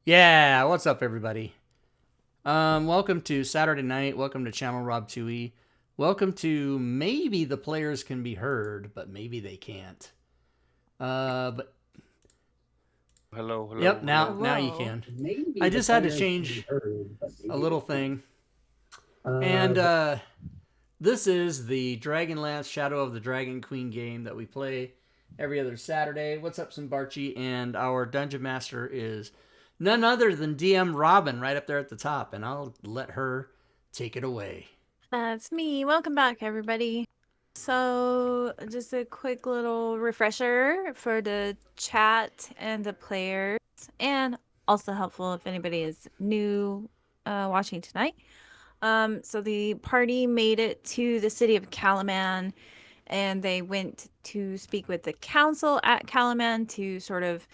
Yeah, what's up, everybody? Welcome to Saturday night. Welcome to Channel Rob 2E. Welcome to maybe the players can be heard, but maybe they can't. But Hello, yep, hello, now hello. you Hello. can. Maybe I the just had to players can be change heard, but a maybe little they can't. thing, and But this is the Dragonlance Shadow of the Dragon Queen game that we play every other Saturday. What's up, Simbarchi? And our dungeon master is none other than DM Robin right up there at the top, and I'll let her take it away. That's me. Welcome back, everybody. So, just a quick little refresher for the chat and the players, and also helpful if anybody is new watching tonight. So the party made it to the city of Calaman, and they went to speak with the council at Calaman to sort of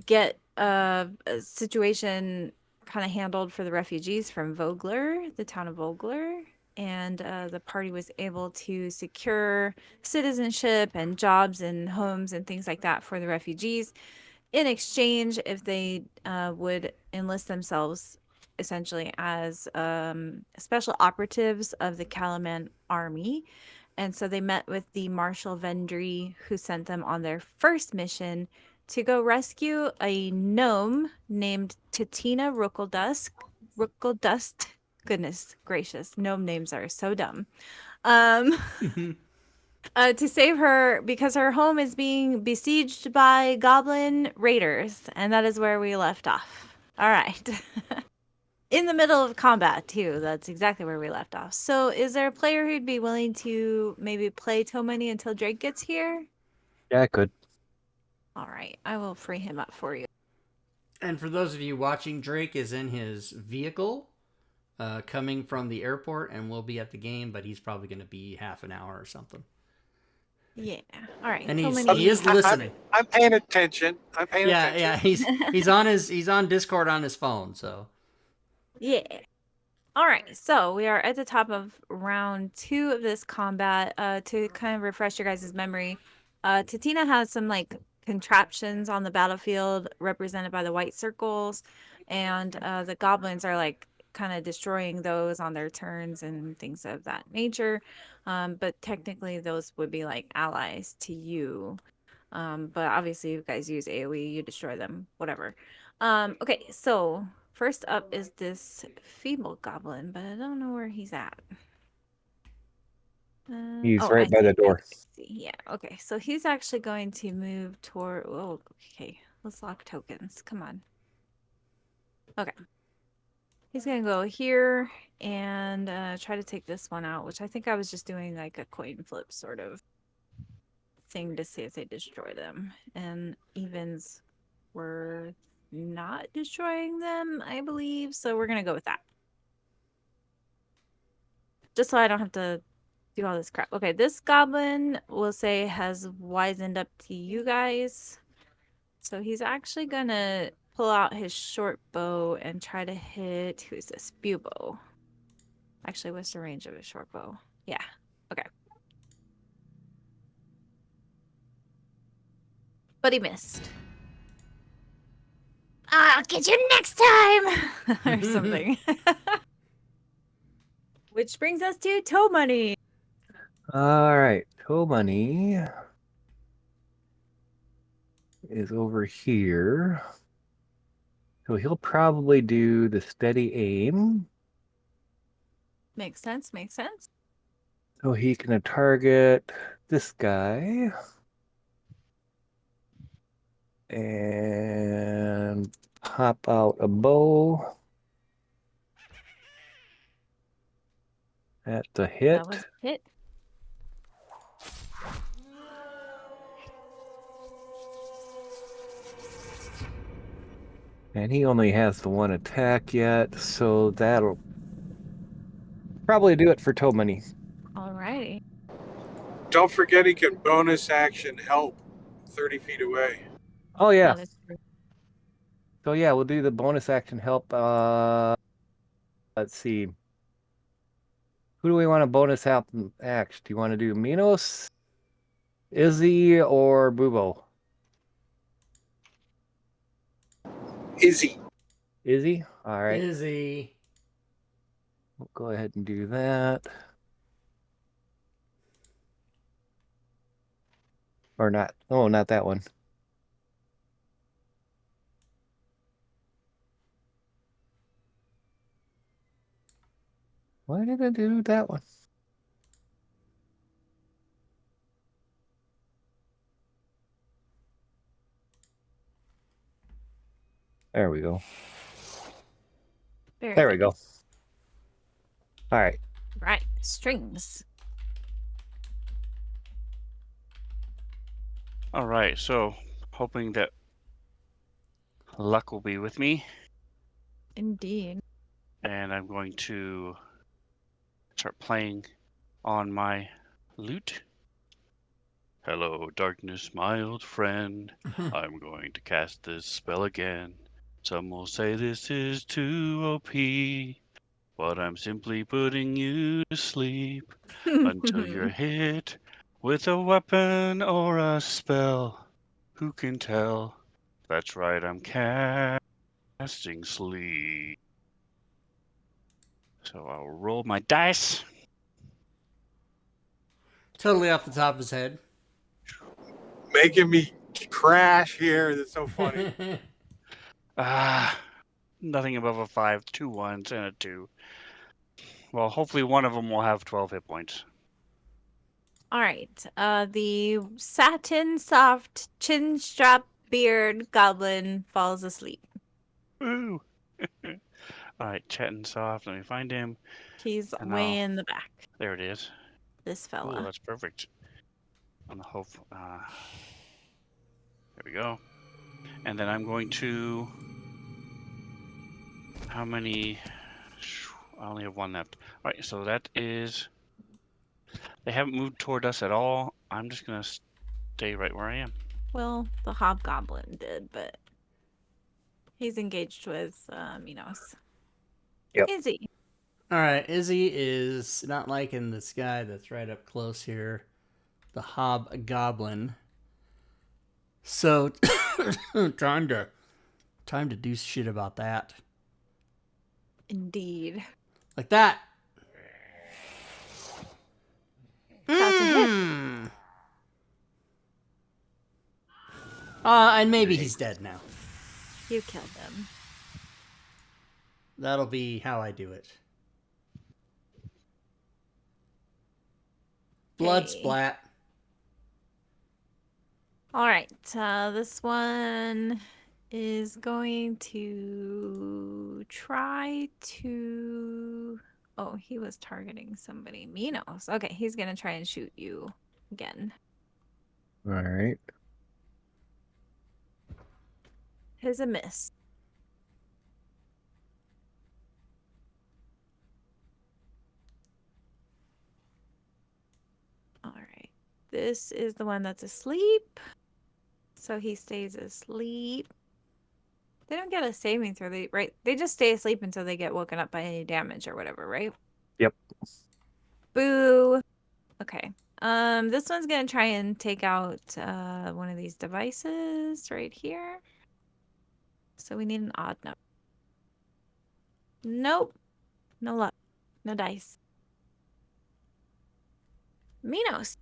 get a situation kind of handled for the refugees from Vogler, the town of Vogler. And the party was able to secure citizenship and jobs and homes and things like that for the refugees in exchange if they would enlist themselves essentially as special operatives of the Calaman army. And so they met with the Marshal Vendry, who sent them on their first mission to go rescue a gnome named Titina Rookeldust. Goodness gracious, gnome names are so dumb. Um, to save her because her home is being besieged by goblin raiders, and that is where we left off. All right. In the middle of combat, too. That's exactly where we left off. So, is there a player who'd be willing to maybe play Tomani until Drake gets here? Yeah, I could. All right. I will free him up for you. And for those of you watching, Drake is in his vehicle coming from the airport and will be at the game, but he's probably going to be half an hour or something. Yeah. All right. And Tomani. he is listening. I'm paying attention. I'm paying Yeah, attention. he's on Discord on his phone, so Yeah. All right, so we are at the top of round 2 of this combat. To kind of refresh your guys' memory, Tatina has some like contraptions on the battlefield represented by the white circles, and the goblins are like kind of destroying those on their turns and things of that nature. But technically, those would be like allies to you. But obviously, you guys use AoE, you destroy them, whatever. Okay, so first up is this feeble goblin, but I don't know where he's at. He's Oh, right I by the see. I door. see. Yeah. Okay. So he's actually going to move toward. Oh, okay. Let's lock tokens. Come on. Okay. He's gonna go here and try to take this one out, which I think I was just doing like a coin flip sort of thing to see if they destroy them. And evens were not destroying them, I believe. So we're gonna go with that. Just so I don't have to do all this crap. Okay, this goblin will say has wizened up to you guys. So he's actually gonna pull out his short bow and try to hit who's this? Bubo. Actually, what's the range of his short bow? Yeah. Okay. But he missed. I'll get you next time or something. Which brings us to toe money. All right, Tomani is over here. So he'll probably do the steady aim. Makes sense. Makes sense. So he can target this guy. And pop out a bow. That's a hit. That was a hit. And he only has the one attack yet, so that'll probably do it for Tomani. Alrighty. Don't forget he can bonus action help 30 feet away. Oh yeah. That is true. So yeah, we'll do the bonus action help. Let's see. Who do we want to bonus help act? Do you want to do Minos, Izzy, or Bubo? Izzy. Is he? All right. Izzy. We'll go ahead and do that. Or not. Oh, not that one. Why did I do that one? There we go. Very There we good. go. All right. Right. Strings. All right, so hoping that luck will be with me, Indeed. and I'm going to start playing on my lute. Hello, darkness, my old friend. I'm going to cast this spell again. Some will say this is too OP, but I'm simply putting you to sleep until you're hit with a weapon or a spell. Who can tell? That's right, I'm casting sleep. So I'll roll my dice. Totally off the top of his head. Making me crash here. That's so funny. Nothing above a 5, 2 ones, and a 2. Well, hopefully one of them will have 12 hit points. All right. The satin soft chin strap beard goblin falls asleep. Woo! All right, chatting soft. Let me find him. He's And way I'll- in the back. There it is. This Cool, fella. that's perfect. On the hope. There we go. And then I'm going to. How many? I only have one left. All right, so that is. They haven't moved toward us at all. I'm just gonna stay right where I am. Well, the hobgoblin did, but he's engaged with Minos. Yep. Izzy. All right, Izzy is not liking this guy that's right up close here, the hobgoblin. So time to do shit about that, Indeed. like that. That's a hit. And maybe he's dead now. You killed him. That'll be how I do it. Blood Okay. splat. All right. This one is going to try to. Oh, he was targeting somebody. Minos. Okay, he's gonna try and shoot you again. All right. Here's a miss. All right. This is the one that's asleep. So he stays asleep. They don't get a saving throw, right? They just stay asleep until they get woken up by any damage or whatever, right? Yep. Boo. Okay. This one's gonna try and take out one of these devices right here. So we need an odd number. Nope. No luck. No dice. Minos.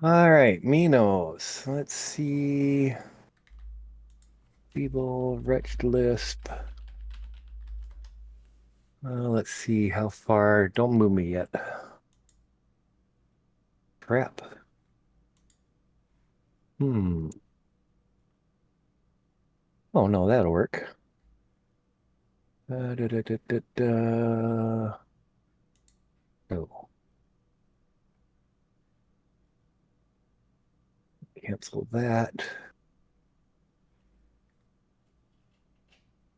All right, Minos. Let's see. Feeble, wretched lisp. Let's see how far. Don't move me yet. Crap. Oh no, that'll work. Da, da, da, da, da. Oh. Cancel that.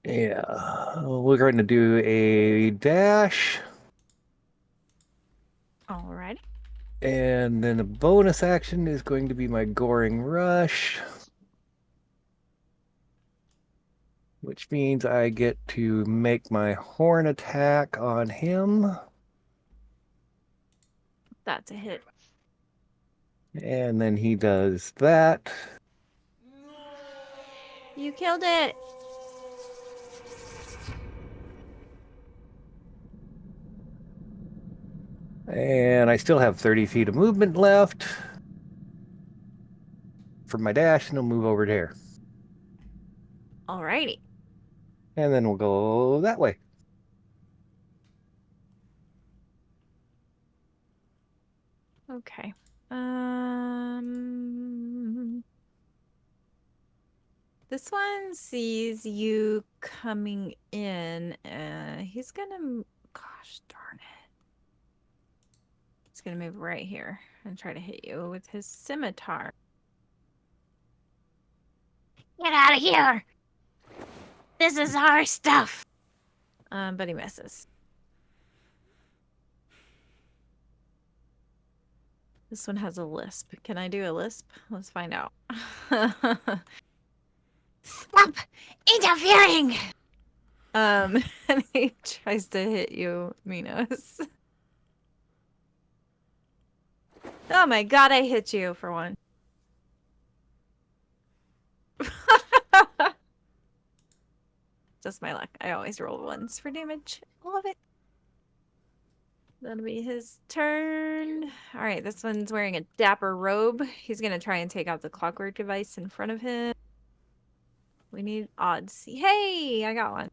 Yeah, we're going to do a dash Alrighty. and then a bonus action is going to be my Goring Rush, which means I get to make my horn attack on him. That's a hit. And then he does that. You killed it. And I still have 30 feet of movement left for my dash, and I'll move over there. Alrighty. And then we'll go that way. Okay. This one sees you coming in. He's gonna. Gosh darn it. He's gonna move right here and try to hit you with his scimitar. Get out of here! This is our stuff. But he misses. This one has a lisp. Can I do a lisp? Let's find out. Stop interfering! And he tries to hit you, Minos. Oh my god, I hit you for one. Just my luck. I always roll ones for damage. Love it. That'll be his turn. All right, this one's wearing a dapper robe. He's going to try and take out the clockwork device in front of him. We need odds. Hey, I got one.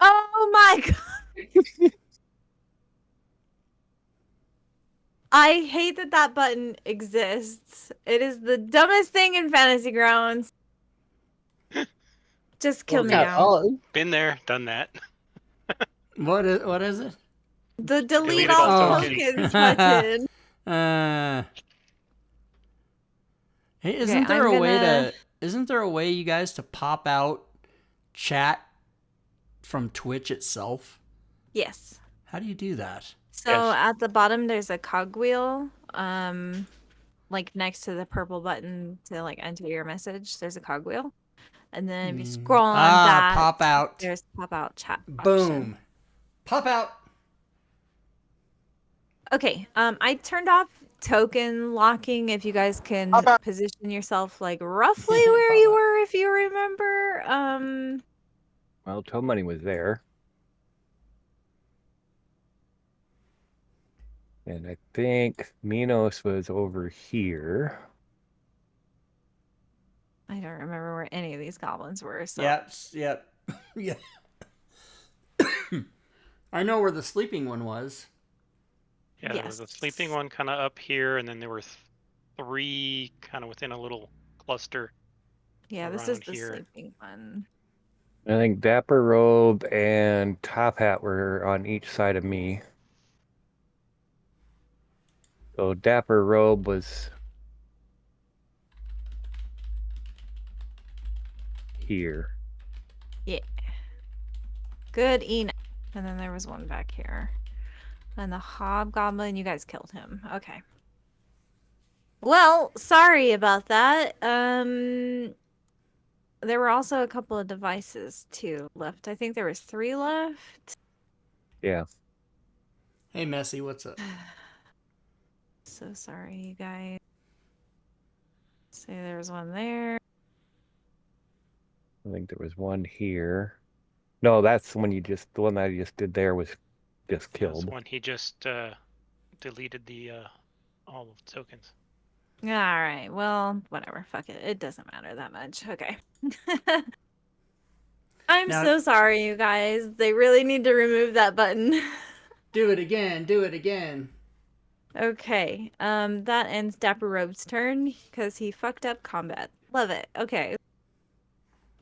Oh my god. I hate that that button exists. It is the dumbest thing in Fantasy Grounds. Just kill me now. Been there, done that. What is it? The delete Deleted all all tokens button. Hey, Okay, I'm gonna- isn't there a way you guys to pop out chat from Twitch itself? Yes. How do you do that? So Yes. at the bottom there's a cogwheel, like next to the purple button to like enter your message. There's a cogwheel, and then if you scroll on that, pop out. there's pop out chat. Boom. option. Pop out. Okay. I turned off token locking. If you guys can position yourself like roughly where you were, if you remember. Well, Toe Money was there. And I think Minos was over here. I don't remember where any of these goblins were. So Yep. Yeah. I know where the sleeping one was. Yeah, there was a sleeping Yes. one kind of up here, and then there were three kind of within a little cluster. yeah, this is around the here. sleeping one. I think Dapper Robe and Top Hat were on each side of me. So Dapper Robe was here. Yeah. Good enough. And then there was one back here. And the hobgoblin, you guys killed him. Okay. Well, sorry about that. There were also a couple of devices too left. I think there was 3 left. Yeah. Hey, Messy, what's up? So sorry, you guys. Say there was one there. I think there was one here. No, that's the one the one that I just did there was just That's killed. when he just deleted the all of the tokens. All right. Well, whatever. Fuck it. It doesn't matter that much. Okay. I'm Now- so sorry, you guys. They really need to remove that button. Do it again. Do it again. Okay. That ends Dapper Robe's turn because he fucked up combat. Love it. Okay.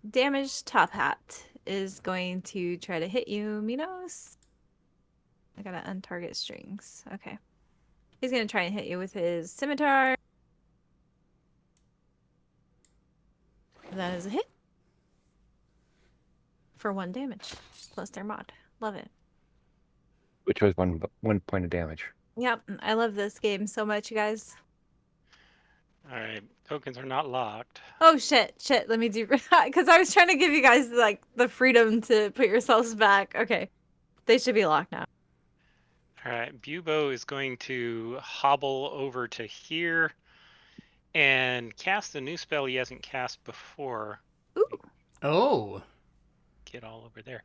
Damaged Top Hat is going to try to hit you, Minos. I gotta untarget strings. Okay. He's gonna try and hit you with his scimitar. That is a hit. For 1 damage. Plus their mod. Love it. Which was one point of damage. Yep. I love this game so much, you guys. All right, tokens are not locked. Oh shit, let me do because I was trying to give you guys like the freedom to put yourselves back. Okay. They should be locked now. All right, Bubo is going to hobble over to here and cast a new spell he hasn't cast before. Ooh. Oh. Get all over there.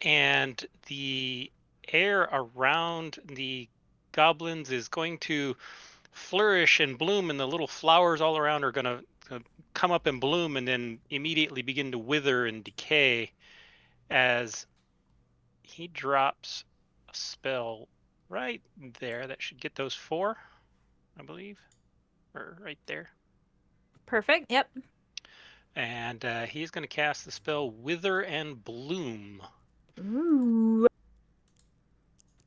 And the air around the goblins is going to flourish and bloom, and the little flowers all around are going to come up and bloom and then immediately begin to wither and decay as he drops a spell right there. That should get those 4, I believe, or right there. Perfect. Yep. And he's going to cast the spell Wither and Bloom. Ooh.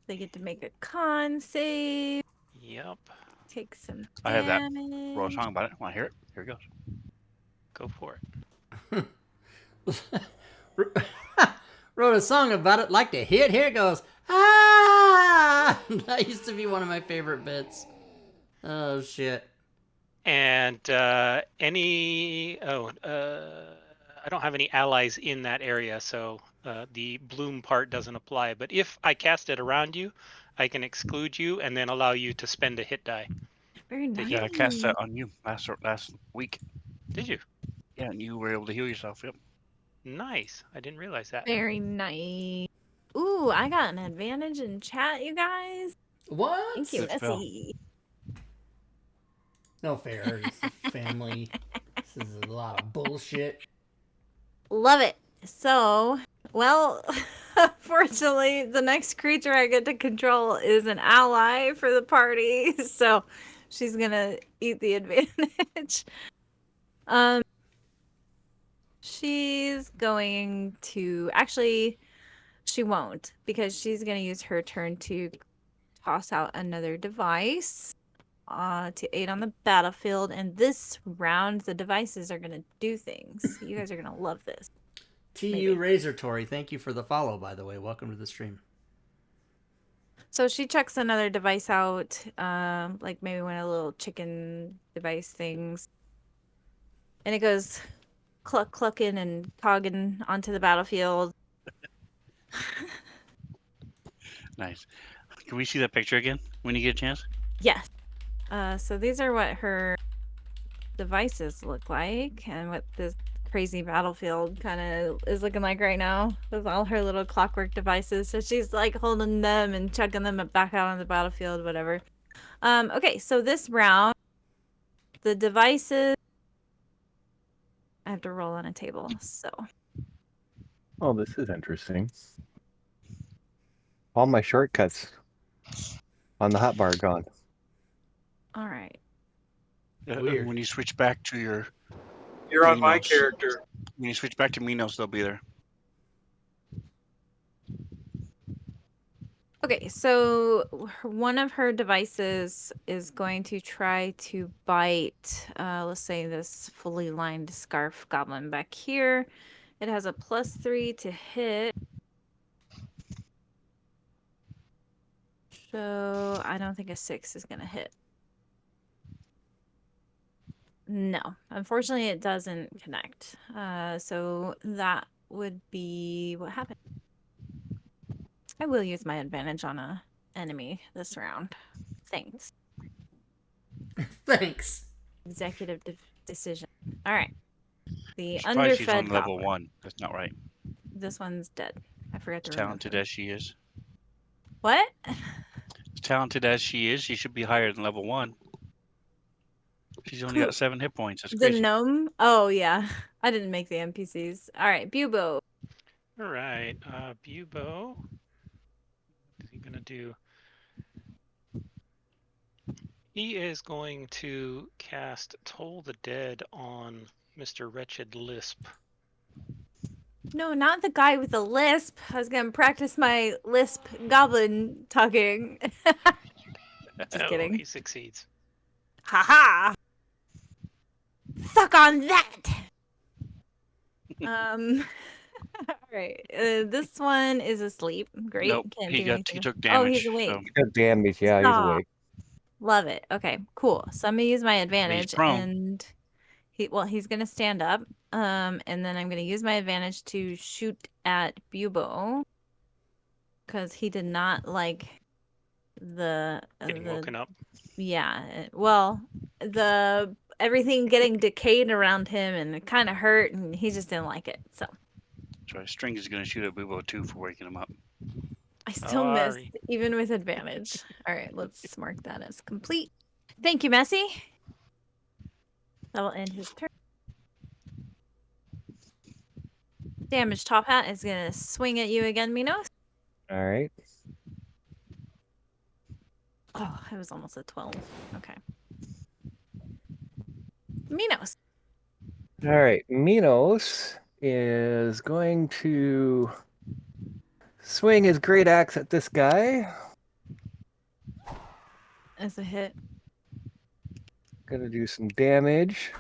They get to make a con save. Yep. Take some I have that. damage. Wrote a song about it. Want to hear it? Here it goes. Go for it. Wrote a song about it. Like to hit. Here it goes. Ah! That used to be one of my favorite bits. Oh shit. And I don't have any allies in that area, so the bloom part doesn't apply. But if I cast it around you, I can exclude you and then allow you to spend a hit die. Very nice. Yeah, I cast that on you last week. Did you? Yeah, and you were able to heal yourself. Yep. Nice. I didn't realize that. Very nice. Ooh, I got an advantage in chat, you guys. What? Thank you, Good spell. Missy. No fair. It's a family. This is a lot of bullshit. Love it. So, well, fortunately, the next creature I get to control is an ally for the party, so she's gonna eat the advantage. She's going to actually, she won't, because she's gonna use her turn to toss out another device to aid on the battlefield. And this round, the devices are gonna do things. You guys are gonna love this. TU Razor Tory, thank you for the follow, by the way. Welcome to the stream. So she chucks another device out, like maybe one of the little chicken device things. And it goes clucking and cogging onto the battlefield. Nice. Can we see that picture again when you get a chance? Yes. So these are what her devices look like and what this crazy battlefield kind of is looking like right now with all her little clockwork devices. So she's like holding them and chucking them back out on the battlefield, whatever. Okay, so this round, the devices, I have to roll on a table, so. Oh, this is interesting. All my shortcuts on the hotbar gone. All right. Weird. When you switch back to your You're on my Minos. character. When you switch back to Minos, they'll be there. Okay, so one of her devices is going to try to bite, let's say this fully lined scarf goblin back here. It has a +3 to hit. So I don't think a 6 is going to hit. No, unfortunately it doesn't connect. So that would be what happened. I will use my advantage on a enemy this round. Thanks. Thanks. Executive decision. All right. The I'm surprised she's on underfed level goblin. 1. That's not right. This one's dead. I forgot to As remove talented her. as she is. What? As talented as she is, she should be higher than level 1. She's only got 7 hit points. That's The crazy. gnome? Oh, yeah. I didn't make the NPCs. All right, Bubo. All right. Bubo. What's he going to do? He is going to cast Toll the Dead on Mr. Wretched Lisp. No, not the guy with the lisp. I was going to practice my lisp goblin talking. Just kidding. He succeeds. Haha! Suck on that! All right. This one is asleep. Great. Nope, Can't he do anything. took Oh, damage. he's awake. So He took damage. Yeah, he's Stop. awake. Love it. Okay, cool. So I'm gonna use my advantage, prone. and he's gonna stand up. And then I'm gonna use my advantage to shoot at Bubo because he did not like the Getting woken up. Yeah. Well, the everything getting decayed around him, and it kind of hurt, and he just didn't like it. So Strings is going to shoot at Bubo too for waking him up. I still missed, Sorry. even with advantage. All right, let's mark that as complete. Thank you, Messy. That will end his turn. Damage Top Hat is going to swing at you again, Minos. All right. Oh, it was almost a 12. Okay. Minos. All right. Minos is going to swing his great axe at this guy. As a hit. Gonna do some damage.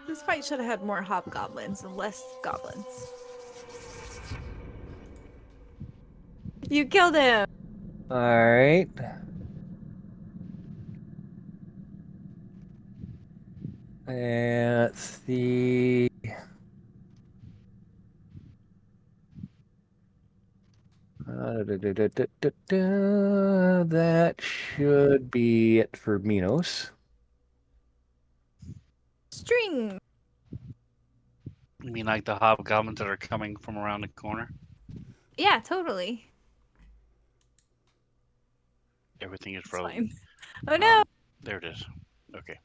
This fight should have had more hobgoblins and less goblins. You killed him. All right. And let's see. That should be it for Minos. String. You mean like the hobgoblins that are coming from around the corner? Yeah, totally. Everything is It's frozen. fine. Oh no. There it is. Okay.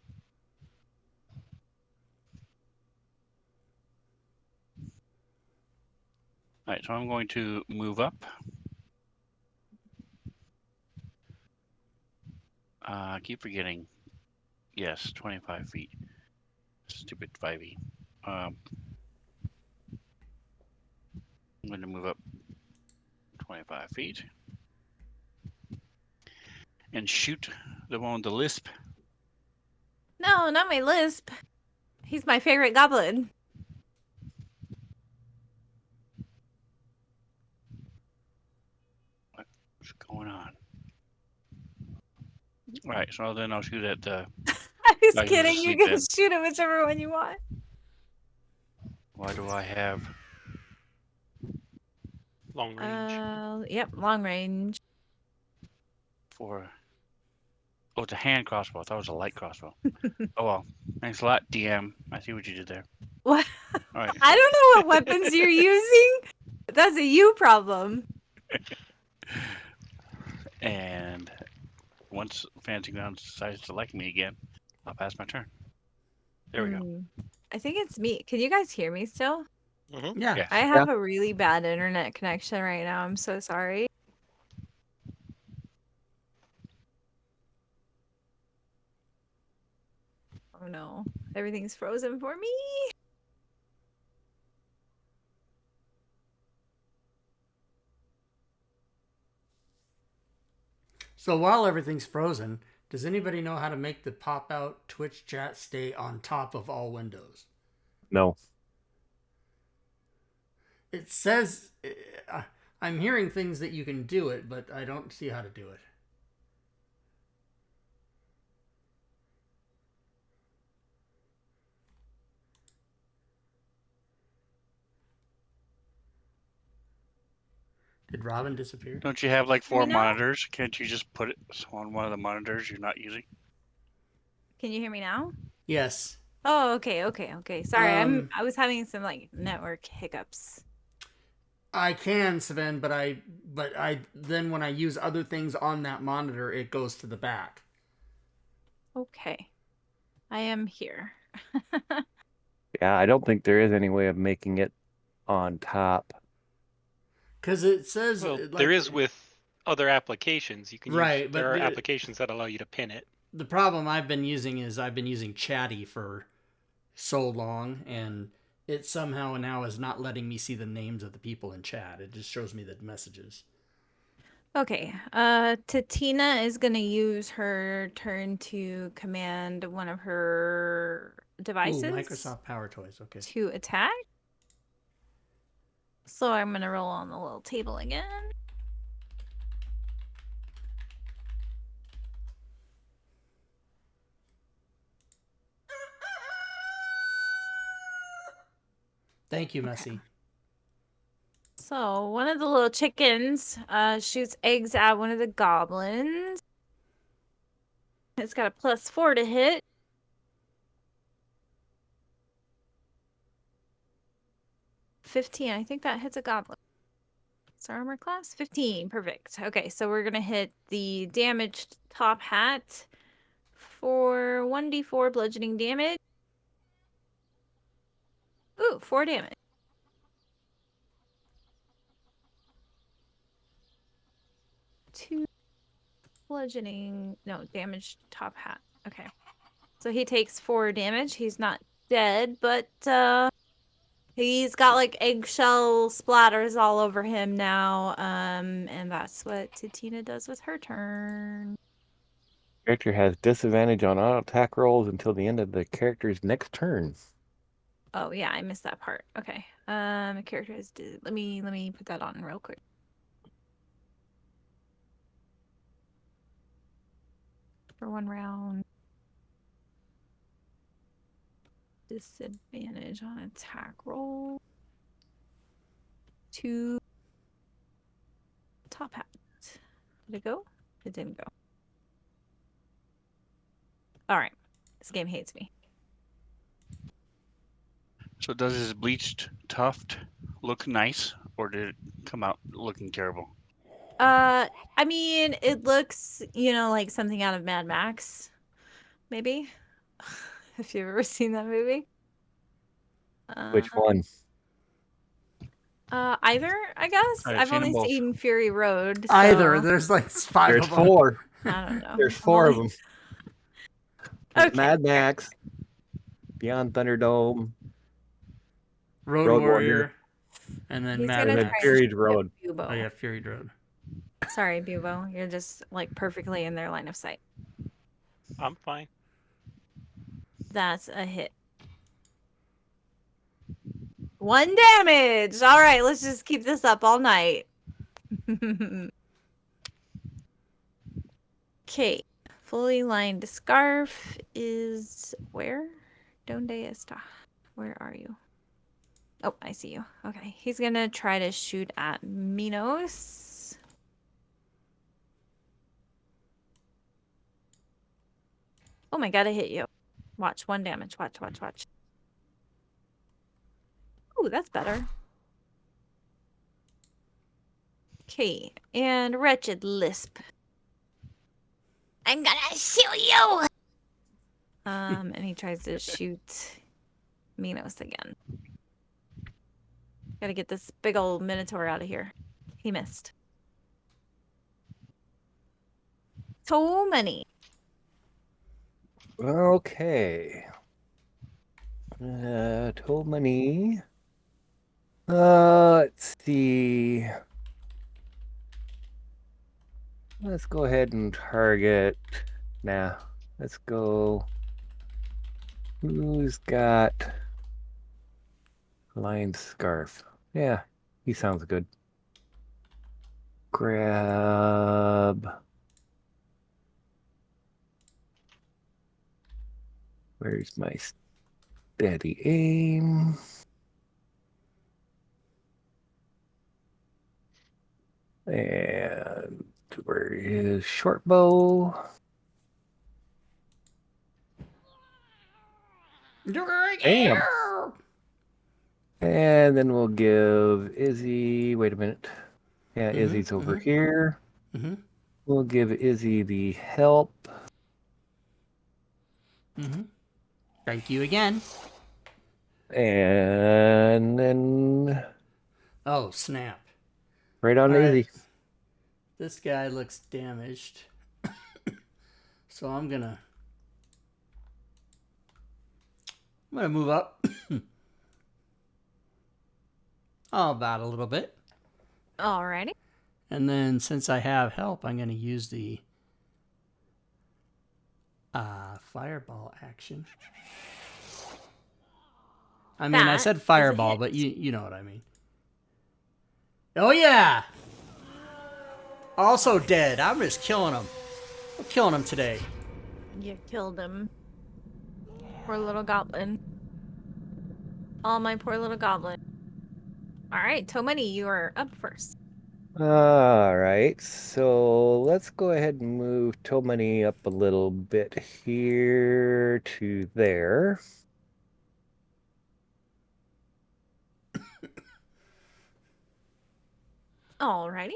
All right, so I'm going to move up. I keep forgetting. Yes, 25 feet. Stupid 5e. I'm going to move up 25 feet and shoot the one with the lisp. No, not my lisp. He's my favorite goblin. What's going on? All right, so then I'll shoot at the. I was Like, kidding. he's You asleep can then. shoot at whichever one you want. Why do I have Long range. Yep, long range. for? Oh, it's a hand crossbow. I thought it was a light crossbow. Oh well. Thanks a lot, DM. I see what you did there. What? All right. I don't know what weapons you're using. That's a you problem. And once Fancy Grounds decides to like me again, I'll pass my turn. There we go. I think it's me. Can you guys hear me still? Mm-hmm. Yeah. Yes. I have a really bad internet connection right now. I'm so sorry. Oh no. Everything's frozen for me. So while everything's frozen, does anybody know how to make the pop-out Twitch chat stay on top of all windows? No. It says... I'm hearing things that you can do it, but I don't see how to do it. Did Robin disappear? Don't you have like Hear me 4 now? monitors? Can't you just put it on one of the monitors you're not using? Can you hear me now? Yes. Oh, okay. Sorry, Um, I was having some like network hiccups. I can, Sven, but I then when I use other things on that monitor, it goes to the back. Okay. I am here. Yeah, I don't think there is any way of making it on top. Because it says... Well, like, there is with other applications. You can Right, use. but There are the- applications that allow you to pin it. The problem I've been using is I've been using Chatty for so long, and it somehow now is not letting me see the names of the people in chat. It just shows me the messages. Okay. Tatina is gonna use her turn to command one of her devices Ooh, Microsoft Power Toys. Okay. to attack. So I'm gonna roll on the little table again. Thank you, Messy. So one of the little chickens shoots eggs at one of the goblins. It's got a +4 to hit. +15. I think that hits a goblin. What's our armor class? 15. Perfect. Okay, so we're gonna hit the damaged top hat for 1d4 bludgeoning damage. Ooh, 4 damage. Two bludgeoning. No, damaged top hat. Okay. So he takes 4 damage. He's not dead, but he's got like eggshell splatters all over him now. And that's what Titina does with her turn. Character has disadvantage on auto attack rolls until the end of the character's next turn. Oh yeah, I missed that part. Okay. Character has let me put that on real quick. For 1 round. Disadvantage on attack roll. 2 top hat. Did it go? It didn't go. All right. This game hates me. So does his bleached tuft look nice, or did it come out looking terrible? I mean, it looks, like something out of Mad Max, maybe. If you've ever seen that movie. Which one? Either, I guess. I've I've seen 'em only both. seen Fury Road. So Either. There's like 5 There's of them. 4. I don't know. There's 4 of them. Okay. Mad Max, Beyond Thunderdome, Road, Road Warrior, and then He's Mad gonna and then Max. try and Fury shoot Road. Bubo. Oh yeah, Fury Road. Sorry, Bubo. You're just like perfectly in their line of sight. I'm fine. That's a hit. 1 damage. All right, let's just keep this up all night. Okay. Fully lined scarf is where? Donde está? Where are you? Oh, I see you. Okay. He's going to try to shoot at Minos. Oh my god, I hit you. Watch. 1 damage. Watch, watch, watch. Ooh, that's better. Okay. And Wretched Lisp. I'm gonna shoot you! And he tries to shoot Minos again. Gotta get this big old Minotaur out of here. He missed. So many. Okay. Tomani. Let's see. Let's go ahead and target. Nah, let's go. Who's got Lion Scarf? Yeah, he sounds good. Grab. Where's my steady aim? And where is short bow? Damn. And then we'll give Izzy. Wait a minute. Yeah, Izzy's over here. Mm-hmm. We'll give Izzy the help. Mm-hmm. Thank you again. And then Oh, snap. right on All right. Izzy. This guy looks damaged. So I'm gonna move up. Oh, about a little bit. Alrighty. And then since I have help, I'm gonna use the fireball action. I mean, I That said is a fireball, hit. but you know what I mean. Oh yeah! Also dead. I'm just killing him. I'm killing him today. You killed him. Poor little goblin. Oh, my poor little goblin. Alright, Tomani, you are up first. All right, so let's go ahead and move Tomani up a little bit here to there. Alrighty.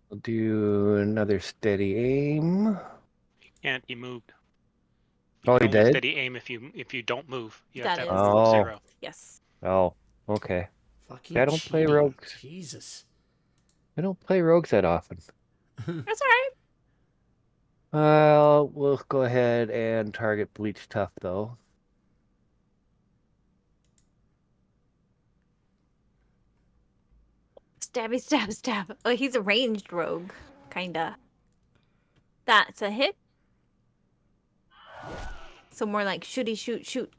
We'll do another steady aim. Can't be moved. Oh, You he can only did? steady aim if you don't move. You have That to have is- a rule of Oh. 0. Yes. Oh, okay. Fucking I don't play cheating. rogues. Jesus. I don't play rogues that often. That's alright. Well, we'll go ahead and target Bleach Tough, though. Stabby, stab, stab. Oh, he's a ranged rogue. Kinda. That's a hit. So more like shooty, shoot, shoot.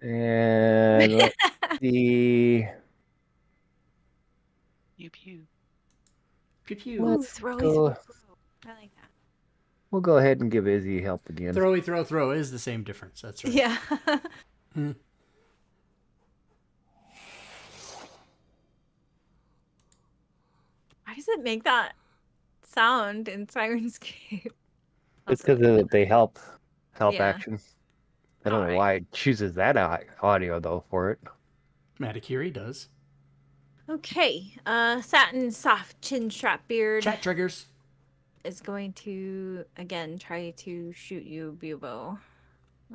And let's see. Pew pew. Pew pew. Ooh, Let's throwy, go. throw. I like that. We'll go ahead and give Izzy help again. Throwy, throw is the same difference. That's right. Yeah. Hmm. Why does it make that sound in Sirenscape? It's because they help Yeah. action. I don't know Alright. why it chooses that audio though for it. Matakiri does. Okay. Satin soft chin strap beard Chat triggers. is going to again try to shoot you, Bubo.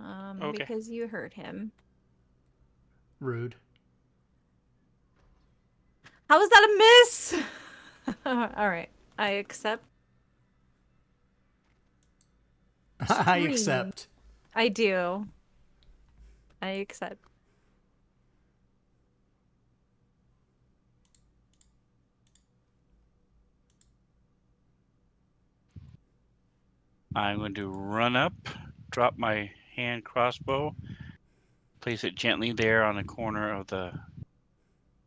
Okay. Because you hurt him. Rude. How was that a miss? Alright. I accept. I Scream. accept. I do. I accept. I'm going to run up, drop my hand crossbow, place it gently there on the corner of the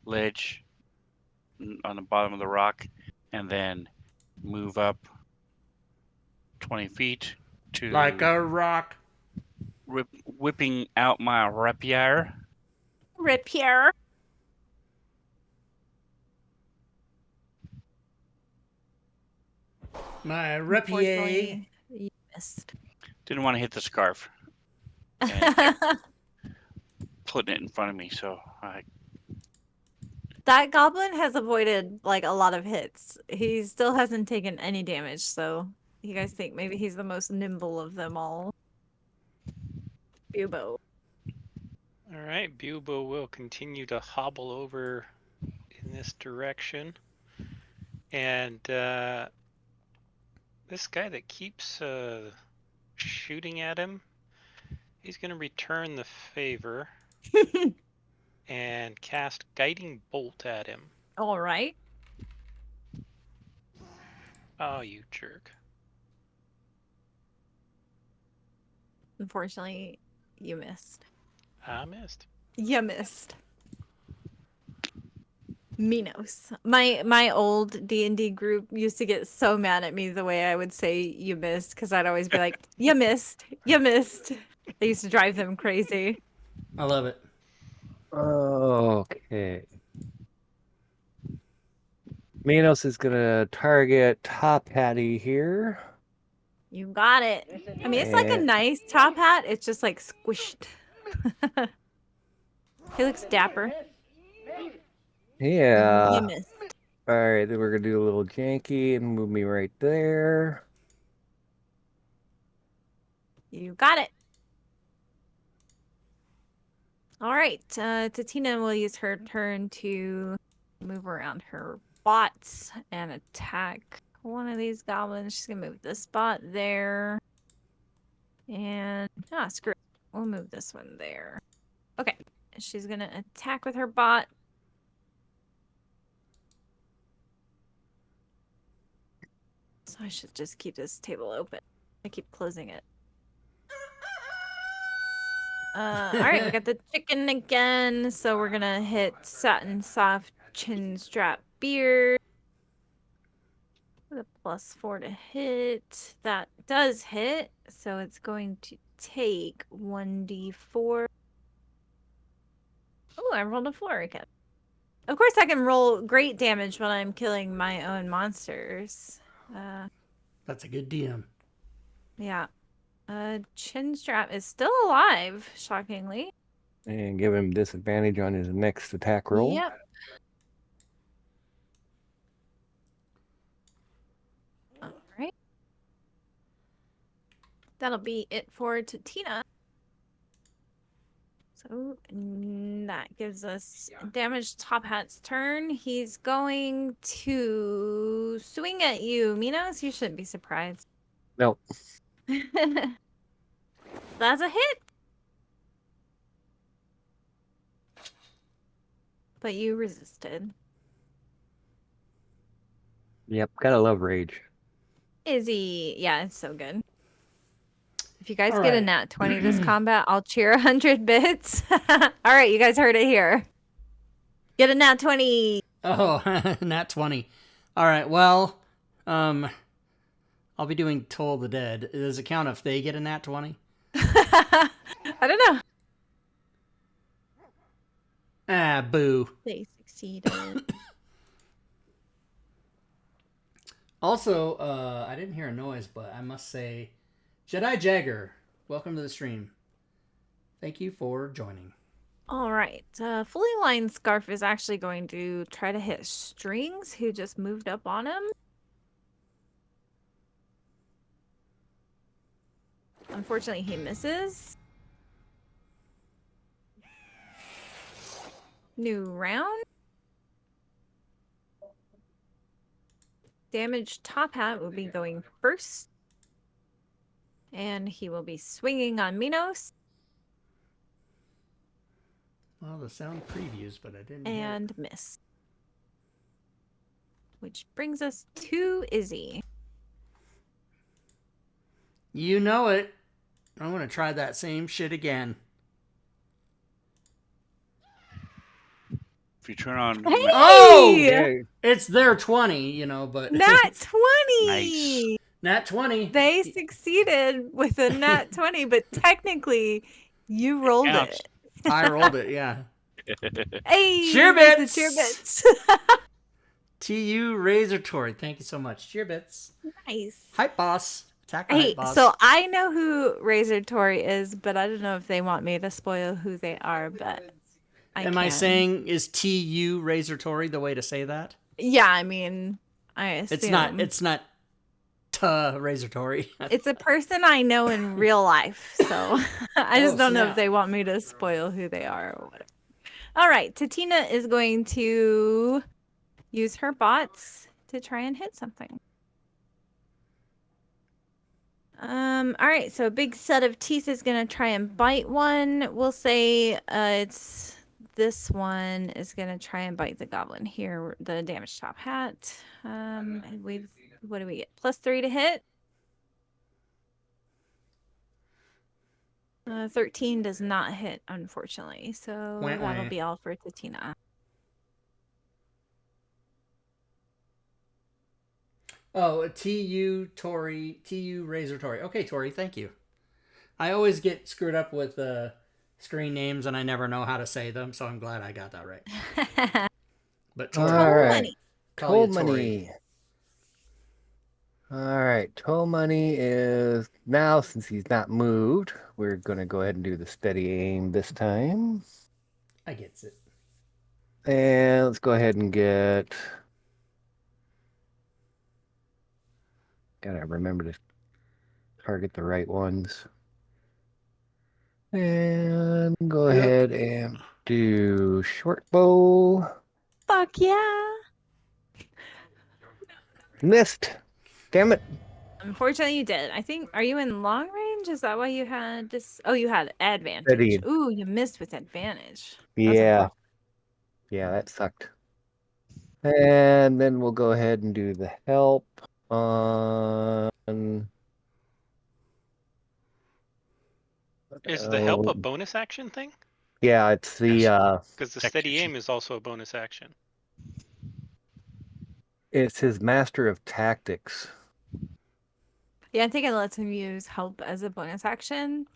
ledge on the bottom of the rock, and then move up 20 feet to Like a rock. whipping out my rapier. Rapier. My rapier. Unfortunately, you missed. Didn't want to hit the scarf. And kept putting it in front of me, so I That goblin has avoided like a lot of hits. He still hasn't taken any damage, so you guys think maybe he's the most nimble of them all. Bubo. All right. Bubo will continue to hobble over in this direction. And this guy that keeps shooting at him, he's going to return the favor and cast Guiding Bolt at him. All right. Oh, you jerk. Unfortunately, you missed. I missed. You missed. Minos. My old D&D group used to get so mad at me the way I would say you missed, because I'd always be like, you missed. You missed. I used to drive them crazy. I love it. Okay. Minos is gonna target Top Hattie here. You got it. I mean, it's like a And- nice top hat. It's just like squished. He looks dapper. Yeah. You missed. All right, then we're gonna do a little janky and move me right there. You got it. All right. Tatina will use her turn to move around her bots and attack one of these goblins. She's gonna move this bot there. And screw it. We'll move this one there. Okay. She's gonna attack with her bot. So I should just keep this table open. I keep closing it. All right, we got the chicken again. So we're gonna hit satin soft chin strap beard. With a +4 to hit. That does hit. So it's going to take 1d4. Oh, I rolled a 4 again. Of course, I can roll great damage when I'm killing my own monsters. That's a good DM. Yeah. Chin strap is still alive, shockingly. And give him disadvantage on his next attack roll. Yep. That'll be it for Tina. So that gives us damage top hat's turn. He's going to swing at you. Minos, you shouldn't be surprised. Nope. That's a hit. But you resisted. Yep, gotta love rage. Izzy, yeah, it's so good. If you guys All get a right. nat 20 this combat, I'll cheer 100 bits. All right, you guys heard it here. Get a nat 20. Oh, nat 20. All right, well, I'll be doing Toll the Dead. Does it count if they get a nat 20? I don't know. Ah, boo. They succeeded. Also, I didn't hear a noise, but I must say, Jedi Jagger, welcome to the stream. Thank you for joining. All right. Fully Lined Scarf is actually going to try to hit Strings, who just moved up on him. Unfortunately, he misses. New round. Damage top hat will be going first. And he will be swinging on Minos. Well, the sound previews, but I didn't hear it. And miss. Which brings us to Izzy. You know it. I'm going to try that same shit again. If you turn on Hey! Oh! Yeah. It's their 20, you know, but... Nat 20! Nice. Nat 20. They succeeded with a nat 20, but technically you rolled counts. it. I rolled it, yeah. Hey! Cheer there's bits! the cheer bits. TU Razor Tory, thank you so much. Cheer bits. Nice. Hype boss. Attack the Hey, hype boss. so I know who Razor Tory is, but I don't know if they want me to spoil who they are, but Am I can. saying, is TU Razor Tory the way to say that? Yeah, I mean, I assume. It's not ta Razor Tory. It's a person I know in real life, so I just Oh, don't know if snap. they want me to spoil who they are or whatever. All right, Tatina is going to use her bots to try and hit something. All right, so a big set of teeth is going to try and bite one. We'll say it's this one is going to try and bite the goblin here, the damage top hat. And what do we get? +3 to hit. 13 does not hit, unfortunately. So Wah, that'll wah. be all for Tatina. Oh, TU Razor Tory. Okay, Tory, thank you. I always get screwed up with screen names and I never know how to say them, so I'm glad I got that right. But Tory. All right. Money. Call Toll you Tory. money. All right. Toll money is now, since he's not moved, we're going to go ahead and do the steady aim this time. I gets it. And let's go ahead and get. Gotta remember to target the right ones. And go Yep. ahead and do short bow. Fuck yeah. Missed. Damn it. Unfortunately, you did. I think. Are you in long range? Is that why you had this? Oh, you had advantage. Steady. Ooh, you missed with advantage. That's Yeah. unfortunate. Yeah, that sucked. And then we'll go ahead and do the help on. Is the help Oh, a bonus action thing? yeah, it's the Because the Tech steady teaching. aim is also a bonus action. it's his master of tactics. Yeah, I think it lets him use help as a bonus action.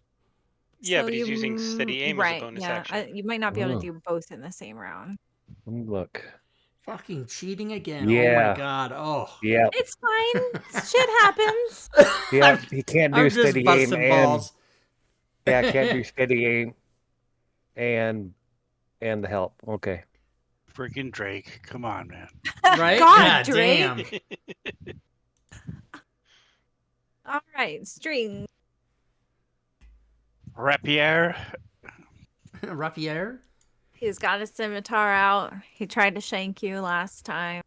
Yeah, So but he's you using steady aim as a right, bonus yeah. action. You might not be able Oh. to do both in the same round. Let me look. Fucking cheating again. Oh Yeah. my god. Oh. Yeah, It's fine. Shit happens. yeah, he can't do I'm just steady aim busting and balls. yeah, can't do steady aim and the help. Okay. Freaking Drake. Come on, man. Right? God, damn. All right, string. Rapier. Rapier? He's got his scimitar out. He tried to shank you last time.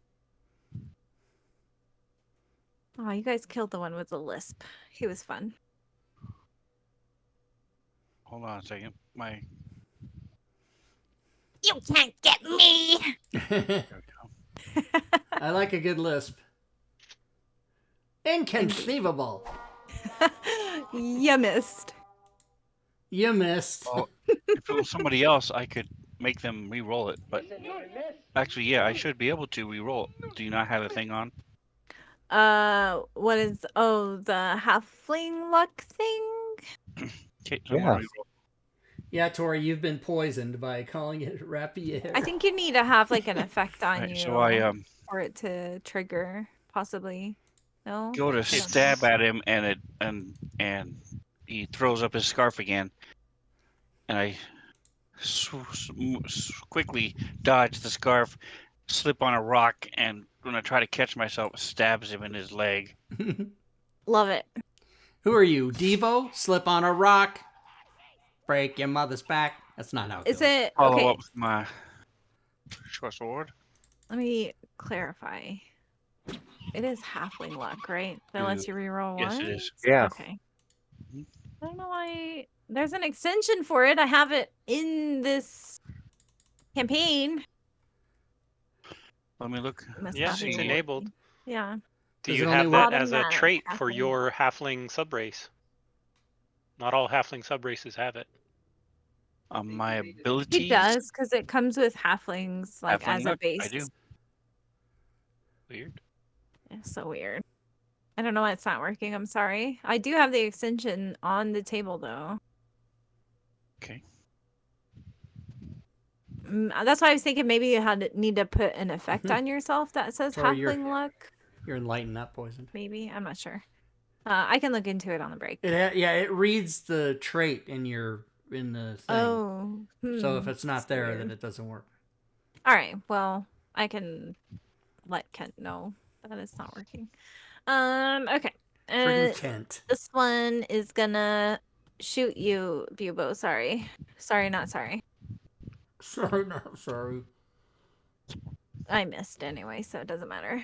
Oh, you guys killed the one with the lisp. He was fun. Hold on a second. My You can't get me! there we go. I like a good lisp. Inconceivable. You missed. You missed. Well, if it was somebody else, I could make them re-roll it. But actually, yeah, I should be able to re-roll it. Do you not have a thing on? What is, the halfling luck thing? Okay, so I'm gonna Yeah. re-roll. Yeah, Tori, you've been poisoned by calling it Rapier. I think you need to have like an effect on Right, you so I for it to trigger, possibly. No? go to I don't know. stab at him, and he throws up his scarf again, and I quickly dodge the scarf, slip on a rock, and when I try to catch myself, stabs him in his leg. Love it. Who are you, Devo? Slip on a rock, break your mother's back. That's not how it Is goes. it Follow okay? up with my short sword. Let me clarify. It is halfling luck, right? That lets you reroll Yes, one? it is. Yeah. Okay. Mhm. I don't know why. There's an extension for it. I have it in this campaign. Let me look. Must Yeah, not be it's working. enabled. Yeah. Do Does you it only have work- that as a Automatic trait for halfling. your halfling subrace? Not all halfling subraces have it. My It abilities. does, because it comes with halflings, like, Halfling as a luck, base. I do. Weird. It's so weird. I don't know why it's not working. I'm sorry. I do have the extension on the table, though. Okay. That's why I was thinking maybe you need to put an effect on yourself that says Or you're- halfling luck. You're enlightened, not poisoned. Maybe. I'm not sure. I can look into it on the break. It reads the trait in the thing. Oh. So if it's not that's there, weird. then it doesn't work. All right. Well, I can let Kent know that it's not working. Okay. Friggin' Kent. This one is gonna shoot you, Bubo. Sorry. Sorry, not sorry. Sorry, not sorry. I missed anyway, so it doesn't matter.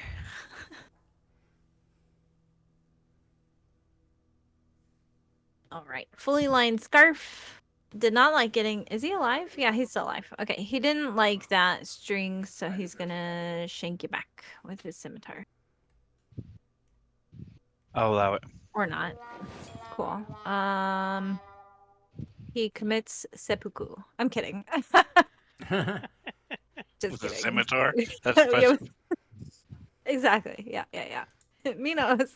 All right. Fully lined scarf. Did not like getting. Is he alive? Yeah, he's still alive. Okay. He didn't like that string, so he's gonna shank you back with his scimitar. I'll allow it. Or not. Cool. He commits seppuku. I'm kidding. Just With a kidding. scimitar? That's Yeah, special. exactly. Yeah. Minos.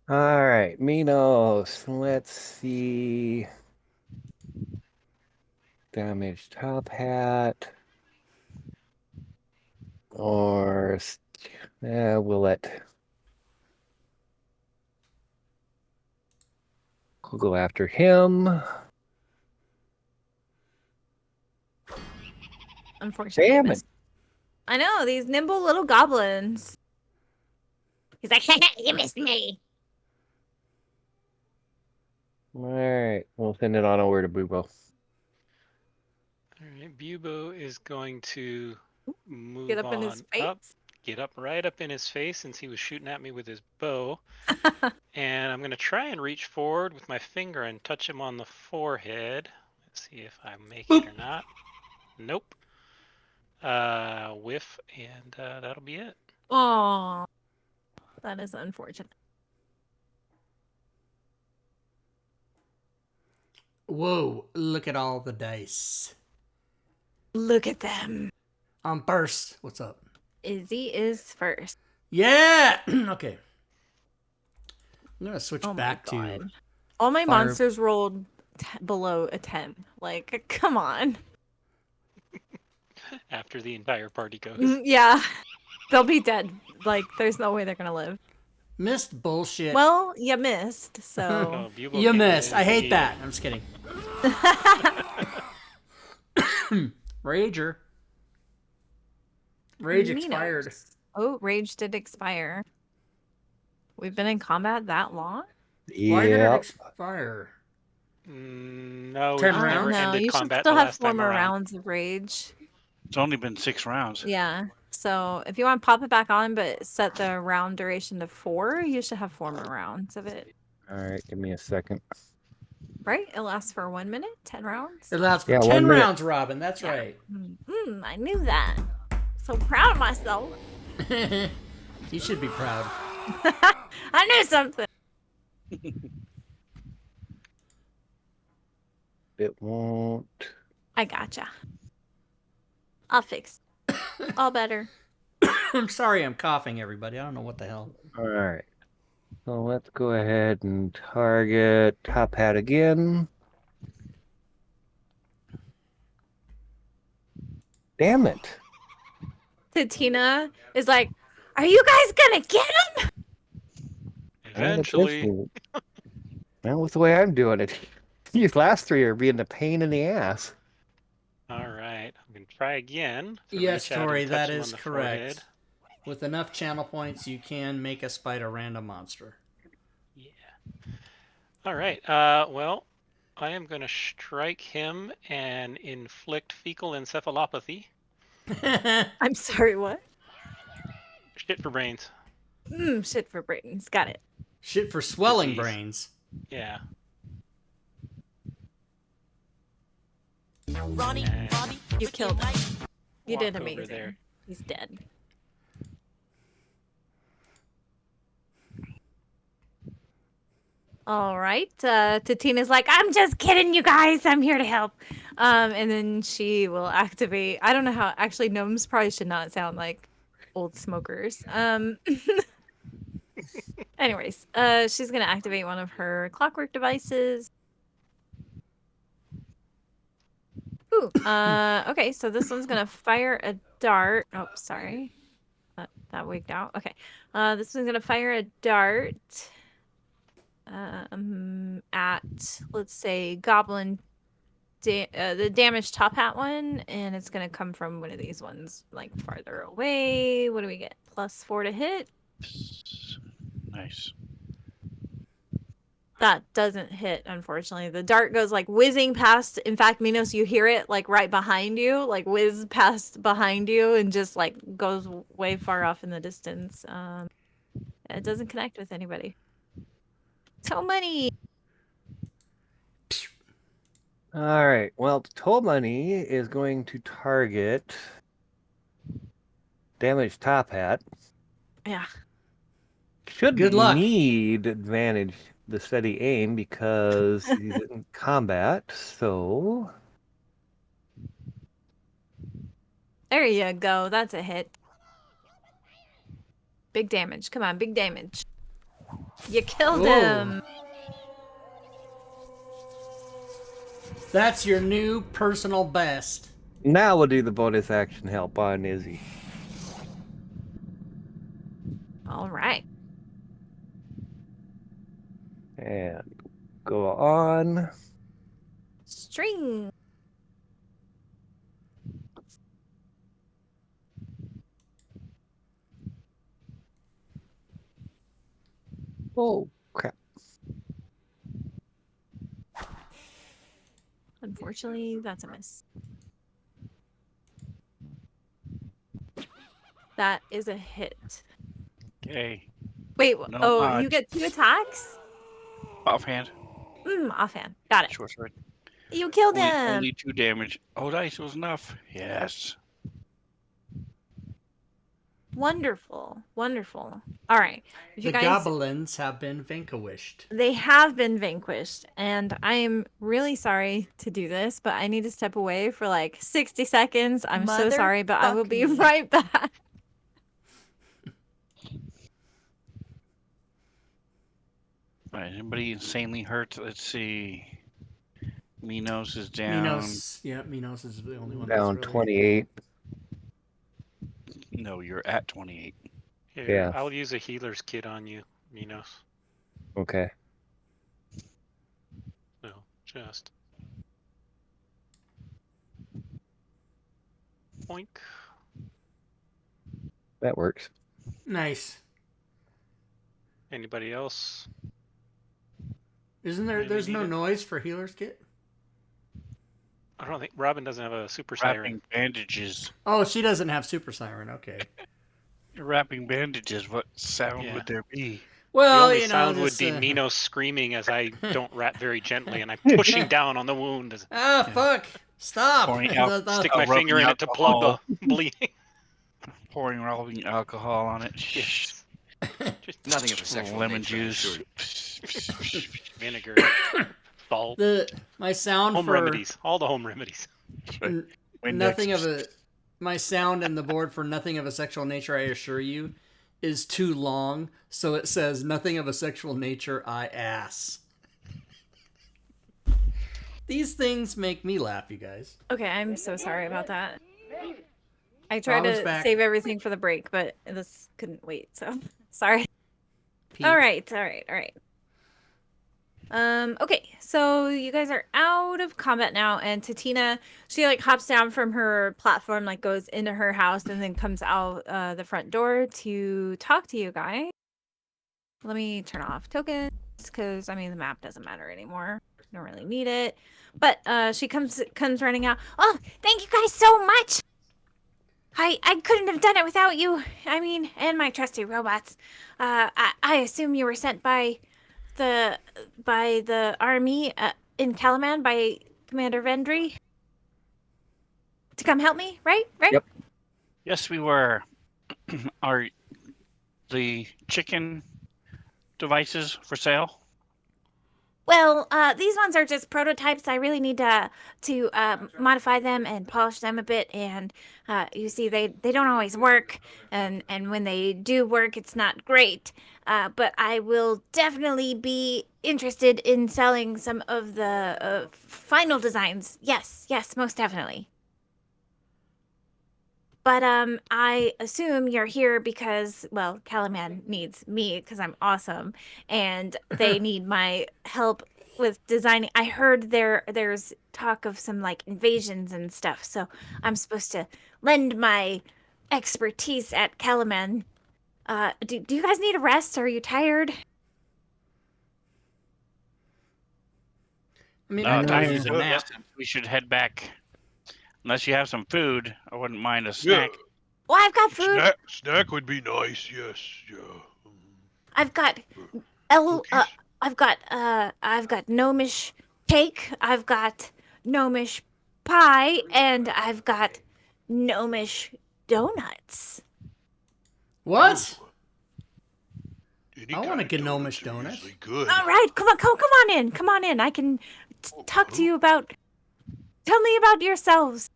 All right, Minos. Let's see. Damaged top hat. Or we'll go after him. Unfortunately, Damn it. missed. I know, these nimble little goblins. He's like, you missed me. All right, we'll send it on over to Bubo. All right, Bubo is going to move Get up on in his up, face. get up right up in his face since he was shooting at me with his bow. And I'm going to try and reach forward with my finger and touch him on the forehead. Let's see if I make it or not. Nope. Whiff, and that'll be it. Oh, that is unfortunate. Whoa, look at all the dice. Look at them. I'm first. What's up? Izzy is first. Yeah! Okay. I'm going to switch Oh back my to... god. All my fire- monsters rolled below a 10. Like, come on. After the entire party goes. Yeah. They'll be dead. Like, there's no way they're gonna live. Missed bullshit. Well, you missed, so. Oh, Bubo you came missed. in I hate lead. that. I'm just kidding. Rager. Rage Minos. expired. Oh, rage did expire. We've been in combat that long? Why did it Yep. expire? No, 10 we've never rounds? No, ended you should combat still the have last 4 time more around. rounds of rage. It's only been 6 rounds. Yeah. So if you want to pop it back on, but set the round duration to 4, you should have 4 more rounds of it. All right, give me a second. Right? It lasts for 1 minute, 10 rounds. It allows for Yeah, 10 1 minute. rounds, Robin. That's Yeah. right. I knew that. So proud of myself. You should be proud. I knew something. It won't. I gotcha. I'll fix it. All better. I'm sorry I'm coughing, everybody. I don't know what the hell. All right. So let's go ahead and target Top Hat again. Damn it. Tina is like, are you guys gonna get him? Eventually. That was the way I'm doing it. These last 3 are being a pain in the ass. All right. I'm going to try again. So Yes, reach out and Tori, touch that him is on the correct. forehead. With enough channel points, you can make us fight a random monster. Yeah. All right. Well, I am going to strike him and inflict fecal encephalopathy. I'm sorry, what? Shit for brains. Shit for brains. Got it. Shit for swelling Disease. brains. Yeah. You killed him. You Walk did over amazing. there. He's dead. All right. Tatina's like, I'm just kidding, you guys. I'm here to help. And then she will activate. I don't know how. Actually, gnomes probably should not sound like old smokers. Anyways, she's gonna activate one of her clockwork devices. Ooh. Okay. So this one's gonna fire a dart. Oh, sorry. That wigged out. Okay. This one's gonna fire a dart. At, let's say, goblin, the damaged top hat one, and it's gonna come from one of these ones, like farther away. What do we get? +4 to hit. Nice. That doesn't hit, unfortunately. The dart goes like whizzing past. In fact, Minos, you hear it like right behind you, like whiz past behind you, and just like goes way far off in the distance. It doesn't connect with anybody. So money. All right. Well, Toll Money is going to target damaged Top Hat. Yeah. Should Good luck. need advantage the steady aim because he's in combat. So There you go. That's a hit. Big damage. Come on, big damage. You killed Whoa. him. That's your new personal best. now we'll do the bonus action help on Izzy. All right. And go on. String. Oh, crap. Unfortunately, that's a miss. That is a hit. Okay. Wait, No oh, dodge. you get 2 attacks? Offhand. Offhand. Got it. Short sword. You killed Only, him. only 2 damage. Oh, dice was enough. Yes. Wonderful. Wonderful. All right. If you The guys, goblins have been vanquished. they have been vanquished, and I am really sorry to do this, but I need to step away for like 60 seconds. I'm so sorry, but I will be Motherfuck me. right back. All right. Anybody insanely hurt? Let's see. Minos is down. Minos is the only one Down that's really... 28. No, you're at 28. Here, Yeah. I'll use a healer's kit on you, Minos. Okay. No, just. Boink. That works. Nice. Anybody else? Isn't there? Really There's no need it? noise for healer's kit. I don't think Robin doesn't have a super siren. Wrapping bandages. Oh, she doesn't have super siren. Okay. You're wrapping bandages. What sound Yeah. would there be? The Well, only you know, sound would just, be Minos screaming as I don't wrap very gently and I'm pushing down on the wound. As Ah, fuck! Stop! Pouring out- stick Oh, my finger in rubbing it to plug the alcohol. bleeding. Pouring rubbing alcohol on it. Yes. Just Nothing of a sexual Lemon nature, I assure juice. you. vinegar, salt, My sound home for remedies, all the home remedies. nothing of a my sound and the board for nothing of a sexual nature, I assure you, is too long, so it says nothing of a sexual nature, I ass. These things make me laugh, you guys. Okay, I'm so sorry about that. I tried Robin's to back. save everything for the break, but this couldn't wait, so sorry. Pete. All right. Okay, so you guys are out of combat now, and Tatina, she like hops down from her platform, like goes into her house, and then comes out the front door to talk to you guys. Let me turn off tokens because I mean the map doesn't matter anymore. Don't really need it. But she comes running out. Oh, thank you guys so much. I couldn't have done it without you. I mean, and my trusty robots. I assume you were sent by the army in Calaman by Commander Vendry to come help me, right? Yep. Yes, we were. Are the chicken devices for sale? Well, these ones are just prototypes. I really need to modify them and polish them a bit. And you see, they don't always work, and when they do work, it's not great. But I will definitely be interested in selling some of the final designs. Yes, most definitely. But I assume you're here because, well, Calaman needs me because I'm awesome, and they need my help with designing. I heard there's talk of some like invasions and stuff, so I'm supposed to lend my expertise at Calaman. Do you guys need a rest? Are you tired? I mean, No, I could time use is a of nap. essence. We should head back. Unless you have some food, I wouldn't mind a snack. Well, I've got food. Snack would be nice. Yes. Yeah. I've got Cookies? I've got gnomish cake, I've got gnomish pie, and I've got gnomish donuts. What? Any I want kind a of donuts gnomish are donut. usually good. All right, come on in. I can talk to you about. Tell me about yourselves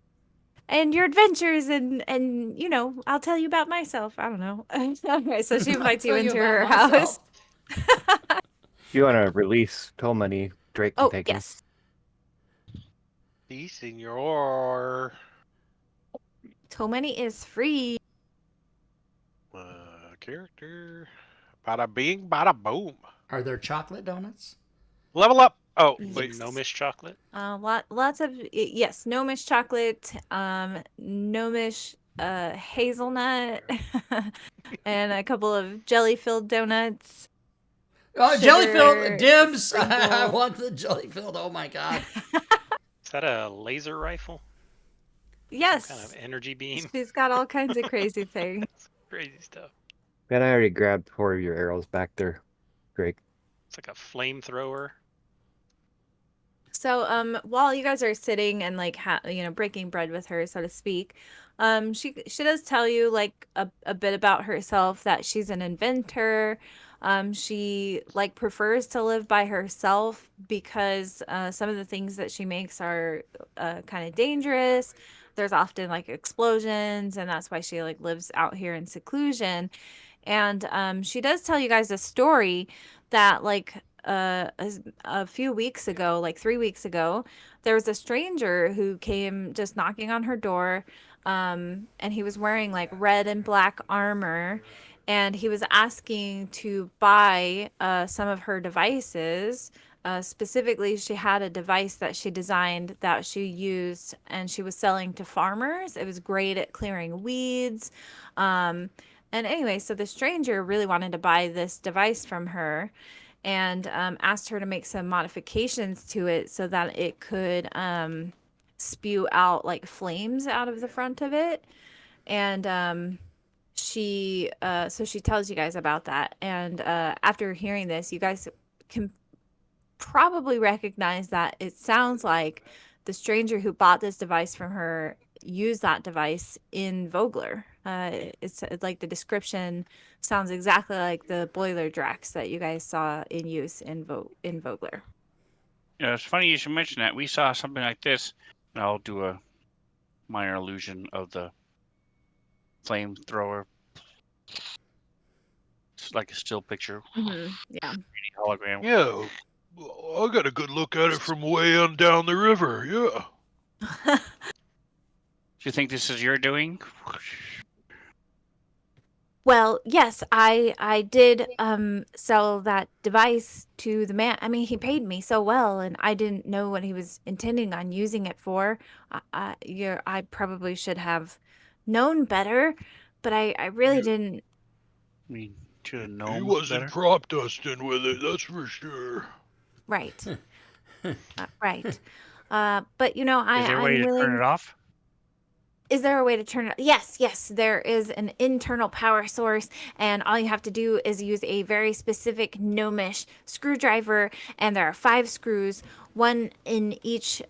and your adventures, and you know, I'll tell you about myself. I don't know. Okay, so she invites you Tell into about her house. myself. If you want to release Tomani, Drake can Oh take him. yes. Si, senor. Tomani is free. Character. Bada bing, bada boom. Are there chocolate donuts? Level up. Oh, Yes. wait. Gnomish chocolate. Lots of yes, gnomish chocolate, gnomish hazelnut, and a couple of jelly-filled donuts. Oh, Sugar jelly-filled dibs! I sprinkle. want the jelly-filled. Oh my god. Is that a laser rifle? Yes, Kind of energy beam? she's got all kinds of crazy things. Crazy stuff. Ben, I already grabbed 4 of your arrows back there, Drake. It's like a flamethrower. So, while you guys are sitting and like, breaking bread with her, so to speak, she does tell you like a bit about herself, that she's an inventor. She like prefers to live by herself because some of the things that she makes are kind of dangerous. There's often like explosions, and that's why she like lives out here in seclusion. And she does tell you guys a story that like a few weeks ago, like 3 weeks ago, there was a stranger who came just knocking on her door, and he was wearing like red and black armor, and he was asking to buy some of her devices. Specifically, she had a device that she designed that she used and she was selling to farmers. It was great at clearing weeds. And anyway, so the stranger really wanted to buy this device from her. and asked her to make some modifications to it so that it could spew out like flames out of the front of it. And she so she tells you guys about that. And after hearing this, you guys can probably recognize that it sounds like the stranger who bought this device from her used that device in Vogler. It's like the description sounds exactly like the boiler Drax that you guys saw in use in Vogler. Yeah, it's funny you should mention that. We saw something like this, and I'll do a minor illusion of the flamethrower. It's like a still picture, Yeah. hologram. Yeah, I got a good look at it from way on down the river. Yeah. Do you think this is your doing? Well, yes, I did sell that device to the man. I mean, he paid me so well, and I didn't know what he was intending on using it for. I probably should have known better, but I really didn't. I mean, should have He known wasn't better. prop dusting with it, that's for sure. Right. Right. But Is there a way I'm to turn willing. it off? Is there a way to turn it? Yes, there is an internal power source, and all you have to do is use a very specific gnomish screwdriver, and there are 5 screws, one in each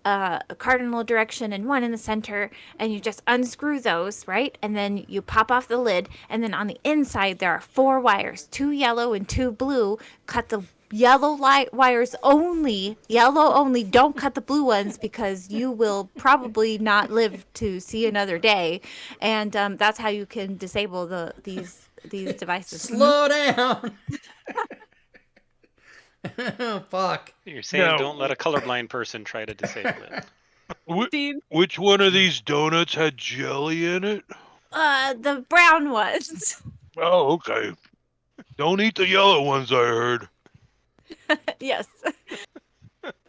cardinal direction and one in the center, and you just unscrew those, right? And then you pop off the lid, and then on the inside there are 4 wires, 2 yellow and 2 blue. Cut the yellow light wires only, yellow only. Don't cut the blue ones because you will probably not live to see another day. And that's how you can disable these devices. Slow down. Fuck. You're saying Now- don't let a colorblind person try to disable it. Dean? Which one of these donuts had jelly in it? The brown ones. Oh, okay. Don't eat the yellow ones, I heard. Yes.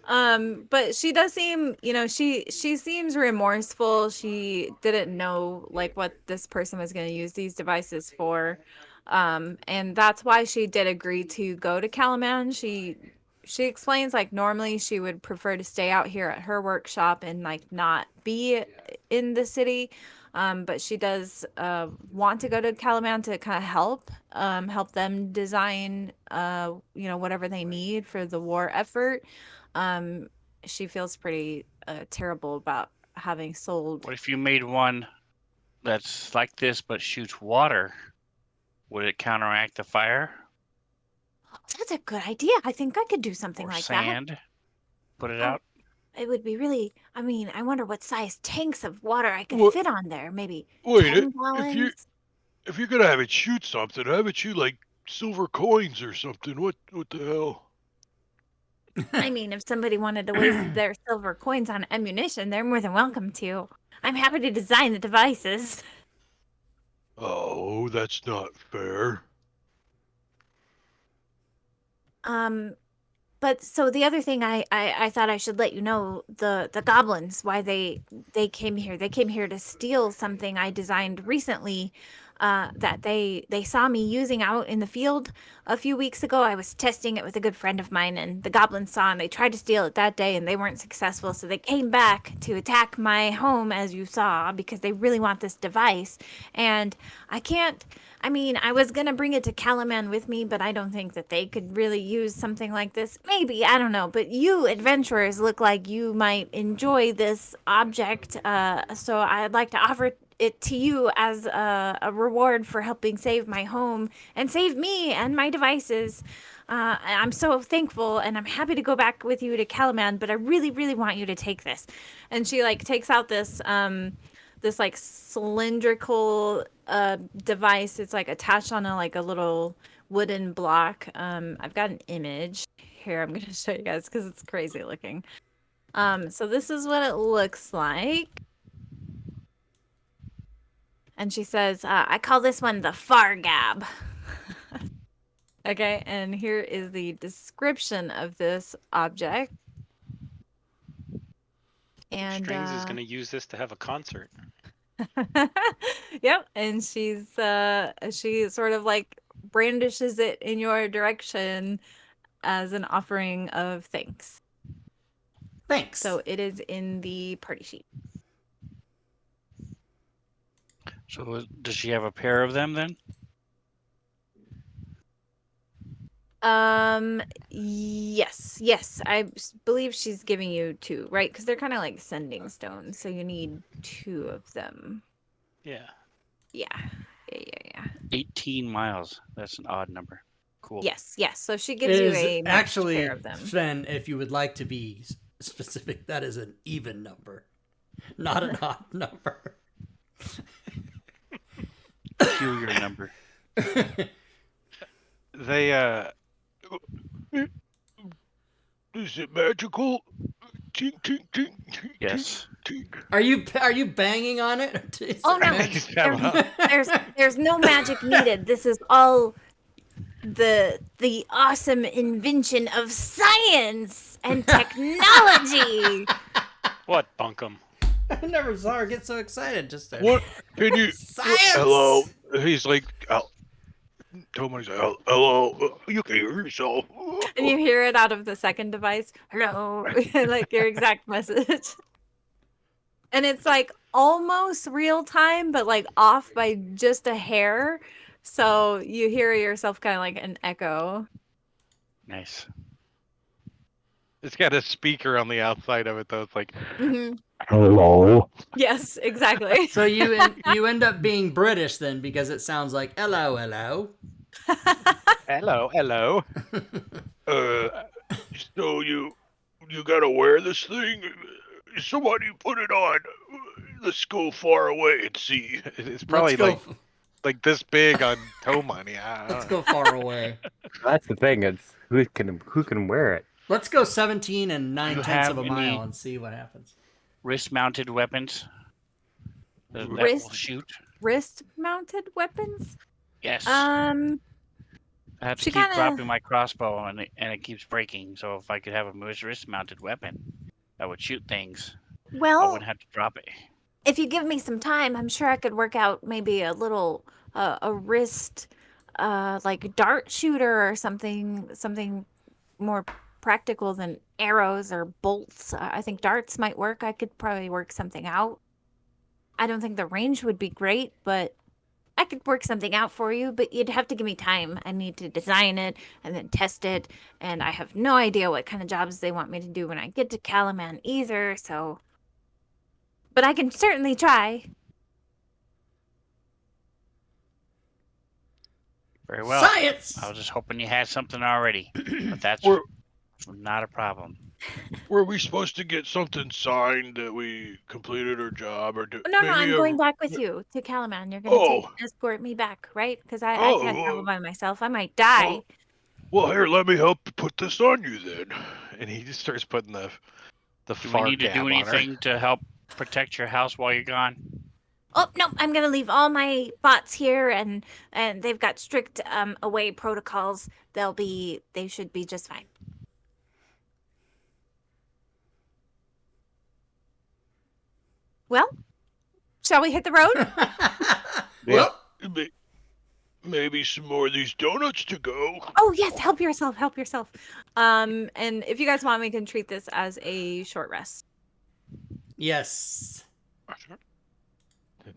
But she does seem, she seems remorseful. She didn't know like what this person was going to use these devices for. And that's why she did agree to go to Calaman. She explains like normally she would prefer to stay out here at her workshop and like not be in the city. But she does want to go to Calaman to kind of help them design whatever they need for the war effort. She feels pretty terrible about having sold. What if you made one that's like this but shoots water? Would it counteract the fire? That's a good idea. I think I could do something Or like sand? Put it Oh, out? that. It would be really. I mean, I wonder what size tanks of water I could What- fit on there. Maybe Wait, 10 if you gallons. if you're gonna have it shoot something, have it shoot like silver coins or something. What the hell? I mean, if somebody wanted to waste their silver coins on ammunition, they're more than welcome to. I'm happy to design the devices. Oh, that's not fair. But so the other thing I thought I should let you know, the goblins, why they came here. They came here to steal something I designed recently that they saw me using out in the field a few weeks ago. I was testing it with a good friend of mine, and the goblins saw, and they tried to steal it that day, and they weren't successful. So they came back to attack my home, as you saw, because they really want this device. And I mean, I was going to bring it to Calaman with me, but I don't think that they could really use something like this. Maybe, I don't know. But you adventurers look like you might enjoy this object. So I'd like to offer it to you as a reward for helping save my home and save me and my devices. I'm so thankful, and I'm happy to go back with you to Calaman, but I really, really want you to take this. And she like takes out this this like cylindrical device. It's like attached on a little wooden block. I've got an image here. I'm gonna show you guys because it's crazy looking. So this is what it looks like. And she says, I call this one the Fargab. Okay, and here is the description of this object. And Strings is going to use this to have a concert. yep, and she sort of like brandishes it in your direction. as an offering of thanks. Thanks. So it is in the party sheet. So does she have a pair of them then? Yes. Believe she's giving you 2, right? Because they're kind of like sending stones, so you need 2 of them. Yeah. Yeah. 18 miles. That's an odd number. Cool. Yes. So she gives you is a matched actually, pair of them. Sven, if you would like to be specific, that is an even number, not an odd number. Peculiar number. They is it magical? Tink tink tink tink. Yes. Tink. Are you banging on it? Is Oh it no, magic? there's no magic needed. This is all the awesome invention of science and technology. What, bunkum? I never saw her get so excited just there. What can you? Science! Hello. He's like, Tomo's like, hello. You can hear yourself. And you hear it out of the second device. Hello, like your exact message. And it's like almost real time, but like off by just a hair. So you hear yourself kind of like an echo. Nice. It's got a speaker on the outside of it, though. It's like, Mhm. hello. Yes, exactly. So you end up being British then, because it sounds like hello, hello. Hello. So you gotta wear this thing. Somebody put it on. Let's go far away and see. It's probably Let's go, like this big on toe money. I don't let's know. go far away. That's the thing. It's who can wear it. Let's go 17 and 9/10 have of a any- mile and see what happens. Wrist-mounted weapons that will Wrist- shoot. Wrist-mounted weapons? Yes. Uh, I have to she keep kinda- dropping my crossbow and it keeps breaking. So if I could have a wrist-mounted weapon that would shoot things, I Well, wouldn't have to drop it. if you give me some time, I'm sure I could work out maybe a little a wrist like dart shooter or something more practical than arrows or bolts. I think darts might work. I could probably work something out. I don't think the range would be great, but I could work something out for you, but you'd have to give me time. I need to design it and then test it, and I have no idea what kind of jobs they want me to do when I get to Calaman either, so but I can certainly try. Very well. Science! I was just hoping you had something already, but that's We're- not a problem. Were we supposed to get something signed that we completed our job, or No, maybe I'm a- going back with you to Calaman. You're going to escort me back, right? Because I can't travel by myself. I might die. Well, here, let me help put this on you then. And he just starts putting the Do we far need to gap do on her. anything to help protect your house while you're gone? Oh no, I'm gonna leave all my bots here, and they've got strict away protocols. They should be just fine. Well, shall we hit the road? Well, Maybe some more of these donuts to go. Oh yes, help yourself. And if you guys want, we can treat this as a short rest. yes.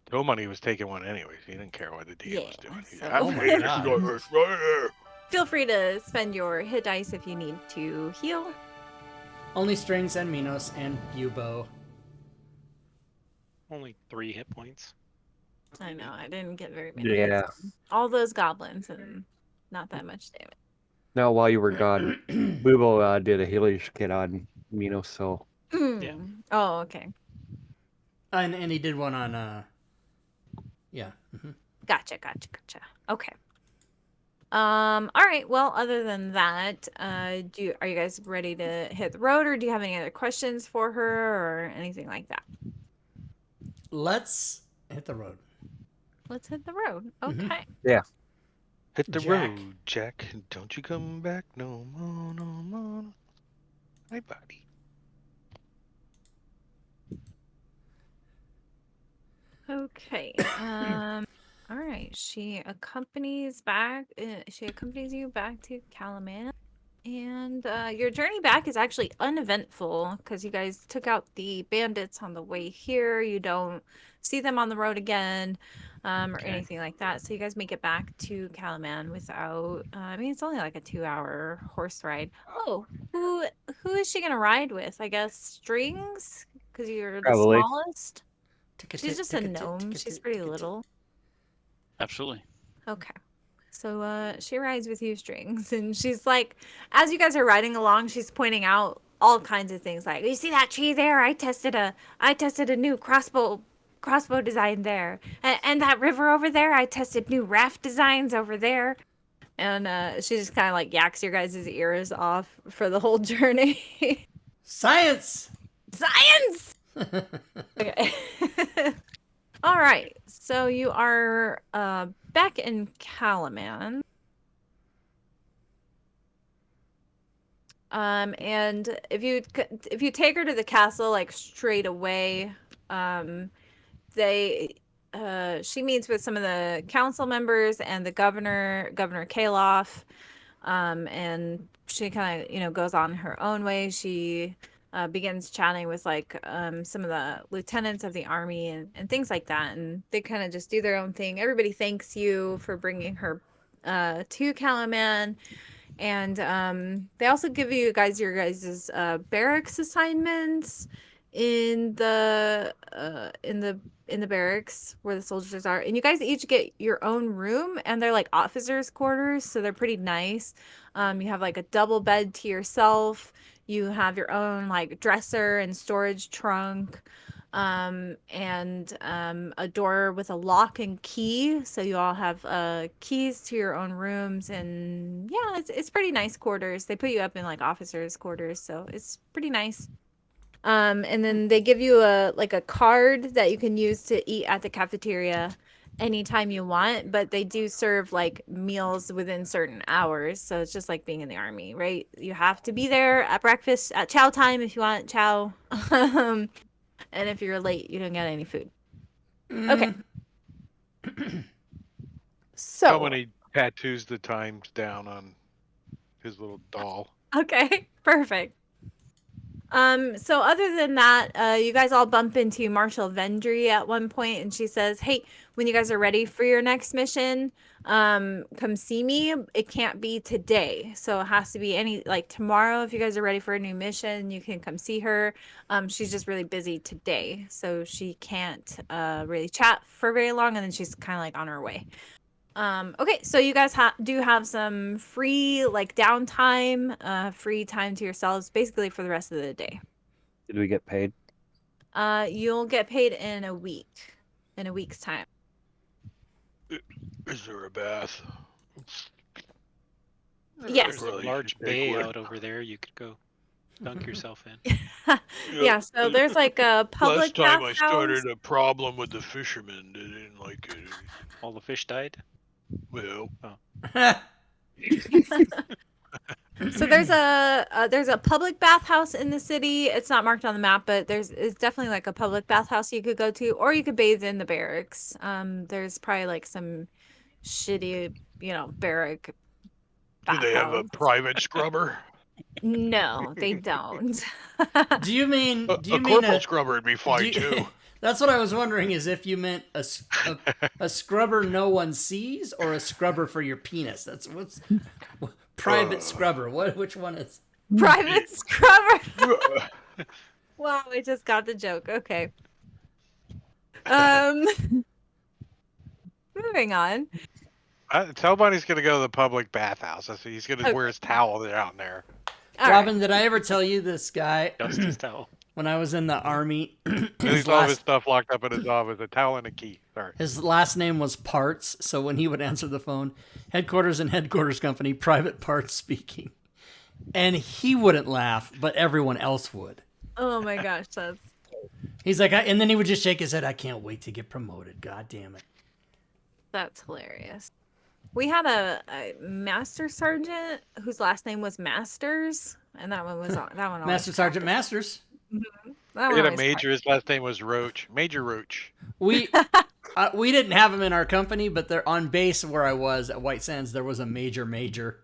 Toe money was taking one anyways. He didn't care what the DM was doing. He's so- like, Oh my This god. is right there. Feel free to spend your hit dice if you need to heal. Only strings and Minos and Bubo. Only 3 hit points. I know, I didn't get very many. Yeah. All those goblins and not that much damage. No, while you were gone, Bubo did a healing kit on Minos, so Yeah. Oh, okay. And he did one on yeah. Mhm. Gotcha. Okay. All right. Well, other than that, are you guys ready to hit the road, or do you have any other questions for her or anything like that? Let's hit the road. Let's hit the road. Okay. Mhm. hit the Jack. road, Jack. Don't you come back no more, no more. Hi, buddy. Okay. All right. She accompanies you back to Calaman, And your journey back is actually uneventful because you guys took out the bandits on the way here. You don't see them on the road again, or Okay. anything like that. So you guys make it back to Calaman without. I mean, it's only like a 2-hour horse ride. Oh, who is she gonna ride with? I guess Strings, because you're the Probably. smallest. She's just a gnome. She's pretty little. Absolutely. Okay. So she rides with you, Strings, and she's like, as you guys are riding along, she's pointing out all kinds of things like, you see that tree there? I tested a new crossbow design there. And that river over there, I tested new raft designs over there. And she just kind of like yaks your guys' ears off for the whole journey. Science! Science! Okay. All right. So you are back in Calaman. And if you take her to the castle like straight away, she meets with some of the council members and the Governor Kaloff, and she kind of goes on her own way. She begins chatting with like some of the lieutenants of the army and things like that, and they kind of just do their own thing. Everybody thanks you for bringing her to Calaman. And they also give you guys your guys' barracks assignments in the barracks where the soldiers are, and you guys each get your own room, and they're like officers' quarters, so they're pretty nice. You have like a double bed to yourself. You have your own like dresser and storage trunk, and a door with a lock and key, so you all have keys to your own rooms. And yeah, it's pretty nice quarters. They put you up in like officers' quarters, so it's pretty nice. And then they give you a card that you can use to eat at the cafeteria anytime you want, but they do serve like meals within certain hours, so it's just like being in the army, right? You have to be there at breakfast at chow time if you want chow. And if you're late, you don't get any food. Okay. So How many tattoos the times down on his little doll? Okay, perfect. So other than that, you guys all bump into Marshal Vendry at one point, and she says, "Hey, when you guys are ready for your next mission, come see me. It can't be today, so it has to be like tomorrow. If you guys are ready for a new mission, you can come see her. She's just really busy today, so she can't really chat for very long, and then she's kind of like on her way." Okay, so you guys do have some free like downtime, free time to yourselves, basically for the rest of the day. Did we get paid? You'll get paid in a week's time. Is there a bath? Yes. There's a large bay out over there you could go dunk yourself in. Yeah, so there's like a public Last time I bathhouse. started a problem with the fishermen. They didn't like it. All the fish died. Well, So there's a public bathhouse in the city. It's not marked on the map, but it's definitely like a public bathhouse you could go to, or you could bathe in the barracks. There's probably like some shitty, barrack do they have a bathhouse. private scrubber? No, they don't. Do you mean A corporal scrubber would be fine too. That's what I was wondering, is if you meant a scrubber no one sees, or a scrubber for your penis. That's what's private scrubber. Which one is Private scrubber? Wow, I just got the joke. Okay. Moving on. Tell Bunny's gonna go to the public bathhouse. He's gonna Okay. wear his towel down there. All Robin? Did I ever tell you this guy Dust his towel. when I was in the army? He's all his stuff locked up in his office, a towel and a key. Sorry. His last name was Parts, so when he would answer the phone, headquarters and headquarters company, private parts speaking. And he wouldn't laugh, but everyone else would. Oh my gosh, He's like, and then he would just shake his head, I can't wait to get promoted. God damn it. that's hilarious. We had a master sergeant whose last name was Masters, and that one was that one. Master Sergeant Masters. That We one had a always major. His last name was Roach. Major Roach. We didn't have him in our company, but they're on base where I was at White Sands. There was a major.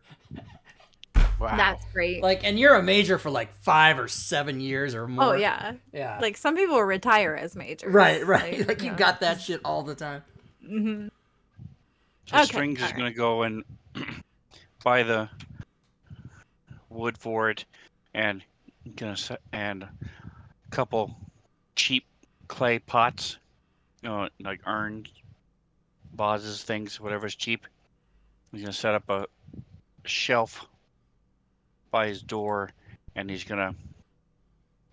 Wow. That's great. Like, and you're a major for like 5 or 7 years or more. Oh yeah. Yeah. Like some people retire as majors. Right. Like you know. got that shit all the time. Mhm. So Okay, Strings is alright. going to go and buy the wood for it, and and a couple cheap clay pots, like urns, vases, things, whatever's cheap. He's going to set up a shelf by his door, and he's going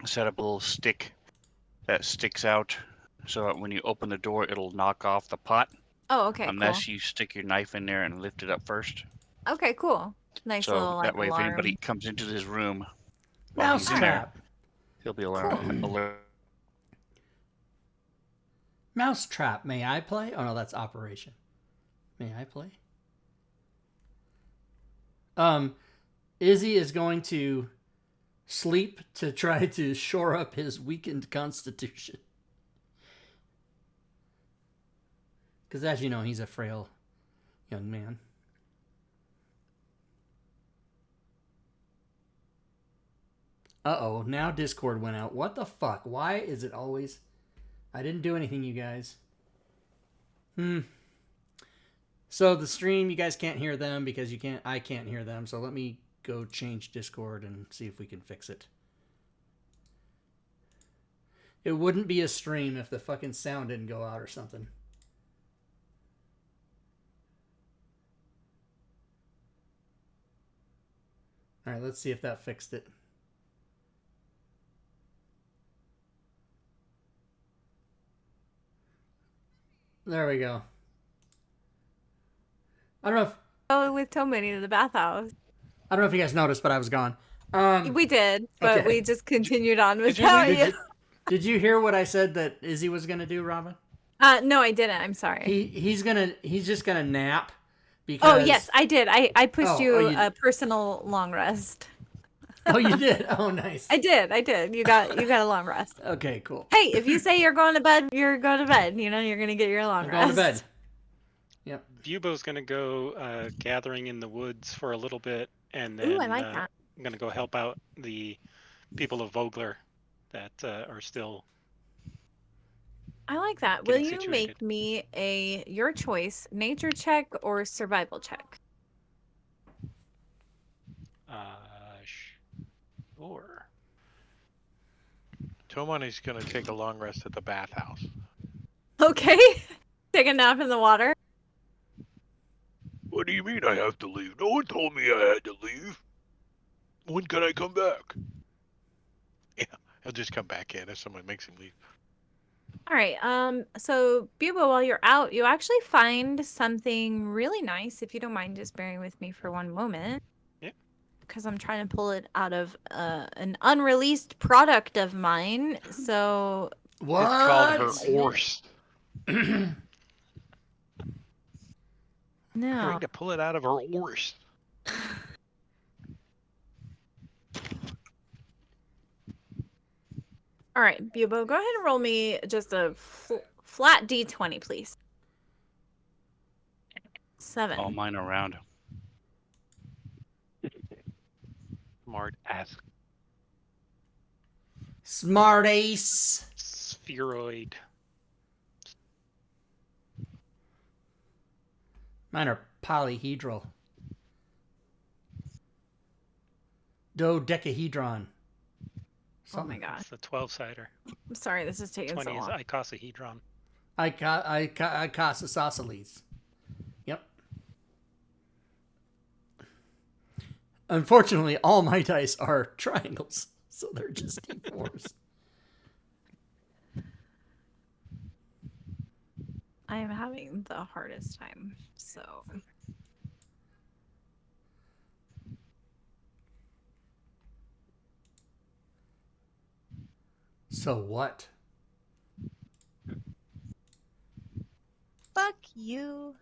to set up a little stick that sticks out so that when you open the door, it'll knock off the pot Oh, okay, unless you stick your knife in there and lift it up first. cool. Okay, cool. Nice So little like that way, if alarm. anybody comes into this room while he's in Mousetrap. there, he'll be Cool. alert. Mousetrap. May I play? Oh no, that's Operation. May I play? Izzy is going to sleep to try to shore up his weakened constitution. Because as you know, he's a frail young man. Uh-oh, now Discord went out. What the fuck? Why is it always... I didn't do anything, you guys. So the stream, you guys can't hear them because I can't hear them. So let me go change Discord and see if we can fix it. It wouldn't be a stream if the fucking sound didn't go out or something. All right, let's see if that fixed it. There we go. I don't know if With Tomini to the bathhouse. I don't know if you guys noticed, but I was gone. We did, but okay. we just continued on did you without leave? you. Did you hear what I said that Izzy was gonna do, Robin? No, I didn't. I'm sorry. He's just gonna nap because. Oh yes, I did. I pushed you you- a personal long rest. Oh, you did. Oh, nice. I did. You got a long rest. Okay, cool. Hey, if you say you're going to bed, you're going to bed. You know, you're gonna get your long I'm rest. going to bed. Yep. Bubo's gonna go gathering in the woods for a little bit, and then Ooh, I like that. I'm gonna go help out the people of Vogler that are still. I like that. Will Getting you situated. make me your choice nature check or survival check? Sure. Tomani's gonna take a long rest at the bathhouse. Okay. Take a nap in the water. What do you mean I have to leave? No one told me I had to leave. When can I come back? Yeah, he'll just come back in if someone makes him leave. All right. So Bubo, while you're out, you actually find something really nice. If you don't mind just bearing with me for one moment. Yep. Because I'm trying to pull it out of an unreleased product of mine. So What? It's called her horse. no. Trying to pull it out of her horse. All right, Bubo, go ahead and roll me just a flat D20, please. 7. All mine around. Smart ass. Smart ace. Spheroid. Mine are polyhedral. Dodecahedron. Oh my god. It's the 12-sider. I'm sorry, this is taking 20 so is long. icosahedron. Icosahedrons. Yep. Unfortunately, all my dice are triangles, so they're just D4s. I am having the hardest time, so. So what? Fuck you.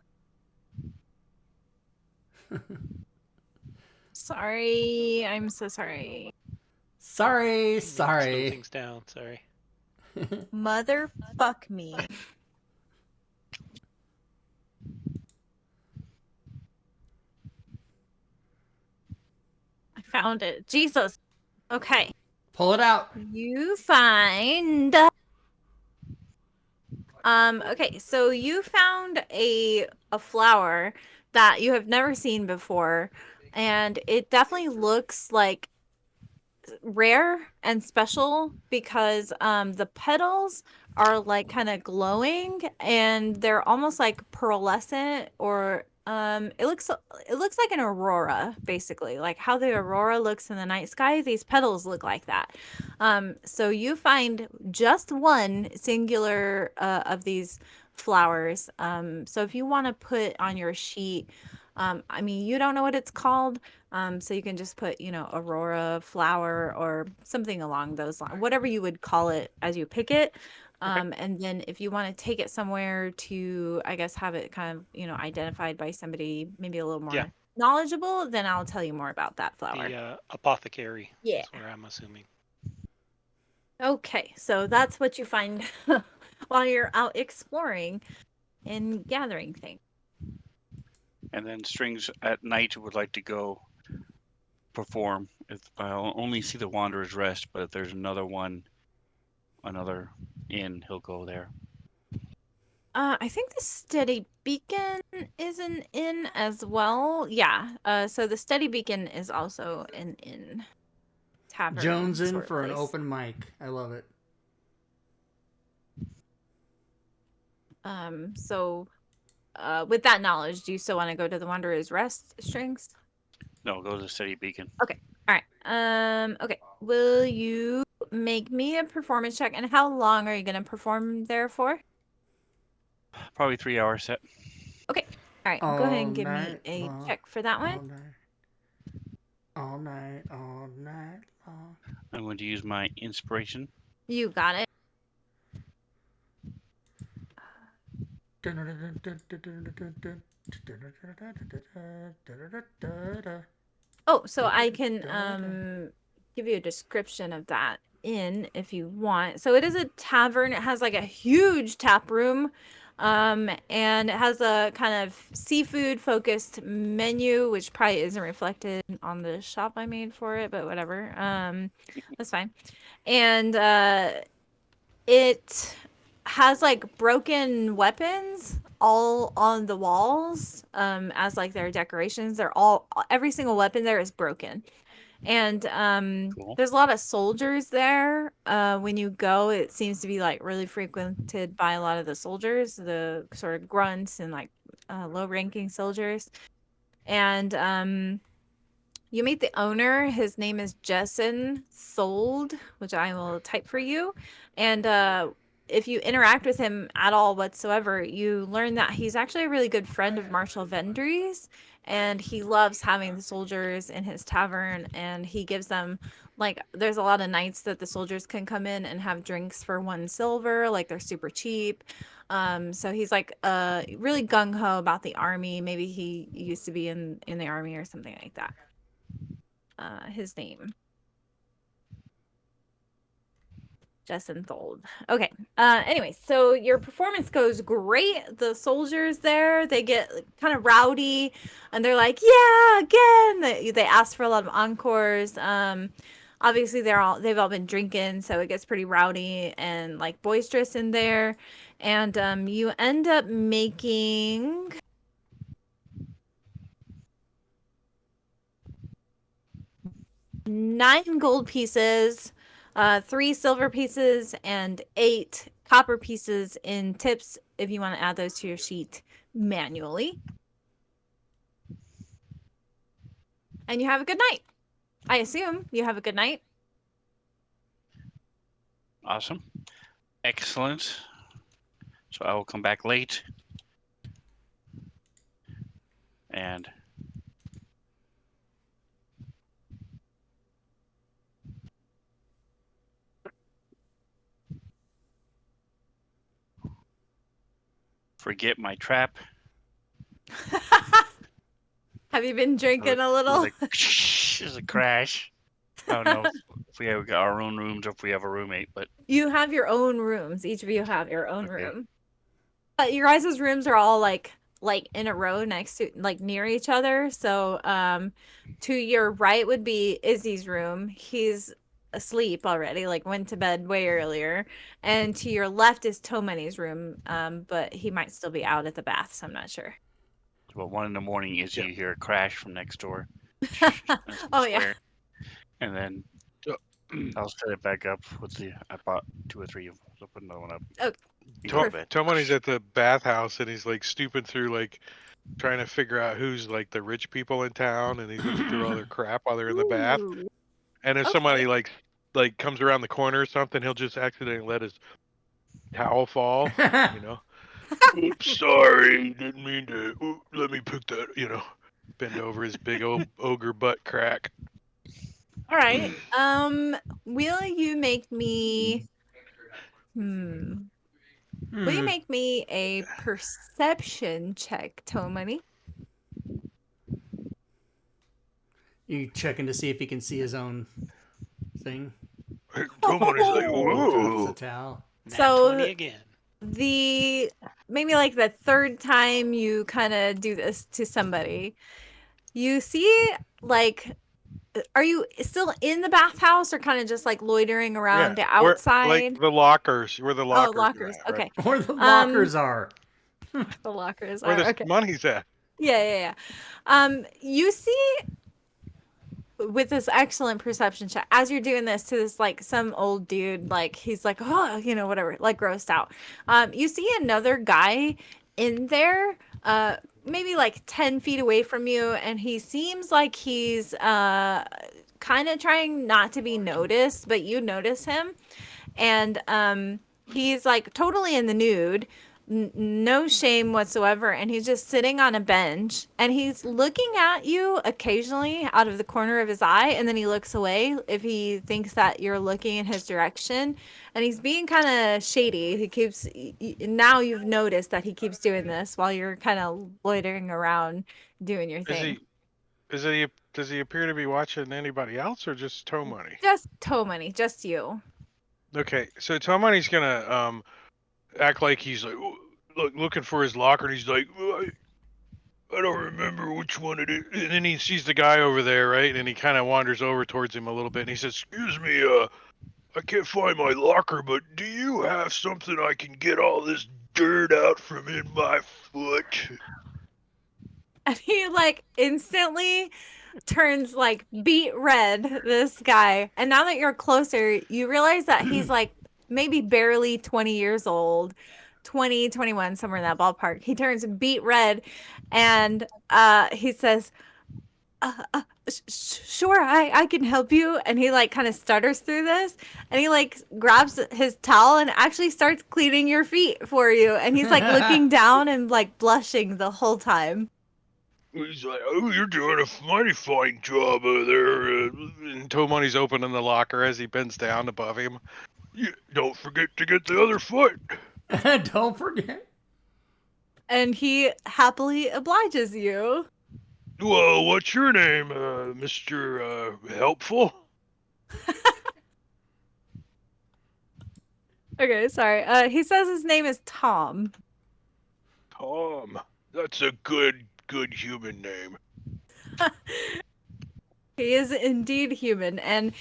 Sorry. I'm so sorry. Sorry. Slow things down. Sorry. Motherfuck me. I found it. Jesus. Okay. Pull it out. You find okay, so you found a flower that you have never seen before, and it definitely looks like rare and special because the petals are like kind of glowing and they're almost like pearlescent, or it looks like an aurora, basically like how the aurora looks in the night sky. These petals look like that. So you find just one singular of these flowers. So if you want to put on your sheet, I mean, you don't know what it's called, so you can just put, aurora flower or something along those lines, whatever you would call it as you pick it. And then if you want to take it somewhere to, I guess, have it kind of, identified by somebody maybe a little more Yeah. knowledgeable, then I'll tell you more about that flower. The apothecary. Yeah. That's where I'm assuming. Okay, so that's what you find while you're out exploring and gathering things. And then Strings at night would like to go perform. If I'll only see the Wanderer's Rest, but if there's another inn, he'll go there. I think the Steady Beacon is an inn as well. Yeah. So the Steady Beacon is also an inn. Tavern. Jones in sort of for an place. open mic. I love it. So with that knowledge, do you still want to go to the Wanderer's Rest, Strings? No, go to the Steady Beacon. Okay. All right. Okay. Will you make me a performance check? And how long are you going to perform there for? Probably 3 hour set. Okay. All right. Go ahead and give me a check for that one. All night long. I'm going to use my inspiration. You got it. Oh, so I can give you a description of that inn if you want. So it is a tavern. It has like a huge tap room. And it has a kind of seafood focused menu, which probably isn't reflected on the shop I made for it, but whatever. That's fine. And it has like broken weapons all on the walls as like their decorations. Every single weapon there is broken. And Cool. there's a lot of soldiers there. When you go, it seems to be like really frequented by a lot of the soldiers, the sort of grunts and like low ranking soldiers. And you meet the owner. His name is Jessen Sold, which I will type for you. And if you interact with him at all whatsoever, you learn that he's actually a really good friend of Marshal Vendry's, and he loves having the soldiers in his tavern, and he gives them, like, there's a lot of nights that the soldiers can come in and have drinks for 1 silver, like they're super cheap. So he's like really gung-ho about the army. Maybe he used to be in the army or something like that. His name. Jessenthold. Okay. Anyway, so your performance goes great. The soldiers there, they get kind of rowdy, and they're like, "Yeah, again!" They ask for a lot of encores. Obviously they've all been drinking, so it gets pretty rowdy and like boisterous in there. And you end up making 9 gold pieces, 3 silver pieces, and 8 copper pieces in tips if you want to add those to your sheet manually. And you have a good night. I assume you have a good night. Awesome. Excellent. So I will come back late. And forget my trap. Have you been drinking a little? There's a crash. I don't know if we have got our own rooms or if we have a roommate, but You have your own rooms. Each of you have your own Okay. room. But your guys' rooms are all like like in a row next to like near each other. So to your right would be Izzy's room. He's asleep already, like went to bed way earlier. And to your left is Tomani's room, but he might still be out at the bath, so I'm not sure. About 1 in the morning is Yeah. you hear a crash from next door. Oh yeah. Swear. And then I'll set it back up with the. I bought 2 or 3 of them. So I'll put another one up. Oh, You go to perfect. bed. Tomani's at the bathhouse and he's like stooping through like trying to figure out who's like the rich people in town, and he's looking through all their crap while they're in the bath. Ooh, And if okay. somebody like comes around the corner or something, he'll just accidentally let his towel fall. You know. Oops, sorry, didn't mean to. Ooh, let me pick that. You know, bend over his big old ogre butt crack. All right. Will you make me Will you make me a perception check, Tomani? You checking to see if he can see his own thing? Tomani's like, Drops the whoa. towel. Nat So 20 again. maybe like the third time you kind of do this to somebody, you see like, are you still in the bathhouse or kind of just like loitering around Yeah, the where outside? like the lockers, where the Oh, lockers, lockers. are at, right? Okay. Where the lockers are. The lockers Where are the okay. money's at. Yeah. You see with this excellent perception check as you're doing this to this like some old dude, like he's like, oh, you know, whatever, like grossed out. You see another guy in there, maybe like 10 feet away from you, and he seems like he's kind of trying not to be noticed, but you notice him. And he's like totally in the nude, no shame whatsoever, and he's just sitting on a bench, and he's looking at you occasionally out of the corner of his eye, and then he looks away if he thinks that you're looking in his direction, and he's being kind of shady. He keeps now you've noticed that he keeps doing this while you're kind of loitering around doing your thing. Does he appear to be watching anybody else or just Tomani? Just toe money, just you. Okay, so Tomani's gonna act like he's like looking for his locker, and he's like, I don't remember which one it is. And then he sees the guy over there, right? And he kind of wanders over towards him a little bit, and he says, "Excuse me, I can't find my locker, but do you have something I can get all this dirt out from in my foot?" And he like instantly turns like beet red, this guy. And now that you're closer, you realize that he's like maybe barely 20 years old, 20, 21, somewhere in that ballpark. He turns beet red and he says, sure, I can help you. And he like kind of stutters through this, and he like grabs his towel and actually starts cleaning your feet for you. And he's like looking down and like blushing the whole time. He's like, "Oh, you're doing a mighty fine job over there." And Tomani's opening the locker as he bends down above him. Don't forget to get the other foot. Don't forget. And he happily obliges you. Well, what's your name, Mr. Helpful? Okay, sorry. He says his name is Tom. Tom. That's a good human name. He is indeed human, and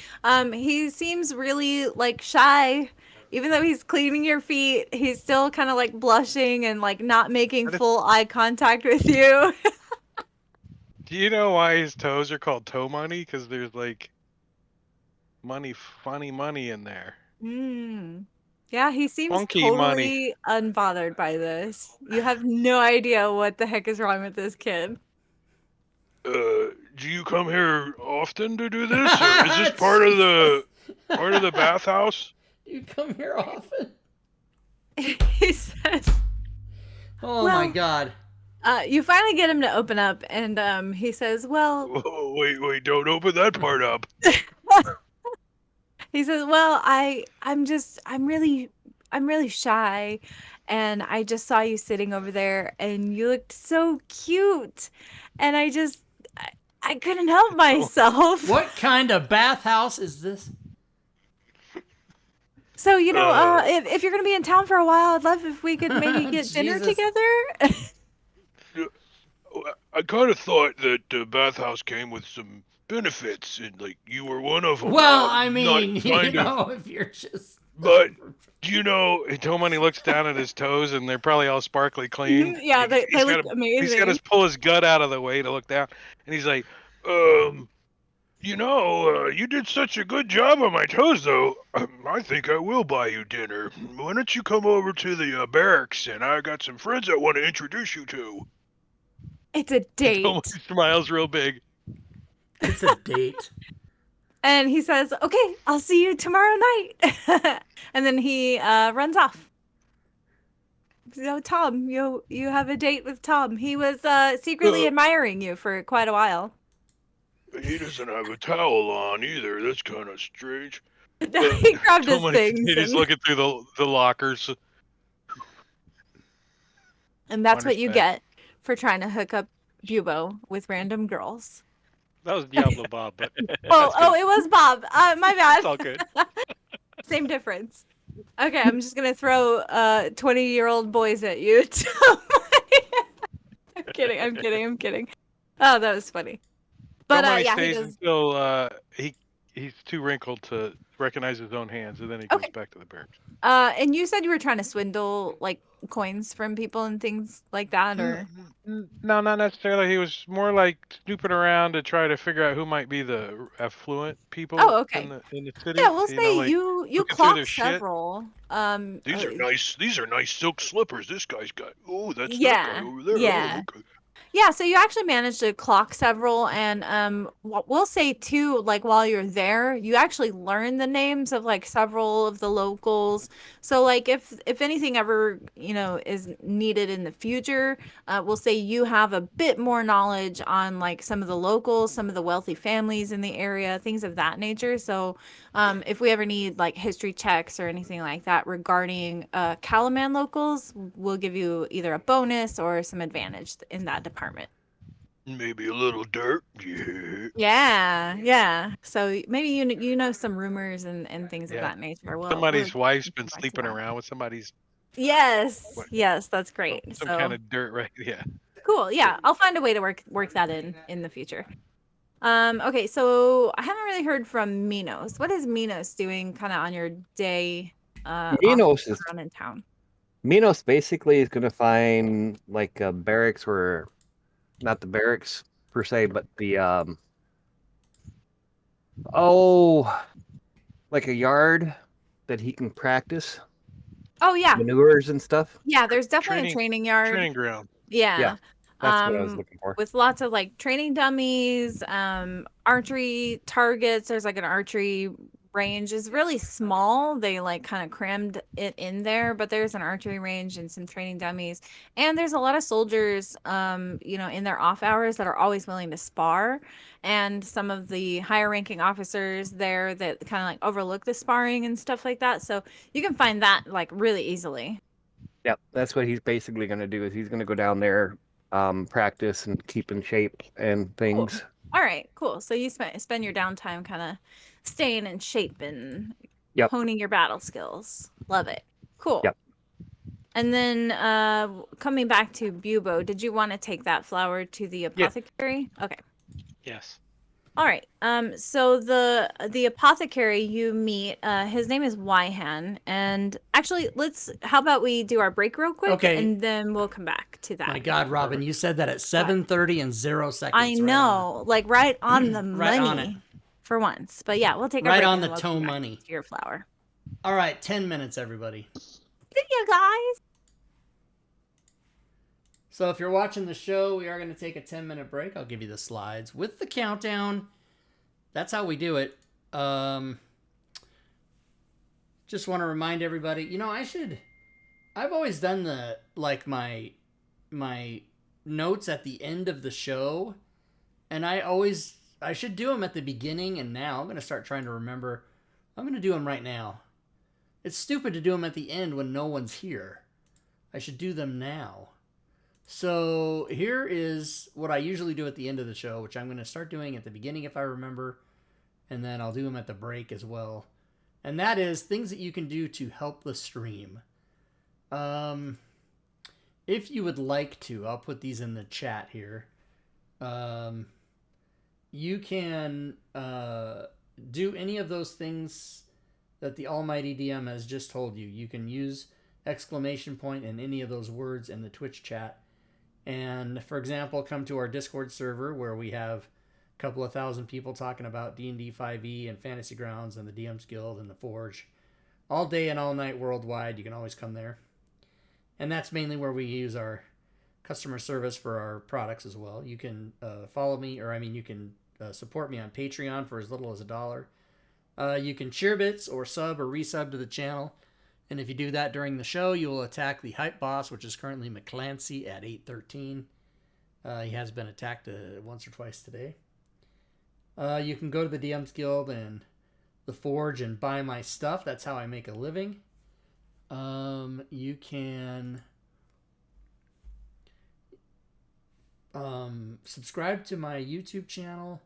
he seems really like shy. Even though he's cleaning your feet, he's still kind of like blushing and like not making full eye contact with you. Do you know why his toes are called toe money? Because there's like funny money in there. Yeah, he seems Funky totally money. unbothered by this. You have no idea what the heck is wrong with this kid. Do you come here often to do this, or is this part of the bathhouse? Do you come here often? He says, Oh well, my god. You finally get him to open up, and he says, well, Whoa, wait, don't open that part up. he says, well, I'm really shy, and I just saw you sitting over there, and you looked so cute, and I couldn't help myself. What kind of bathhouse is this? So, you know, if you're going to be in town for a while, I'd love if we could maybe get dinner Jesus. together. kind of thought that the bathhouse came with some benefits, and like you were one of them. Well, I not mean, you kind of, know, if you're just. but you know, Tomani looks down at his toes, and they're probably all sparkly clean. Yeah, Like, they he's look got amazing. to pull his gut out of the way to look down, and he's like, you know, you did such a good job on my toes, though. I think I will buy you dinner. Why don't you come over to the barracks, and I got some friends I want to introduce you to. It's a date. Tomani smiles real big. It's a date. And he says, "Okay, I'll see you tomorrow night." And then he runs off. So Tom, you have a date with Tom. He was secretly admiring you for quite a while. He doesn't have a towel on either. That's kind of strange. He grabbed his things. He's looking through the lockers. And that's what you Understand. get for trying to hook up Bubo with random girls. That was Diablo Bob, but Oh, it was Bob. My bad. it's all good. Same difference. Okay, I'm just gonna throw 20-year-old boys at you. I'm kidding. Oh, that was funny. But Tomani yeah, he stays goes. until he's too wrinkled to recognize his own hands, and then he goes Okay. back to the barracks. And you said you were trying to swindle like coins from people and things like that, or No, not necessarily. He was more like snooping around to try to figure out who might be the affluent people Oh, okay. in the city. yeah, we'll you say know, like, you looking through clocked their shit. several. These are nice. These are nice silk slippers. This guy's got. Oh, that's that Yeah, guy over there. yeah. Oh, okay. Yeah, so you actually managed to clock several, and we'll say too, like while you're there, you actually learn the names of like several of the locals. So like if anything ever is needed in the future, we'll say you have a bit more knowledge on like some of the locals, some of the wealthy families in the area, things of that nature. So if we ever need like history checks or anything like that regarding Calaman locals, we'll give you either a bonus or some advantage in that department. Maybe a little dirt. Yeah. Yeah. So maybe you know some rumors and things of Yeah. that nature. Well, Somebody's we're wife's been back to sleeping that. around with somebody's Yes, What? that's great. some So kind of dirt, right? Yeah. cool. Yeah, I'll find a way to work that in the future. Okay, so I haven't really heard from Minos. What is Minos doing kind of on your day Minos is around in town? Minos basically is going to find like a barracks where, not the barracks per se, but the like a yard that he can practice Oh yeah. maneuvers and stuff. Yeah, there's definitely a training yard. Training ground. Yeah. That's what I was looking for. With lots of like training dummies, archery targets. There's like an archery range. It's really small. They like kind of crammed it in there, but there's an archery range and some training dummies. And there's a lot of soldiers, in their off hours that are always willing to spar. And some of the higher ranking officers there that kind of like overlook the sparring and stuff like that. So you can find that like really easily. Yep, that's what he's basically going to do. Is he's going to go down there, practice and keep in shape and things. All right, cool. So you spend your downtime kind of staying in shape and Yep. honing your battle skills. Love it. Cool. Yep. And then coming back to Bubo, did you want to take that flower to the apothecary? Okay. Yes. All right. So the apothecary you meet, his name is Wyhan, and actually, how about we do our break real quick, Okay. and then we'll come back to that. My God, Robin, you said that at 7:30 and 0 seconds. I know, like right on the Right money on it. for once. But yeah, we'll take a Right break on and the we'll toe come back money. to your flower. All right, 10 minutes, everybody. See you guys. So if you're watching the show, we are going to take a 10-minute break. I'll give you the slides with the countdown. That's how we do it. Just want to remind everybody, I've always done my notes at the end of the show, and I should do them at the beginning, and now I'm going to start trying to remember. I'm going to do them right now. It's stupid to do them at the end when no one's here. I should do them now. So here is what I usually do at the end of the show, which I'm going to start doing at the beginning if I remember, and then I'll do them at the break as well. And that is things that you can do to help the stream. If you would like to, I'll put these in the chat here. You can do any of those things that the almighty DM has just told you. You can use exclamation point in any of those words in the Twitch chat. And, for example, come to our Discord server where we have a couple of thousand people talking about D&D 5e and Fantasy Grounds and the DM's Guild and the Forge. All day and all night worldwide. You can always come there. And that's mainly where we use our customer service for our products as well. You can follow me, or you can support me on Patreon for as little as $1. You can cheer bits or sub or resub to the channel. And if you do that during the show, you will attack the hype boss, which is currently McClancy at 813. He has been attacked once or twice today. You can go to the DM's Guild and the Forge and buy my stuff. That's how I make a living. You can subscribe to my YouTube channel.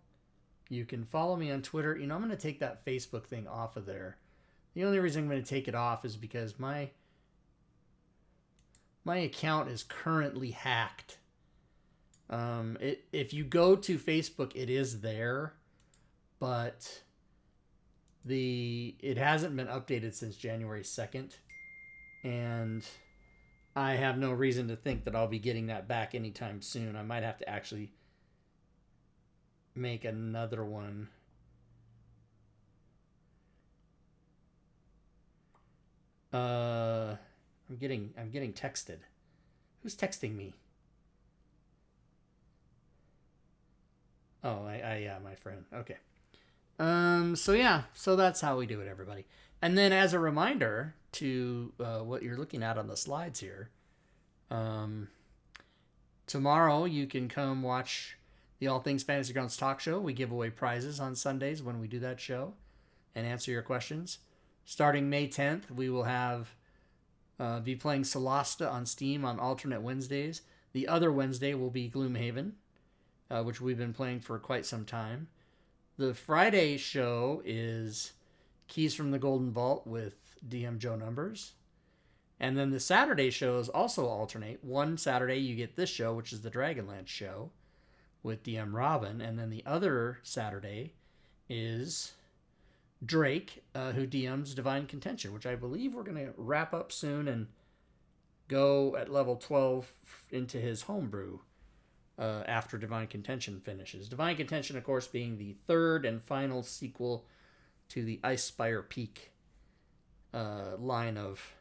You can follow me on Twitter. I'm going to take that Facebook thing off of there. The only reason I'm going to take it off is because my account is currently hacked. If you go to Facebook, it is there, but it hasn't been updated since January 2nd, and I have no reason to think that I'll be getting that back anytime soon. I might have to actually make another one. I'm getting texted. Who's texting me? Oh, yeah, my friend. Okay. So that's how we do it, everybody. And then as a reminder to what you're looking at on the slides here, tomorrow you can come watch the All Things Fantasy Grounds talk show. We give away prizes on Sundays when we do that show and answer your questions. Starting May 10th, we will be playing Solasta on Steam on alternate Wednesdays. The other Wednesday will be Gloomhaven, which we've been playing for quite some time. The Friday show is Keys from the Golden Vault with DM Joe Numbers. And then the Saturday shows also alternate. One Saturday you get this show, which is the Dragonlance show with DM Robin. And then the other Saturday is Drake, who DMs Divine Contention, which I believe we're going to wrap up soon and go at level 12 into his homebrew after Divine Contention finishes. Divine Contention, of course, being the third and final sequel to the Icespire Peak line of...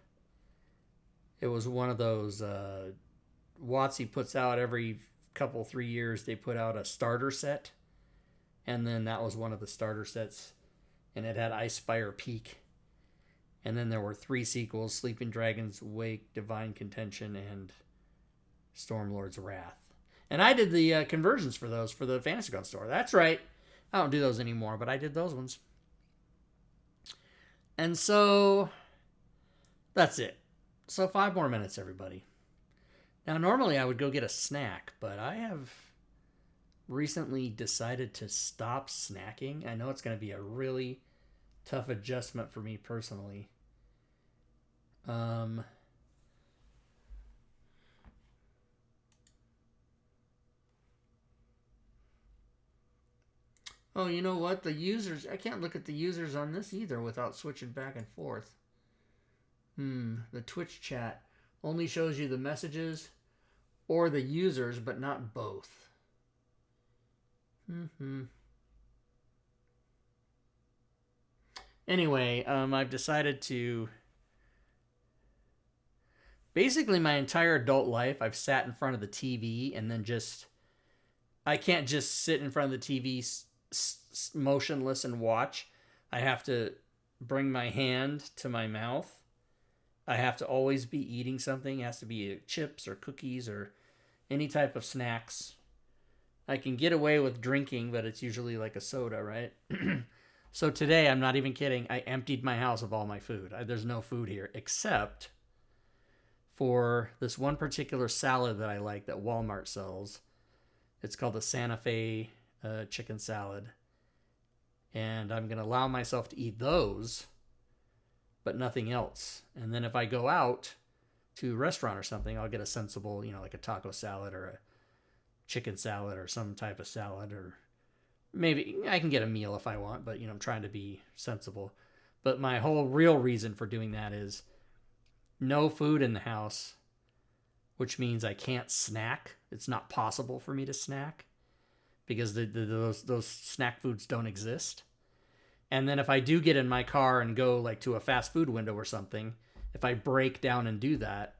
It was one of those... WotC puts out every 3 years, they put out a starter set. And then that was one of the starter sets. And it had Icespire Peak. And then there were 3 sequels: Sleeping Dragon's Wake, Divine Contention, and Stormlord's Wrath. And I did the conversions for those for the Fantasy Grounds store. That's right. I don't do those anymore, but I did those ones. And so that's it. So 5 more minutes, everybody. Now, normally I would go get a snack, but I have recently decided to stop snacking. I know it's going to be a really tough adjustment for me personally. Oh, you know what? The users... I can't look at the users on this either without switching back and forth. The Twitch chat only shows you the messages or the users, but not both. Anyway, I've decided to... Basically, my entire adult life, I've sat in front of the TV and then just... I can't just sit in front of the TV motionless and watch. I have to bring my hand to my mouth. I have to always be eating something. It has to be chips or cookies or any type of snacks. I can get away with drinking, but it's usually like a soda, right? So today, I'm not even kidding, I emptied my house of all my food. There's no food here, except for this one particular salad that I like that Walmart sells. It's called the Santa Fe chicken salad. And I'm going to allow myself to eat those, but nothing else. And then if I go out to a restaurant or something, I'll get a sensible, like a taco salad or a chicken salad or some type of salad, or maybe I can get a meal if I want, but I'm trying to be sensible. But my whole real reason for doing that is no food in the house, which means I can't snack. It's not possible for me to snack because those snack foods don't exist. And then if I do get in my car and go like to a fast food window or something, if I break down and do that,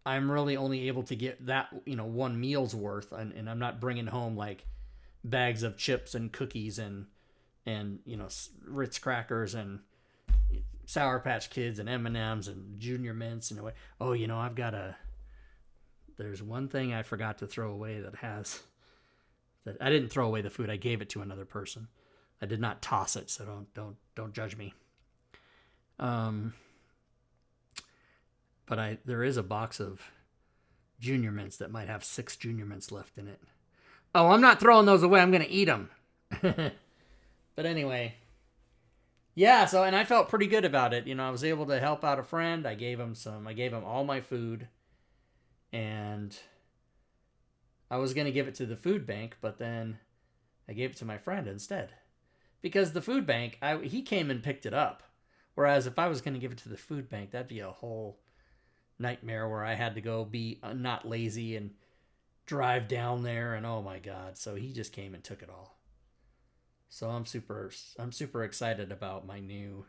I'm really only able to get that, one meal's worth. And I'm not bringing home like bags of chips and cookies and Ritz crackers and Sour Patch Kids and M&Ms and Junior Mints and there's one thing I forgot to throw away that I didn't throw away the food. I gave it to another person. I did not toss it, so don't judge me. But there is a box of Junior Mints that might have 6 Junior Mints left in it. Oh, I'm not throwing those away. I'm going to eat them. But anyway, yeah, and I felt pretty good about it. I was able to help out a friend. I gave him all my food, and I was going to give it to the food bank, but then I gave it to my friend instead. Because the food bank, he came and picked it up. Whereas if I was going to give it to the food bank, that'd be a whole nightmare where I had to go be not lazy and drive down there, and oh my God. So he just came and took it all. So I'm super excited about my new,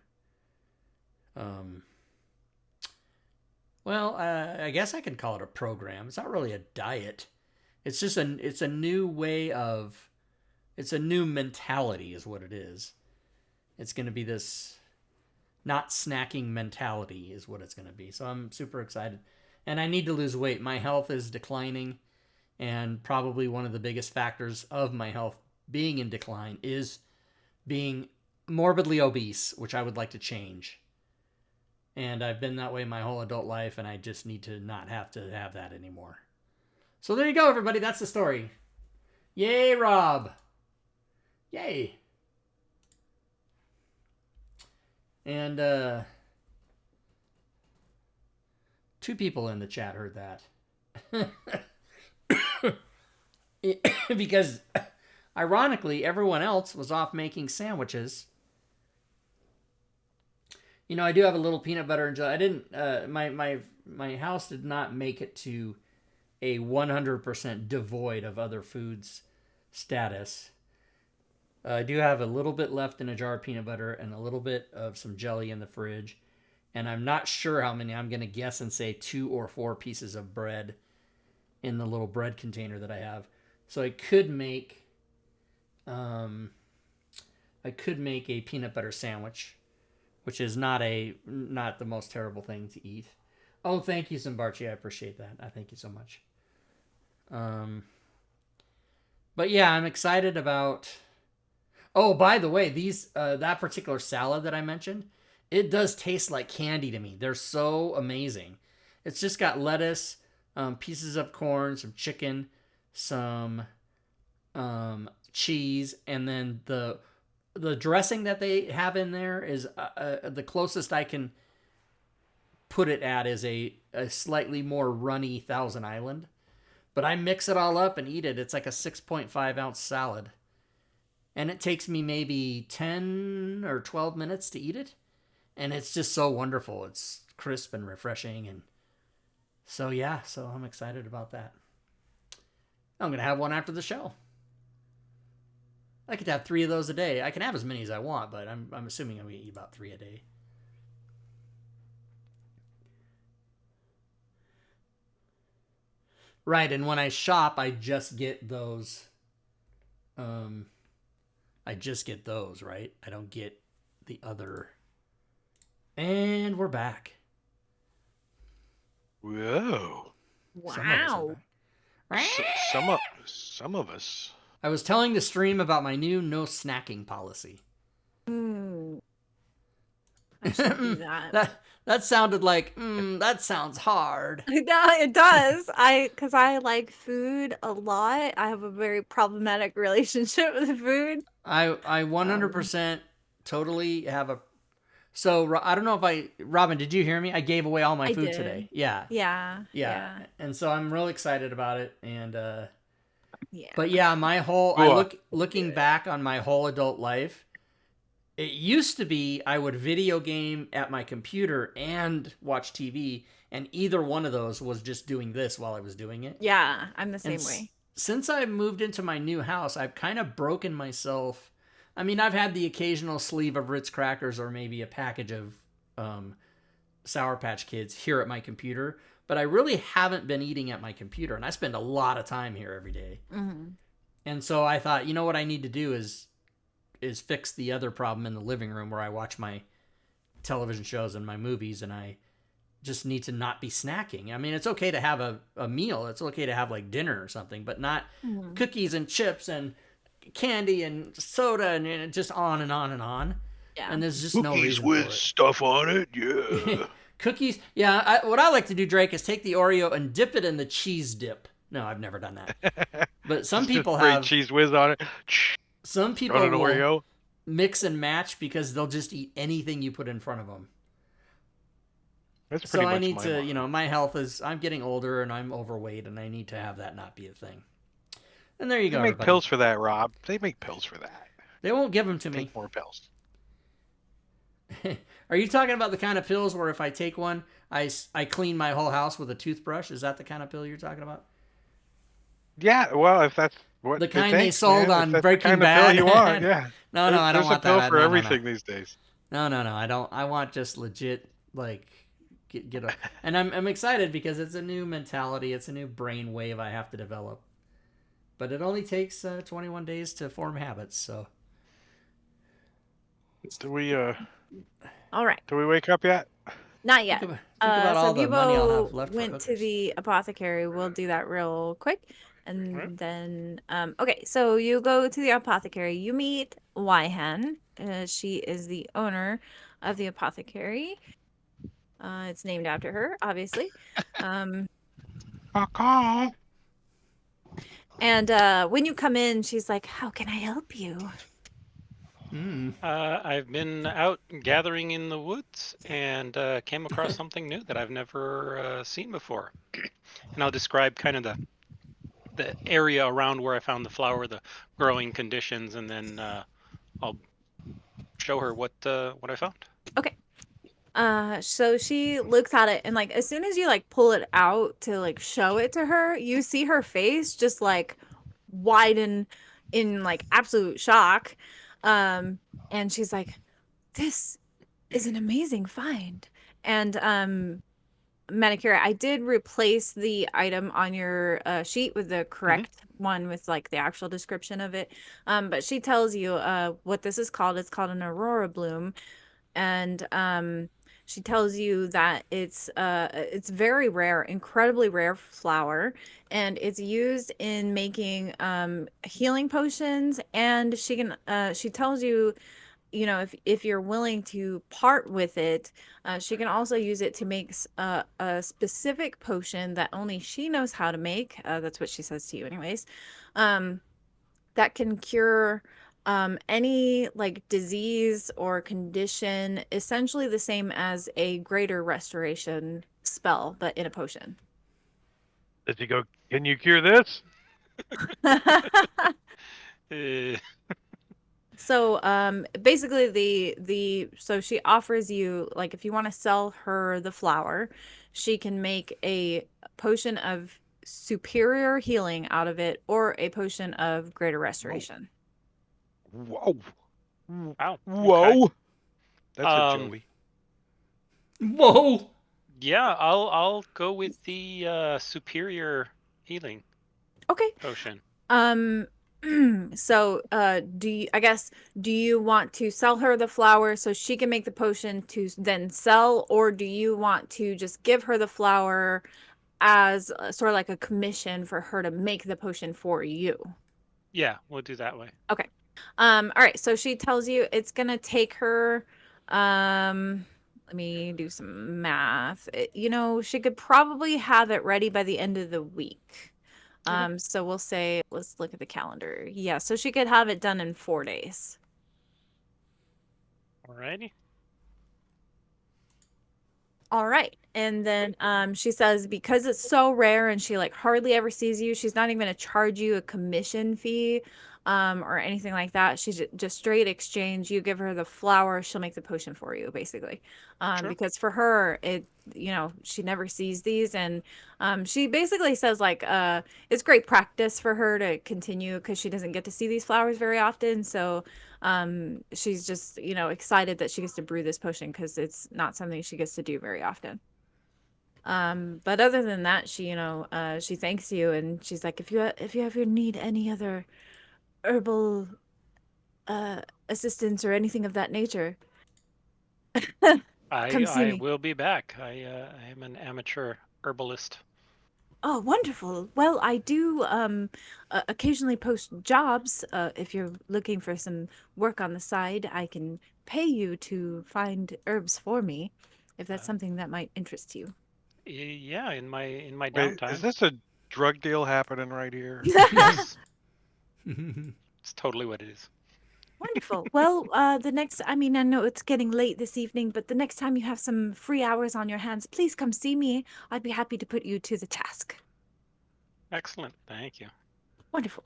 I guess I could call it a program. It's not really a diet. It's just it's a new way of, it's a new mentality is what it is. It's going to be this not snacking mentality is what it's going to be. So I'm super excited. And I need to lose weight. My health is declining. And probably one of the biggest factors of my health being in decline is being morbidly obese, which I would like to change. And I've been that way my whole adult life, and I just need to not have to have that anymore. So there you go, everybody. That's the story. Yay, Rob. Yay. And 2 people in the chat heard that. Because ironically, everyone else was off making sandwiches. I do have a little peanut butter and jelly. I didn't. My house did not make it to a 100% devoid of other foods status. I do have a little bit left in a jar of peanut butter and a little bit of some jelly in the fridge. And I'm not sure how many. I'm going to guess and say 2 or 4 pieces of bread in the little bread container that I have. So I could make a peanut butter sandwich, which is not the most terrible thing to eat. Oh, thank you, Zimbarchi. I appreciate that. I thank you so much. But yeah, I'm excited about. Oh, by the way, these that particular salad that I mentioned, it does taste like candy to me. They're so amazing. It's just got lettuce, pieces of corn, some chicken, some cheese, and then the dressing that they have in there is the closest I can put it at is a slightly more runny Thousand Island. But I mix it all up and eat it. It's like a 6.5 ounce salad. And it takes me maybe 10 or 12 minutes to eat it. And it's just so wonderful. It's crisp and refreshing. And so, yeah, so I'm excited about that. I'm going to have one after the show. I could have 3 of those a day. I can have as many as I want, but I'm assuming I'm going to eat about 3 a day. Right, and when I shop, I just get those. Right? I don't get the other. And we're back. Whoa. Wow. Some of us. I was telling the stream about my new no snacking policy. I should do that. That sounded like, that sounds hard. No, it does. Because I like food a lot. I have a very problematic relationship with food. I 100% totally have a. So I don't know if Robin, did you hear me? I gave away all my food today. Yeah. Yeah. And so I'm really excited about it. And Yeah. But yeah, my whole looking back on my whole adult life, it used to be I would video game at my computer and watch TV, and either one of those was just doing this while I was doing it. Yeah, I'm the And same way. since I moved into my new house, I've kind of broken myself. I mean, I've had the occasional sleeve of Ritz crackers or maybe a package of Sour Patch Kids here at my computer, but I really haven't been eating at my computer, and I spend a lot of time here every day. Mm-hmm. And so I thought, you know what I need to do is fix the other problem in the living room where I watch my television shows and my movies, and I just need to not be snacking. I mean, it's okay to have a meal. It's okay to have like dinner or something, but not cookies and chips and candy and soda and just on and on and on. Yeah. And there's just Cookies no reason with for it. stuff on it, yeah. Cookies, yeah. What I like to do, Drake, is take the Oreo and dip it in the cheese dip. No, I've never done that. But some people Spray have. cheese whiz on it. Some people On an will Oreo. mix and match because they'll just eat anything you put in front of them. That's So pretty I much need my to, motto. you know, my health is. I'm getting older and I'm overweight, and I need to have that not be a thing. And there you They go. make everybody. pills for that, Rob. They make pills for that. They won't give them to me. Take more pills. Are you talking about the kind of pills where if I take one, I clean my whole house with a toothbrush? Is that the kind of pill you're talking about? Yeah, well, if that's what The they kind they think, sold man, on if that's Breaking the kind Bad? of pill you want, yeah. No, I don't want There's a that. pill for No, no, no. everything these days. No, I don't. I want just legit like get a. And I'm excited because it's a new mentality. It's a new brain wave I have to develop. But it only takes 21 days to form habits. So Do we All right. do we wake up yet? Not yet. think about all So the money I'll have Vivo left for went to hookers. the apothecary. We'll do that real quick. And Alright. then, okay, so you go to the apothecary. You meet Wyhan. She is the owner of the apothecary. It's named after her, obviously. Caw-caw. And when you come in, she's like, "How can I help you?" I've been out gathering in the woods and came across something new that I've never seen before. And I'll describe kind of the area around where I found the flower, the growing conditions, and then I'll show her what I found. Okay. So she looks at it, and like as soon as you like pull it out to like show it to her, you see her face just like widen in like absolute shock. And she's like, "This is an amazing find." And Manicure, I did replace the item on your sheet with the correct one with like the actual description of it. But she tells you what this is called. It's called an aurora bloom, and she tells you that it's very rare, incredibly rare flower, and it's used in making healing potions. And she tells you, you know, if you're willing to part with it, she can also use it to make a specific potion that only she knows how to make. That's what she says to you, anyways. That can cure any like disease or condition, essentially the same as a greater restoration spell, but in a potion. Does he go, can you cure this? So basically so she offers you, like, if you want to sell her the flower, she can make a potion of superior healing out of it, or a potion of greater restoration. Whoa. Wow. Whoa. Okay. That's a Joey. Whoa! Yeah, I'll go with the superior healing Okay. potion. So do you want to sell her the flower so she can make the potion to then sell, or do you want to just give her the flower as sort of like a commission for her to make the potion for you? Yeah, we'll do that way. Okay. All right, so she tells you it's gonna take her let me do some math. You know, she could probably have it ready by the end of the week. So we'll say, let's look at the calendar. Yeah, so she could have it done in 4 days. Alrighty. All right. And then she says because it's so rare and she like hardly ever sees you, she's not even going to charge you a commission fee or anything like that. She's just straight exchange. You give her the flower, she'll make the potion for you basically. Sure. Because for her she never sees these, and she basically says like it's great practice for her to continue because she doesn't get to see these flowers very often. So she's just excited that she gets to brew this potion because it's not something she gets to do very often. But other than that, she thanks you, and she's like, if you ever need any other herbal assistance or anything of that nature, come see I me. will be back. I am an amateur herbalist. Oh, wonderful. Well, I do occasionally post jobs. If you're looking for some work on the side, I can pay you to find herbs for me, if that's something that might interest you. Yeah, in my Wait, downtime. is this a drug deal happening right here? Yes, it's totally what it is. Wonderful. Well, I know it's getting late this evening, but the next time you have some free hours on your hands, please come see me. I'd be happy to put you to the task. Excellent. Thank you. Wonderful.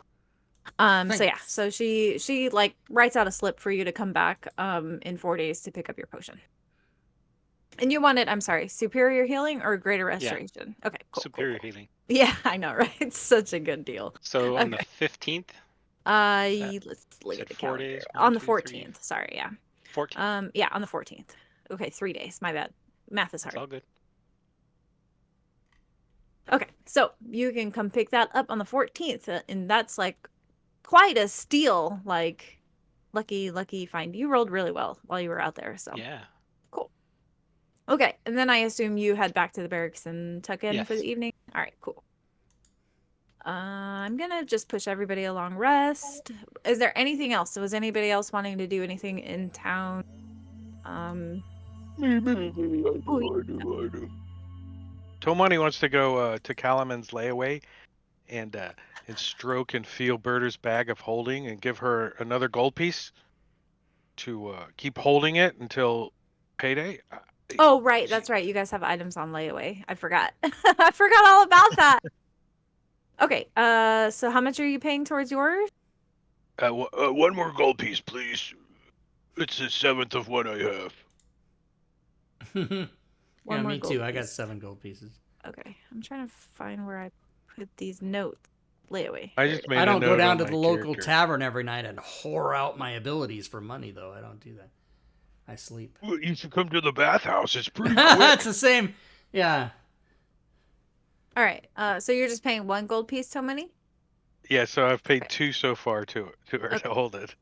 So yeah, Thanks. so she like writes out a slip for you to come back in 4 days to pick up your potion. And you want it, I'm sorry, superior healing or greater restoration? Okay, cool. Superior healing. Yeah, I know, right? It's such a good deal. So on the Okay. 15th, Let's look said at the 4 calendar. days, On 1, the 2, 3, 14th. Sorry, yeah. 14th. Yeah, on the 14th. Okay, 3 days. My bad. Math is It's hard. all good. Okay, so you can come pick that up on the 14th, and that's like quite a steal. Like, lucky find. You rolled really well while you were out there, so Yeah. cool. Okay, and then I assume you head back to the barracks and tuck in for Yes. the evening. All right, cool. I'm gonna just push everybody along rest. Is there anything else? Was anybody else wanting to do anything in town? I do. Tomani wants to go to Calaman's layaway and stroke and feel Berta's bag of holding and give her another gold piece to keep holding it until payday. Oh, right. That's right. You guys have items on layaway. I forgot. I forgot all about that. Okay. So how much are you paying towards yours? One more gold piece, please. It's the 7th of what I have. Yeah, One more me gold too. I got piece. 7 gold pieces. Okay. I'm trying to find where I put these notes. Layaway. I There just it made I a don't go note down on to my the local character. tavern every night and whore out my abilities for money, though. I don't do that. I sleep. Well, you should come to the bathhouse. It's pretty quick. It's the same. Yeah. is. All right. So you're just paying one gold piece, Tomani? Yeah, so I've paid Okay. 2 so far to her Okay. to hold it.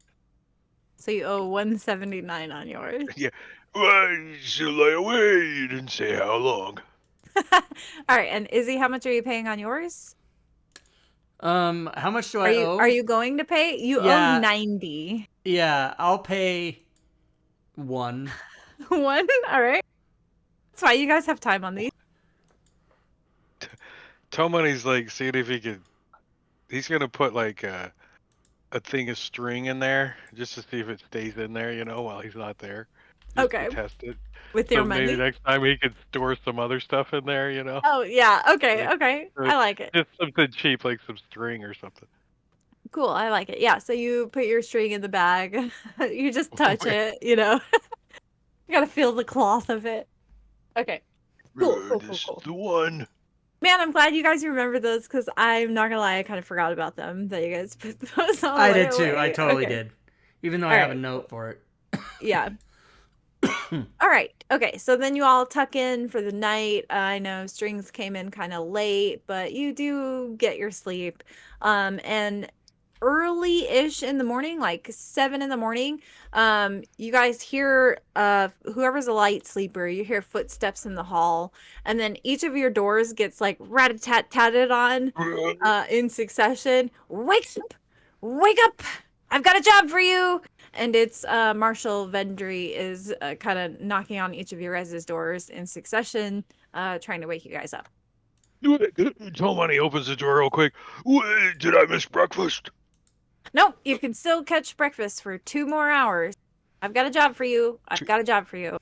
So you owe 179 on yours. Yeah. Well, she'll lay away. You didn't say how long. All right. And Izzy, how much are you paying on yours? How much do Are I you owe? are you going to pay? You Yeah. owe 90. Yeah, I'll pay 1. One? All right. That's why you guys have time on these. Tomani's like seeing if he can. He's gonna put like a thing of string in there just to see if it stays in there, while he's not there. Just Okay. to test it. With So your maybe money? next time he could store some other stuff in there, Oh, yeah. Okay. Like, Okay. like, I like it. just something cheap like some string or something. Cool. I like it. Yeah. So you put your string in the bag. You just touch it, You gotta feel the cloth of it. Okay. Cool. This is the one. Man, I'm glad you guys remember those because I'm not gonna lie, I kind of forgot about them. That you guys put those on. I did too. layaway. I totally Okay. did. Even though I All have a right. note for it. Yeah. All right. Okay. So then you all tuck in for the night. I know strings came in kind of late, but you do get your sleep. And early-ish in the morning, like 7 in the morning, you guys hear whoever's a light sleeper, you hear footsteps in the hall, and then each of your doors gets like rat-a-tat-tatted on in succession. Wake up! Wake up! I've got a job for you! And it's Marshal Vendry is kind of knocking on each of your guys' doors in succession, trying to wake you guys up. Tomani opens the door real quick. Did I miss breakfast? Nope, you can still catch breakfast for 2 more hours. I've got a job for you. I've got a job for you.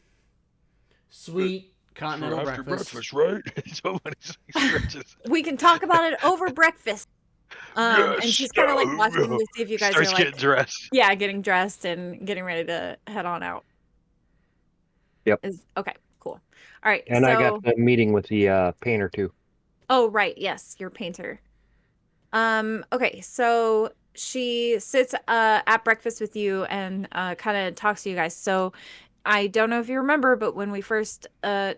Sweet. Continental for after breakfast. right? Somebody stretches. We can talk about it over breakfast. And Yes. she's kind of like watching to see if you guys Starts are getting like, dressed. yeah, getting dressed and getting ready to head on out. Yep. Okay, cool. All right. And I got the meeting with the painter too. Oh, right. Yes, your painter. Okay, so she sits at breakfast with you and kind of talks to you guys. So I don't know if you remember, but when we first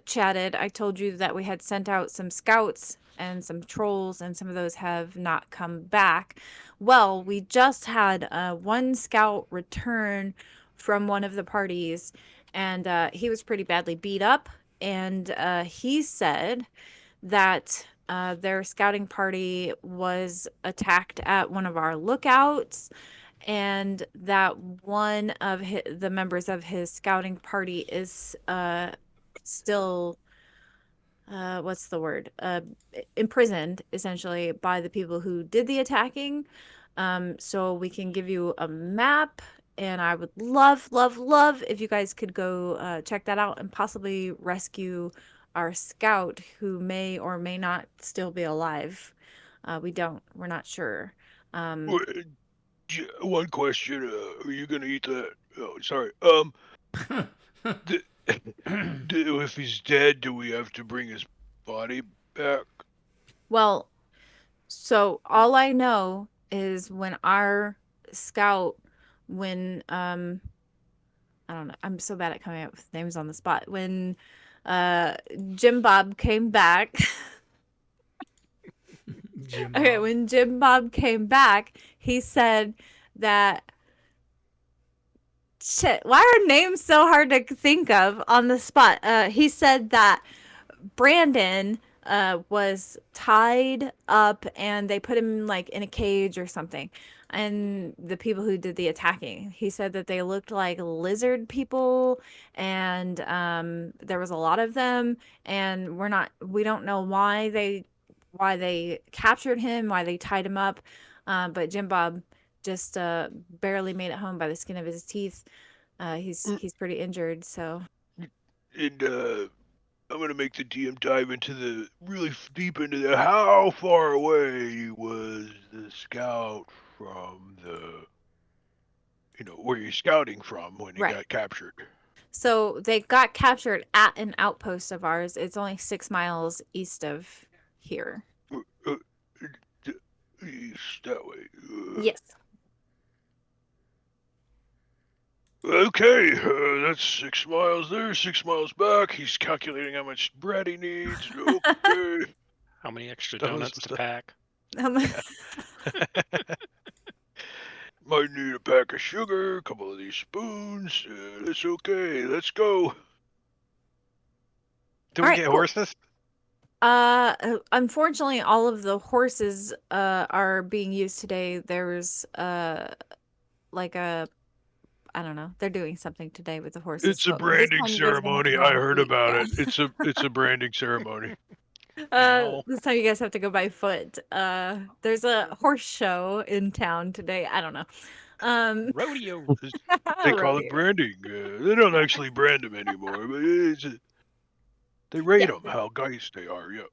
chatted, I told you that we had sent out some scouts and some trolls, and some of those have not come back. Well, we just had one scout return from one of the parties, and he was pretty badly beat up. And he said that their scouting party was attacked at one of our lookouts, and that one of the members of his scouting party is still what's the word, imprisoned essentially by the people who did the attacking. So we can give you a map, and I would love if you guys could go check that out and possibly rescue our scout, who may or may not still be alive. We're not sure. One question. Are you gonna eat that? Oh, sorry. If he's dead, do we have to bring his body back? Well, so all I know is when our scout, when I don't know, I'm so bad at coming up with names on the spot. When Jim Bob came back. Jim Okay, Bob. when Jim Bob came back, he said that shit, why are names so hard to think of on the spot? He said that Brandon was tied up and they put him like in a cage or something. And the people who did the attacking, he said that they looked like lizard people, and there was a lot of them, and we don't know why they captured him, why they tied him up. But Jim Bob just barely made it home by the skin of his teeth. He's pretty injured, so. And I'm gonna make the DM dive into the really deep into the. How far away was the scout from the? Where you're scouting from when he Right. got captured. So they got captured at an outpost of ours. It's only 6 miles east of here. East that way. Yes. Okay, that's 6 miles there, 6 miles back. He's calculating how much bread he needs. Okay. How many extra That was donuts to some pack? Might need a pack of sugar, a couple of these spoons. That's okay. Let's go. Do All we right, get cool. horses? Unfortunately, all of the horses are being used today. There's like a, I don't know. They're doing something today with the horses. It's a So this branding time you guys are gonna have to ceremony. go I on heard foot. about Yeah. it. It's a branding ceremony. Ow. This time you guys have to go by foot. There's a horse show in town today. I don't know. Rodeo. They call it rodeo. branding. They don't actually brand them anymore, but they rate Yeah. them how guys they are. Yeah.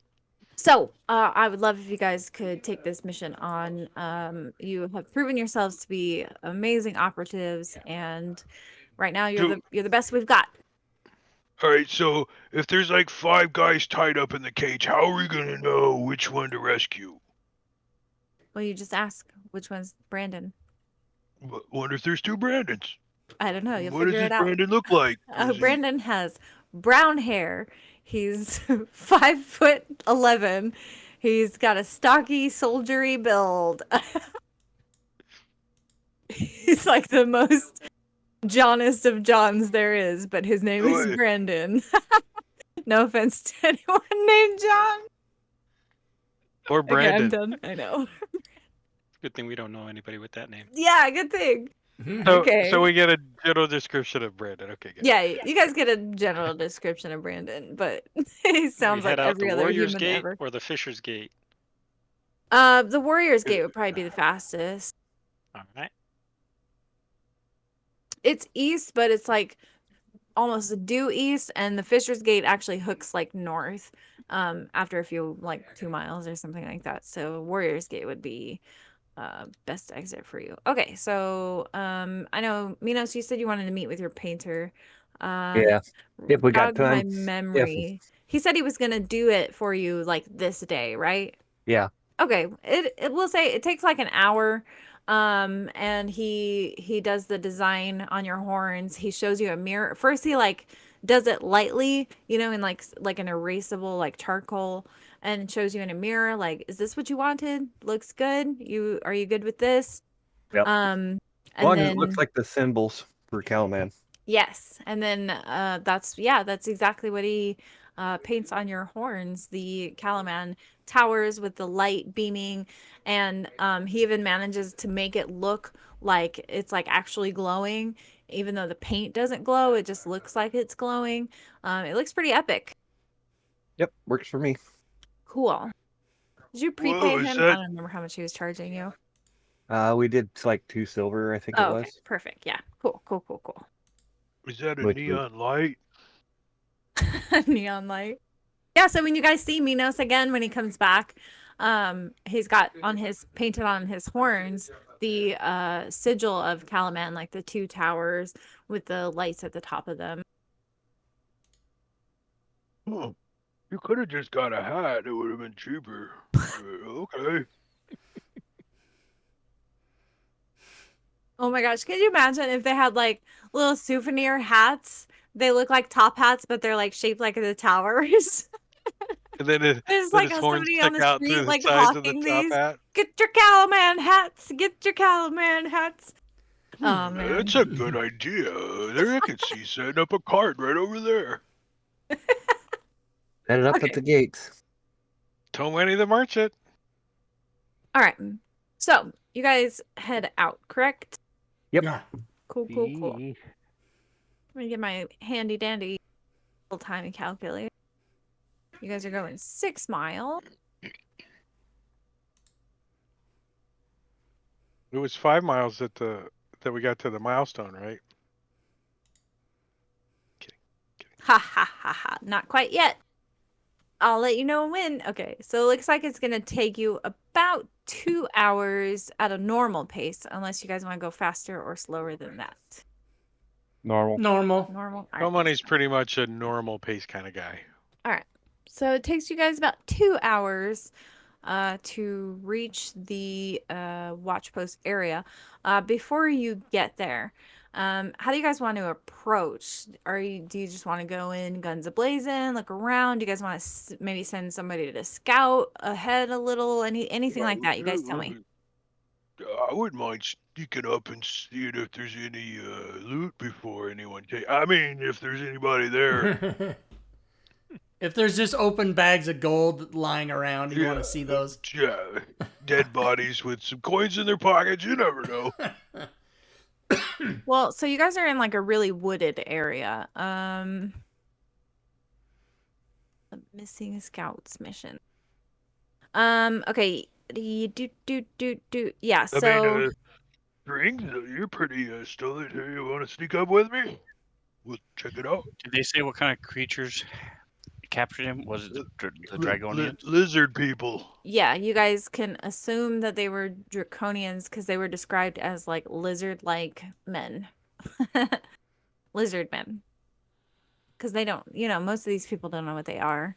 So, I would love if you guys could take this mission on. You have proven yourselves to be amazing operatives, and right now you're the best we've got. All right. So if there's like 5 guys tied up in the cage, how are we gonna know which one to rescue? Well, you just ask which one's Brandon. Wonder if there's 2 Brandons. I don't know. You'll What does figure this it out. Brandon look like? Is he- Brandon has brown hair. He's 5'11". He's got a stocky, soldiery build. He's like the most Johnest of Johns there is, but his name is Wait. Brandon. No offense to anyone named John. Or Okay, I'm Brandon. done. I know. Good thing we don't know anybody with that name. Yeah, good thing. So, Okay. so we get a general description of Brandon. Okay, good. Yeah, you guys get a general description of Brandon, but he sounds we like head out every the other Warriors human Gate ever. or the Fisher's Gate. The Warriors Gate would probably be the fastest. All right. It's east, but it's like almost due east, and the Fisher's Gate actually hooks like north after a few, like 2 miles or something like that. So Warrior's Gate would be best exit for you. Okay, so I know Minos, you said you wanted to meet with your painter. Yeah, if we got Jog my time. memory. He said he was gonna do it for you like this day, right? Yeah. Okay, it will say it takes like an hour. And he does the design on your horns. He shows you a mirror. First he like does it lightly, you know, in like an erasable like charcoal, and shows you in a mirror like, is this what you wanted? Looks good. Are you good with this? Yep. Um As and long as it looks then like the symbols for Cowman. yes, and then that's exactly what he paints on your horns, the Calaman towers with the light beaming, and he even manages to make it look like it's like actually glowing, even though the paint doesn't glow, it just looks like it's glowing. It looks pretty epic. Yep, works for me. Cool. Did you Whoa, prepay is him? I that don't remember how much he was charging you. We did like 2 silver, I think it Oh, okay, was. perfect. Yeah, cool. is that a Which was neon light? Neon light. Yeah, so when you guys see Minos again when he comes back, he's got on his painted on his horns the sigil of Calaman, like the 2 towers with the lights at the top of them. Oh, you could have just got a hat. It would have been cheaper. Okay. Oh my gosh, can you imagine if they had like little souvenir hats? They look like top hats, but they're like shaped like the towers. And then There's then like his horns somebody on stick the out street through the like sides of the hawking top these. hat. Get your Calaman hats. Get your Calaman hats. Oh man. That's a good idea. There, I can see setting up a cart right over there. set it up Okay. at the gates. Tell Winnie the merchant. All right. So you guys head out, correct? Yep. Yeah. Cool. Let me get my handy dandy time calculator. You guys are going 6 miles. It was 5 miles that we got to the milestone, right? Ha ha ha ha. Not quite yet. I'll let you know when. Okay, so it looks like it's gonna take you about 2 hours at a normal pace, unless you guys want to go faster or slower than that. Normal. Normal. Normal. All Well, right. Money's pretty much a normal pace kind of guy. All right. So it takes you guys about 2 hours to reach the watch post area. Before you get there, how do you guys want to approach? Do you just want to go in guns a-blazing, look around? Do you guys want to maybe send somebody to scout ahead a little? Anything like that? You guys tell me. I wouldn't mind sneaking up and seeing if there's any loot before anyone take. I mean, if there's anybody there. If there's just open bags of gold lying around, you want to see those. Yeah, dead bodies with some coins in their pockets. You never know. Well, so you guys are in like a really wooded area. A missing scouts mission. Okay. Yeah, so I mean, Rings, you're pretty stoic. You want to sneak up with me? We'll check it out. Did they say what kind of creatures captured him? Was it the Dragonians? Lizard people. yeah, you guys can assume that they were draconians because they were described as like lizard-like men. Lizard men. Because they don't, most of these people don't know what they are.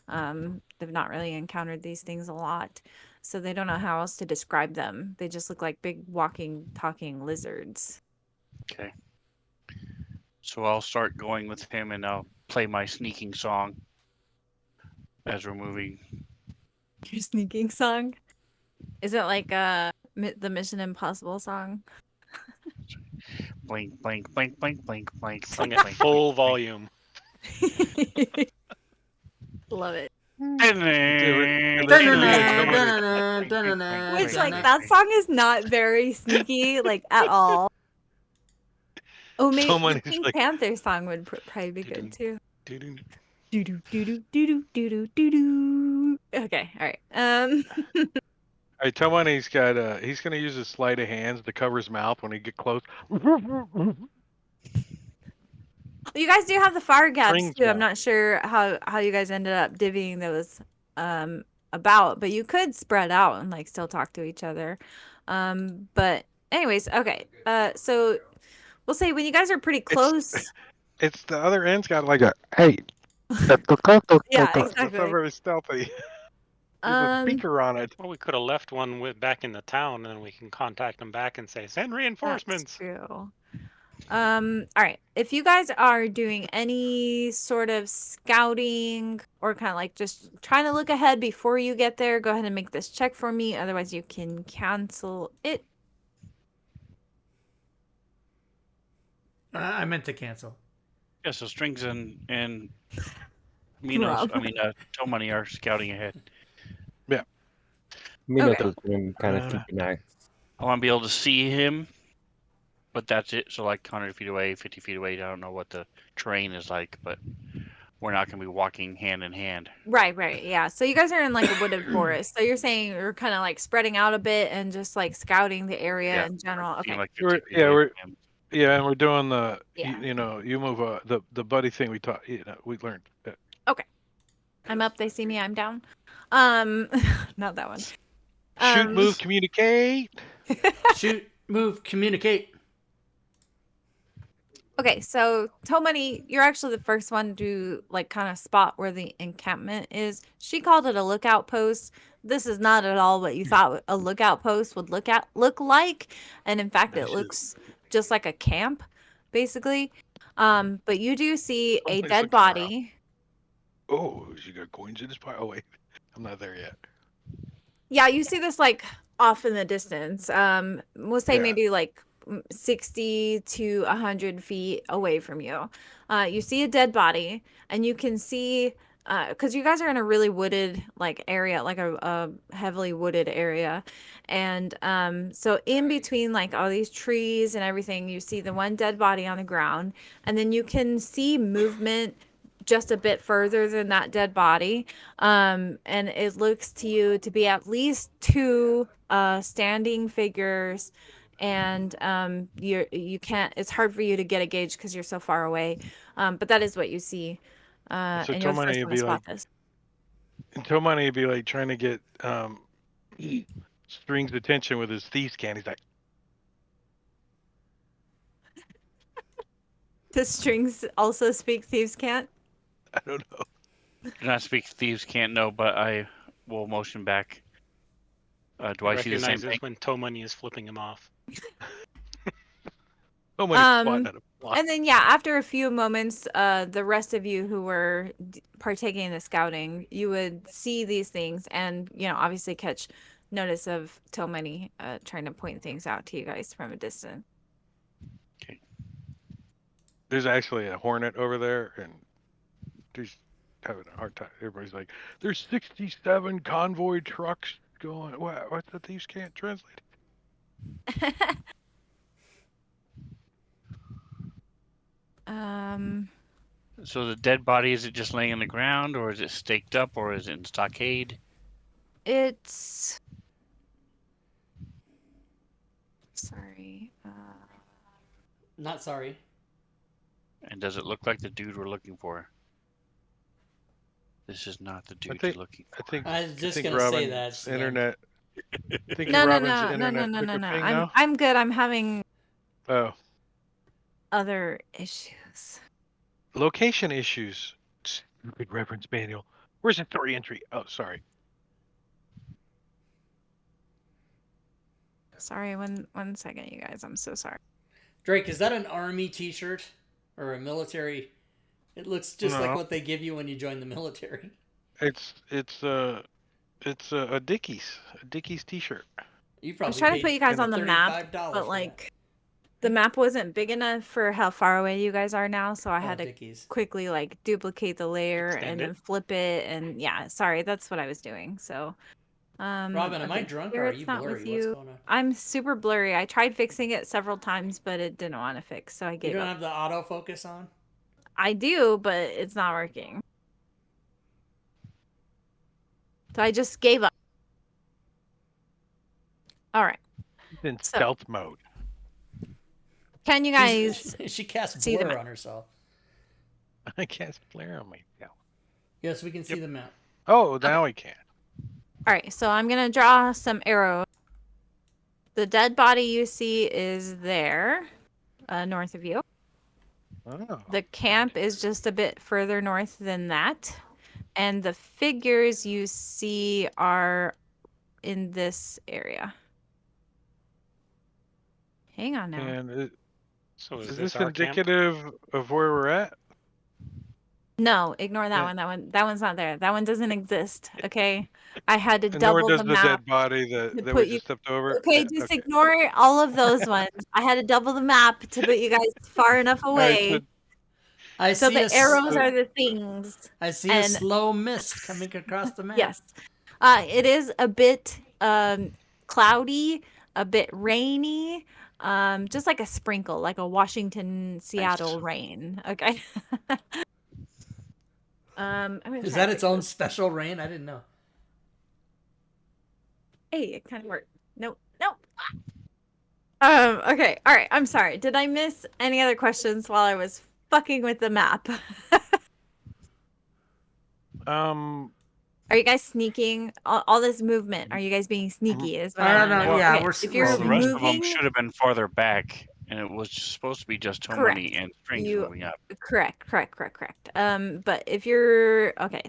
They've not really encountered these things a lot. So they don't know how else to describe them. They just look like big walking, talking lizards. Okay. So I'll start going with him, and I'll play my sneaking song as we're moving. Your sneaking song? Is it like the Mission Impossible song? Blink, blink, blink, blink, blink, blink. Sing blink, at blink, full blink, volume. Love it. blink. Which, like, that song is not very sneaky, like, at all. Oh, maybe the Someone is Pink like- Panther song would probably be good too. Doo-doo. Doo-doo, doo-doo, doo-doo, doo-doo, doo-doo. Okay, all right. All right, tell Money he's gonna use his sleight of hands to cover his mouth when he get close. You guys do have the fire gaps Springs too. I'm melt. not sure how you guys ended up divvying those about, but you could spread out and like still talk to each other. But anyways, okay. So we'll say when you guys are pretty close. It's the other end's got like a hey. Yeah, That's not exactly. very stealthy. There's a Um, speaker on it. Well, we could have left one back in the town, and we can contact them back and say, "Send that's reinforcements." true. All right. If you guys are doing any sort of scouting or kind of like just trying to look ahead before you get there, go ahead and make this check for me. Otherwise, you can cancel it. I meant to cancel. Yeah, so Strings and Minos, Rob. Tomani are scouting ahead. Minato's gonna kind of keep an eye. I want to be able to see him, but that's it. So like 100 feet away, 50 feet away. I don't know what the terrain is like, but we're not going to be walking hand in hand. Right. Yeah. So you guys are in like a wooded forest. So you're saying you're kind of like spreading out a bit and just like scouting the area Yeah, in general. Being Okay. like 50 feet away from him. And we're doing the Yeah. you move the buddy thing we taught. We learned. Okay. I'm up. They see me. I'm down. Not that one. Shoot, move, communicate. Shoot, move, communicate. Okay, so Tomani, you're actually the first one to like kind of spot where the encampment is. She called it a lookout post. This is not at all what you thought a lookout post would look like, and in fact, it looks just like a camp, basically. But you do see a Somebody's dead looking around. body. Oh, she got coins in his pile. Oh wait, I'm not there yet. Yeah, you see this like off in the distance. We'll say Yeah. maybe like 60 to 100 feet away from you. You see a dead body, and you can see because you guys are in a really wooded like area, like a heavily wooded area, and so in between like all these trees and everything, you see the one dead body on the ground, and then you can see movement just a bit further than that dead body, and it looks to you to be at least two standing figures, and you can't, it's hard for you to get a gauge because you're so far away, but that is what you see, So and you're the first Tomani one would to be like, spot this. Tomani would be like trying to get String's attention with his thieves can. He's like, Does Strings also speak thieves can't? I don't know. Do not speak thieves can't know, but I will motion back. Do I see the same Recognizes thing? when Tomani is flipping him off. Tomani's swatting at him. And then yeah, after a few moments, the rest of you who were partaking in the scouting, you would see these things, and obviously catch notice of Tomani trying to point things out to you guys from a distance. There's actually a hornet over there, and he's having a hard time. Everybody's like, there's 67 convoy trucks going. What the thieves can't translate? So the dead body, is it just laying on the ground, or is it staked up, or is it in stockade? It's sorry. Not sorry. And does it look like the dude we're looking for? This is not the dude you're looking for. I was just think gonna say Robin's that. internet. No. Now? I'm good. I'm having Oh, other issues. location issues. Stupid reference manual. Where's the story entry? Oh, sorry. Sorry, one second, you guys. I'm so sorry. Drake, is that an army T-shirt or a military? It looks just like what they give you when you join the military. It's a Dickies T-shirt. You I probably was trying to paid put you guys him on the map, $35 but for like the map wasn't big enough for how far away you guys are now, so I that. had to Dickies. quickly like duplicate the layer Extend and it. then flip it, and yeah, sorry, that's what I was doing. So Robin, am I okay, drunk here or are it's you not blurry? with What's you. going on? I'm super blurry. I tried fixing it several times, but it didn't want to fix, so I You gave don't up. have the autofocus on? I do, but it's not working. So I just gave up. All right. He's in So- stealth mode. Can you guys She cast see the blur map? on herself. I can't flare on myself. Yes, we can see the map. Oh, now we can. All right, so I'm gonna draw some arrows. The dead body you see is there, north of you. Oh. The camp is just a bit further north than that. And the figures you see are in this area. Hang on now. And So is is this this our camp? indicative of where we're at? No, ignore that Yeah. one. That one's not there. That one doesn't exist. Okay. I had to And nor double does the the map dead body to that we put you. just stepped over. Okay, Yeah, just okay. ignore all of those ones. I had to double the map to put you guys far enough All right, away. I So see the arrows are the things. I see a And slow mist coming across the map. yes, it is a bit cloudy, a bit rainy, just like a sprinkle, like a Washington, Seattle rain. Okay. I'm gonna Is try that to its fix own this. special rain? I didn't know. Hey, it kind of worked. Nope. Okay. All right. I'm sorry. Did I miss any other questions while I was fucking with the map? Are you guys sneaking? All this movement. Are you guys being sneaky? Is what I I don't want to know. know. Yeah, Okay. we're If we're you're Well, the rest of them moving, should have been farther back, and it was supposed to be just correct. Tomani and Strings You moving up. correct. But if you're okay,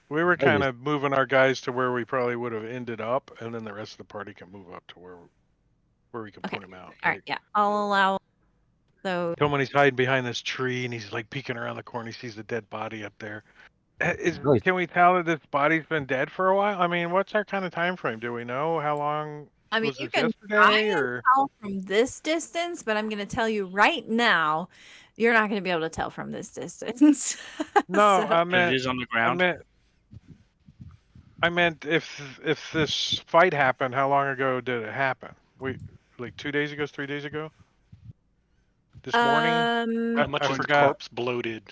we were I kind just- of moving our guys to where we probably would have ended up, and then the rest of the party can move up to where we can Okay. point him out. all right, yeah, I'll allow. So Tomani's hiding behind this tree, and he's like peeking around the corner. He sees the dead body up there. Really? Can we tell that this body's been dead for a while? I mean, what's our kind of time frame? Do we know how long? I mean, Was you this can try yesterday and or? tell from this distance, but I'm going to tell you right now, you're not going to be able to tell from this distance. No, So- I But it meant is on the I ground. meant if this fight happened, how long ago did it happen? Like 2 days ago, 3 days ago? This morning? How I much is the forgot. corpse bloated?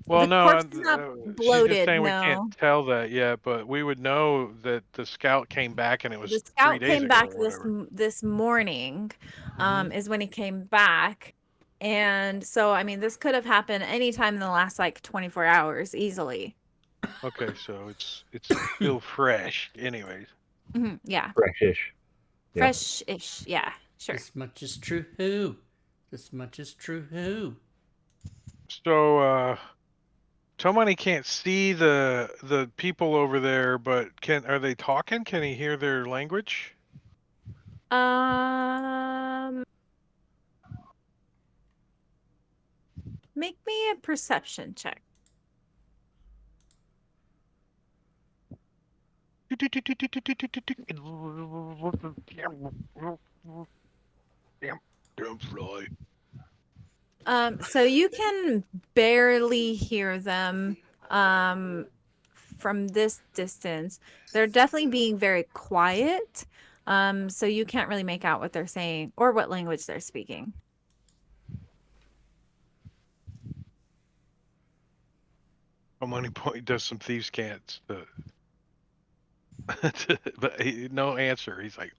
Well, the no, corpse is not she's just bloated. saying we No, can't tell that yet, but we would know that the scout came back and it the was 3 scout days came ago back or whatever. this morning, is when he came back, and so I mean, this could have happened anytime in the last like 24 hours, easily. Okay, so it's still fresh, anyways. Yeah, Fresh-ish. Yep. fresh-ish. Yeah, sure. This much is true. This much is true. So Tomani can't see the people over there, but are they talking? Can he hear their language? Make me a perception check. Damn fly. So you can barely hear them from this distance. They're definitely being very quiet. So you can't really make out what they're saying or what language they're speaking. Money Point does some thieves' cants, but no answer. He's like,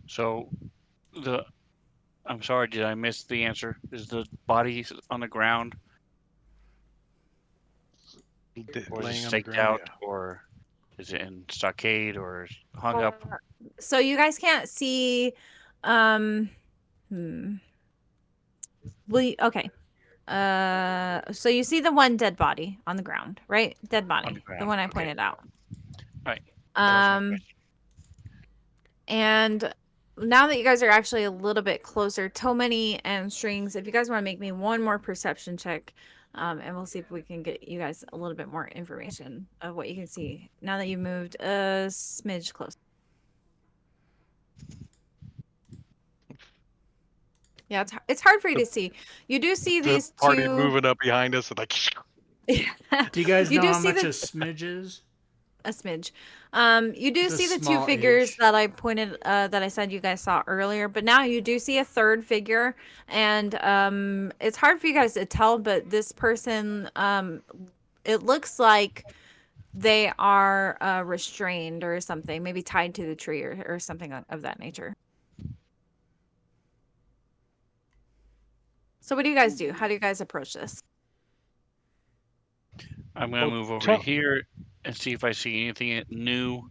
So, I'm sorry, did I miss the answer? Is the body on the ground, or is it laying on the staked ground. out, or is it in stockade, or hung up? So you guys can't see. Okay. So you see the one dead body on the ground, right? Dead body, the ground, one I okay. pointed out. Right. That was my question. And now that you guys are actually a little bit closer, Tomani and Strings, if you guys want to make me one more perception check, and we'll see if we can get you guys a little bit more information of what you can see now that you moved a smidge closer. Yeah, it's hard for you to see. You do see The these party two. moving up behind us and like. Do you guys You know do how see much the- a smidge is? A smidge. You do It's a see the two small figures H. that I pointed, that I said you guys saw earlier, but now you do see a third figure, and it's hard for you guys to tell, but this person, it looks like they are restrained or something, maybe tied to the tree or something of that nature. So what do you guys do? How do you guys approach this? I'm gonna move over to here and see if I see anything new.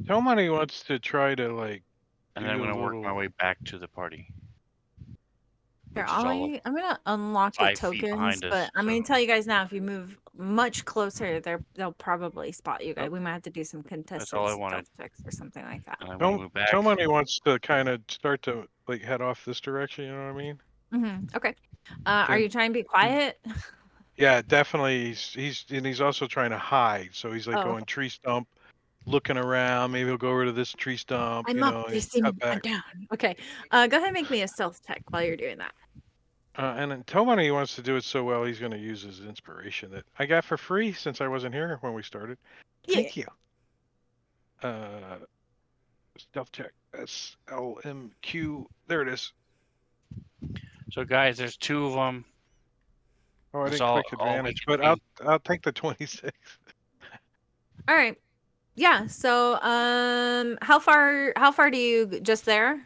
Tomani wants to try to like. And then I'm gonna work my way back to the party. Here, Which is all I'm gonna unlock the 5 feet tokens, behind but us. I'm gonna So tell you guys now, if you move much closer, they'll probably spot you guys. Nope. We might have to do some that's contested all I wanted. stealth checks or something like that. And I'm gonna move back. Tomani wants to kind of start to like head off this direction. You know what I mean? Okay. Are you trying to be quiet? Yeah, definitely. He's also trying to hide. So he's like Oh, going tree stump, looking around. Maybe he'll go over to this tree stump. I'm You up. know, They and see me. cut I'm back. down. Okay. Go ahead and make me a stealth check while you're doing that. And then Tomani wants to do it so well, he's going to use his inspiration that I got for free since I wasn't here when we started. Yeah. Thank you. Stealth check. SLMQ. There it is. So guys, there's 2 of them. Oh, I That's didn't click all we advantage, can but see. I'll take the 26. All right. Yeah. So, how far do you just there?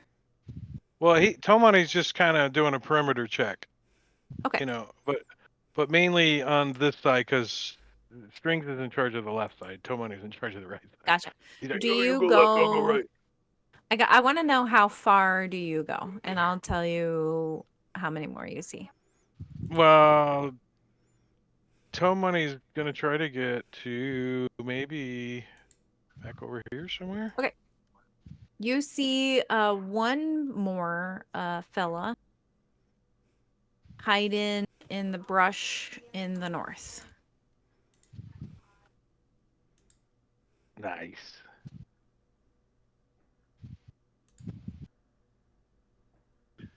Well, Tomani's just kind of doing a perimeter check. Okay. You know, but mainly on this side because Strings is in charge of the left side. Tomani's in charge of the right side. Gotcha. He's like, Do "Oh, you go left, I'll go right. I want to know how far do you go, and I'll tell you how many more you see. Well, Tomani's gonna try to get to maybe back over here somewhere. Okay. You see one more fella hiding in the brush in the north. Nice.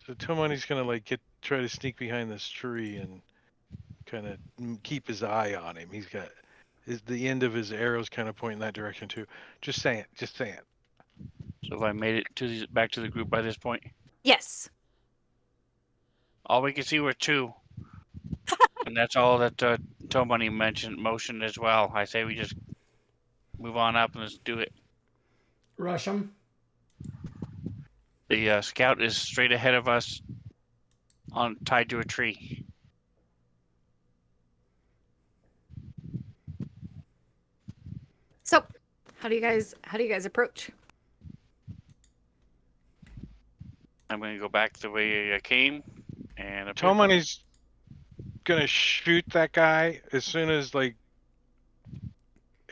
So Tomani's gonna like try to sneak behind this tree and kind of keep his eye on him. He's got the end of his arrows kind of pointing that direction too. Just saying. So if I made it to back to the group by this point, Yes. all we can see were 2. And that's all that Tomani motioned as well. I say we just move on up and let's do it. Rush them. The scout is straight ahead of us, tied to a tree. So, how do you guys approach? I'm gonna go back the way I came, and Tomani's gonna shoot that guy as soon as like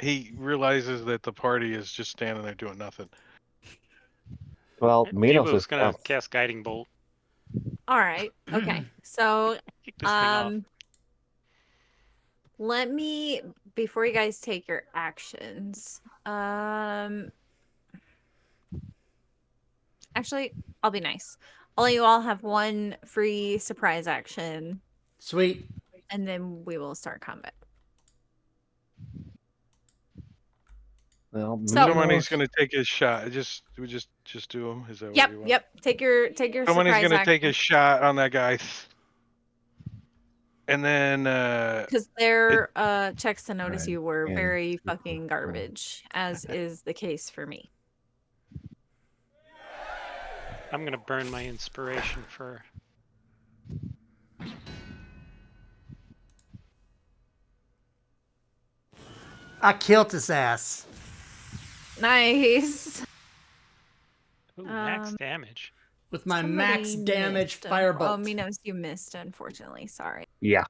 he realizes that the party is just standing there doing nothing. Well, Minos Devo's is gonna cast Guiding Bolt. All right. Okay. So, Kick this thing off. let me, before you guys take your actions, actually, I'll be nice. I'll let you all have one free surprise action, Sweet. and then we will start combat. well, So- Tomani's gonna take his shot. We just do him. Is that what you want? Yep. Take your Tomani's surprise gonna action. take a shot on that guy. And then Because their checks to notice Right. you were And very super fucking cool. garbage, as is the case for me. I'm gonna burn my inspiration for. I killed his ass. Nice. Ooh, max damage. With my Somebody max damage missed. firebolt. Oh, Minos, you missed, unfortunately. Sorry. Yeah.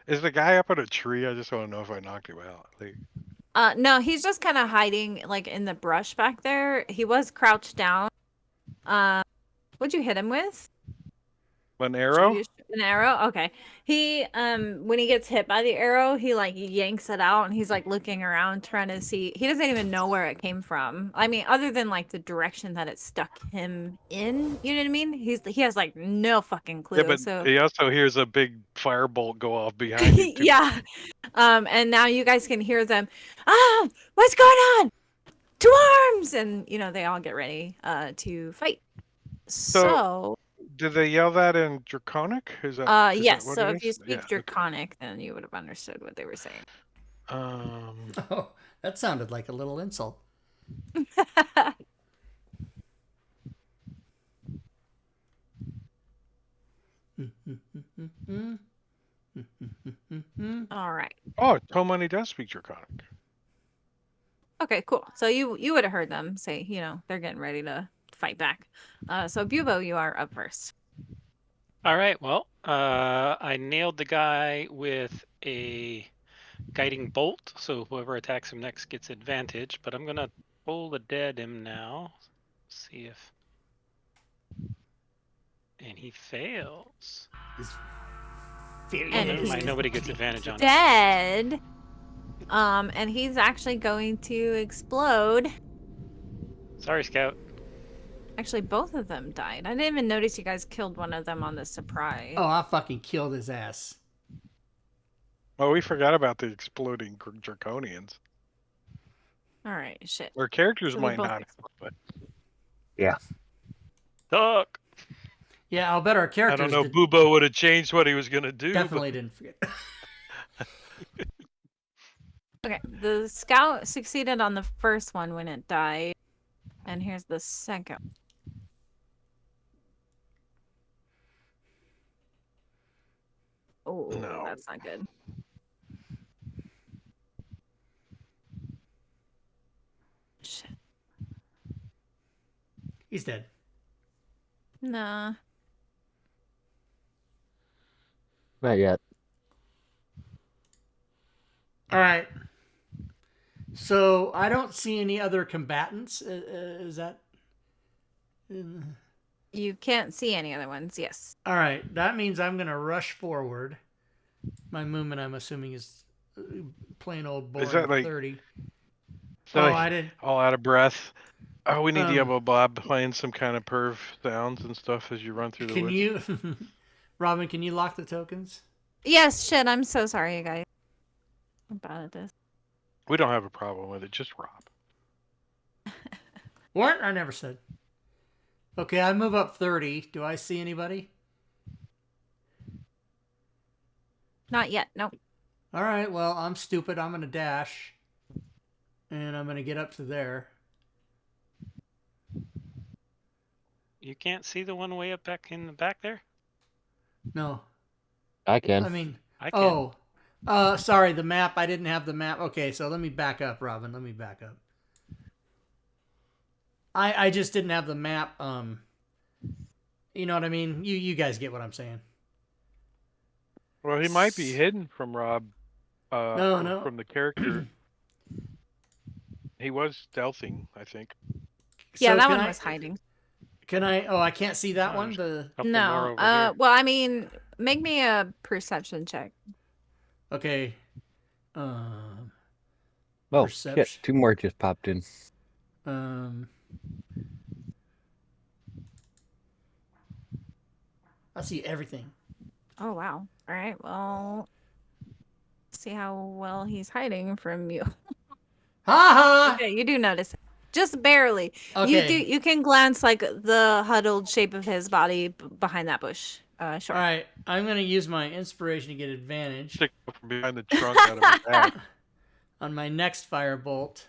is the guy up in a tree? I just want to know if I knocked him out. Like, No, he's just kind of hiding, like, in the brush back there. He was crouched down. What'd you hit him with? an arrow? An arrow? Okay. He when he gets hit by the arrow, he like yanks it out and he's like looking around trying to see. He doesn't even know where it came from. I mean, other than like the direction that it stuck him in, you know what I mean? He has like no fucking clue. Yeah, but so he also hears a big firebolt go off behind you. yeah. And now you guys can hear them. Ah, what's going on? To arms! And you know, they all get ready to fight. So Did they yell that in Draconic? Is that yes. what So it if you is? speak Yeah. Okay. Draconic, then you would have understood what they were saying. Oh, that sounded like a little insult. All right. Oh, Tomani does speak Draconic. Okay, cool. So you would have heard them say, they're getting ready to fight back. So Bubo, you are up first. All right. Well, I nailed the guy with a guiding bolt, so whoever attacks him next gets advantage. But I'm gonna pull the dead him now. See if. And he fails. And Never he's mind. Nobody gets advantage on it. dead. And he's actually going to explode. Sorry, Scout. Actually, both of them died. I didn't even notice you guys killed one of them on the surprise. Oh, I fucking killed his ass. Oh, we forgot about the exploding Draconians. All right, shit. Our characters So they might both not, but Yeah. Duck. Yeah, I'll bet our I characters don't know. Bubo would have changed what he was gonna do. definitely didn't forget. Okay, the scout succeeded on the first one when it died. And here's the second. Oh, No. that's not good. Shit. He's dead. Nah. Not yet. All right. So I don't see any other combatants. Is that? You can't see any other ones, yes. All right. That means I'm gonna rush forward. My movement, I'm assuming, is plain old boring. Is that like 30. So Oh, like, I didn't. all out of breath? Oh, we need Diablo Um, Bob playing some kind of perv sounds and stuff as you run through the Can woods. you, Robin? Can you lock the tokens? Yes, shit, I'm so sorry, you guys. I'm bad at this. We don't have a problem with it. Just Rob. What? I never said. Okay, I move up 30. Do I see anybody? Not yet, no. All right. Well, I'm stupid. I'm gonna dash, and I'm gonna get up to there. You can't see the one way up back in the back there? No, I can. I mean, I can. sorry, the map. I didn't have the map. Okay, so let me back up, Robin. Let me back up. I just didn't have the map. You know what I mean? You guys get what I'm saying. Well, he might be hidden from Rob. No. From the character. He was stealthing, I think. Yeah, So that can one I- was hiding. Can I? Oh, I can't see that Oh, one. there's- The Couple more No. over here. Well, I mean, make me a perception check. okay. Oh, Perception. shit. 2 more just popped in. I see everything. Oh, wow. All right, well, see how well he's hiding from you. Ha ha! Okay, you do notice it. Just barely. Okay. You can glance like the huddled shape of his body behind that bush. Sure. All right. I'm gonna use my inspiration to get advantage Stick from behind the trunk out of his back. on my next firebolt,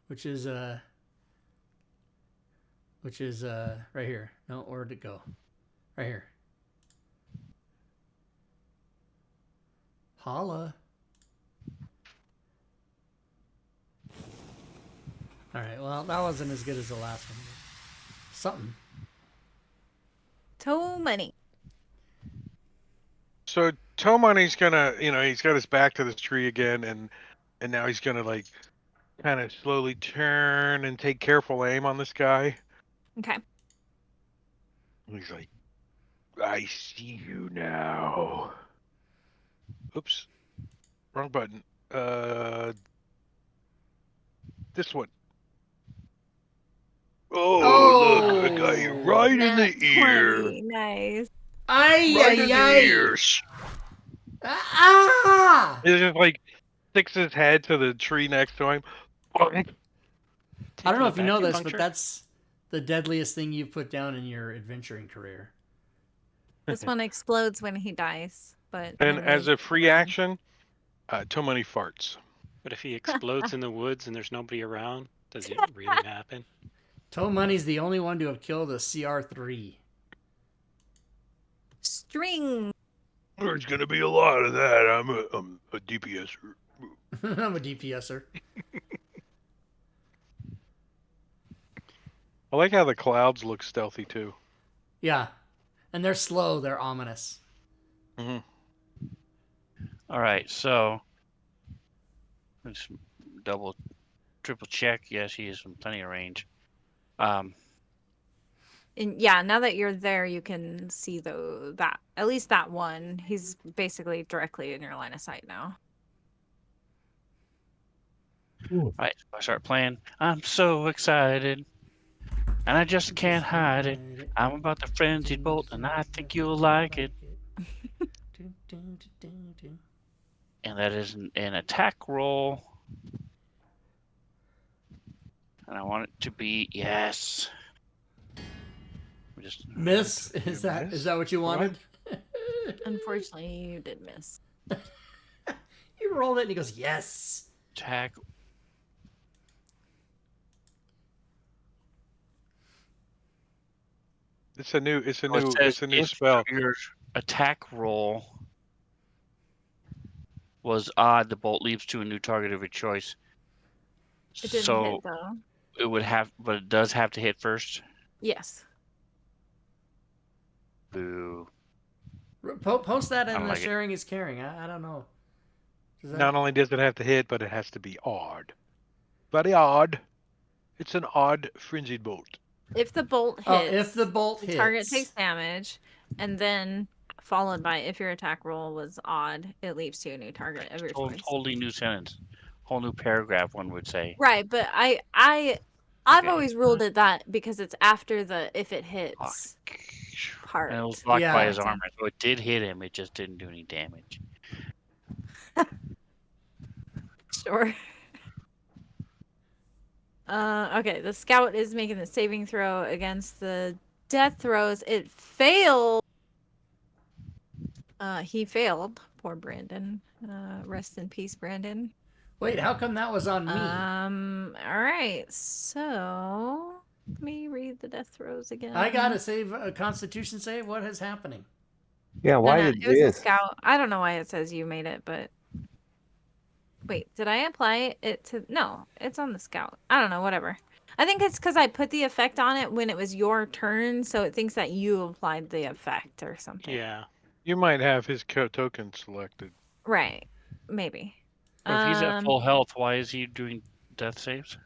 which is right here. No, where'd it go? Right here. Holla. All right. Well, that wasn't as good as the last one. But something. Toe money. So Tomani's gonna, he's got his back to this tree again, and now he's gonna like kind of slowly turn and take careful aim on this guy. Okay. He's like, I see you now. Oops. Wrong button. This one. Oh, look, I got you right in the ear. 20. Nice. Ay, Right in ay, the ay. ears. Ah! He just like sticks his head to the tree next to him. I don't know if you know Vacuum this, but puncture? the deadliest thing you've put down in your adventuring career. This one explodes when he dies, but And then as they a free run. action, too many farts. But if he explodes in the woods and there's nobody around, does it really happen? Toe Money's the only one to have killed a CR3. String. There's gonna be a lot of that. I'm a DPSer. I'm a DPSer. I like how the clouds look stealthy too. Yeah. And they're slow. They're ominous. Mm-hmm. All right, so let's double, triple check. Yes, he is in plenty of range. And yeah, now that you're there, you can see that at least that one. He's basically directly in your line of sight now. All right, so I start playing. I'm so excited, and I just can't hide it. I'm about the frenzied bolt, and I think you'll like it. And that is an attack roll. And I want it to be yes. Just Miss? You Is that miss? is that what you wanted? Unfortunately, you did miss. You rolled it and he goes, yes. attack. It's a new So it says if spell. your attack roll was odd, the bolt leaps to a new target of your choice. It didn't So hit though. it would have, but it does have to hit first. Yes. Boo. Post that I in don't the like it. sharing is caring. I don't know. Does that... Not only does it have to hit, but it has to be odd. Very odd. It's an odd frenzied bolt. If the bolt hits, Oh, if the bolt the hits. target takes damage, and then followed by if your attack roll was odd, it leaps to a new target of your choice. Totally new sentence. Whole new paragraph, one would say. Right, but I've Okay. always ruled it that because it's after the if it hits part. And it was blocked by Yeah. his armor, so it did hit him. It just didn't do any damage. Sure. Okay, the scout is making the saving throw against the death throws. It failed. He failed. Poor Brandon. Rest in peace, Brandon. Wait, how come that was on me? All right. So let me read the death throws again. I got to save a Constitution save. What is happening? Yeah, No, why no, did it was a this? scout. I don't know why it says you made it, but wait, did I apply it to? No, it's on the scout. I don't know. Whatever. I think it's because I put the effect on it when it was your turn, so it thinks that you applied the effect or something. Yeah. You might have his token selected. Right. Maybe. But if he's at full health, why is he doing death saves?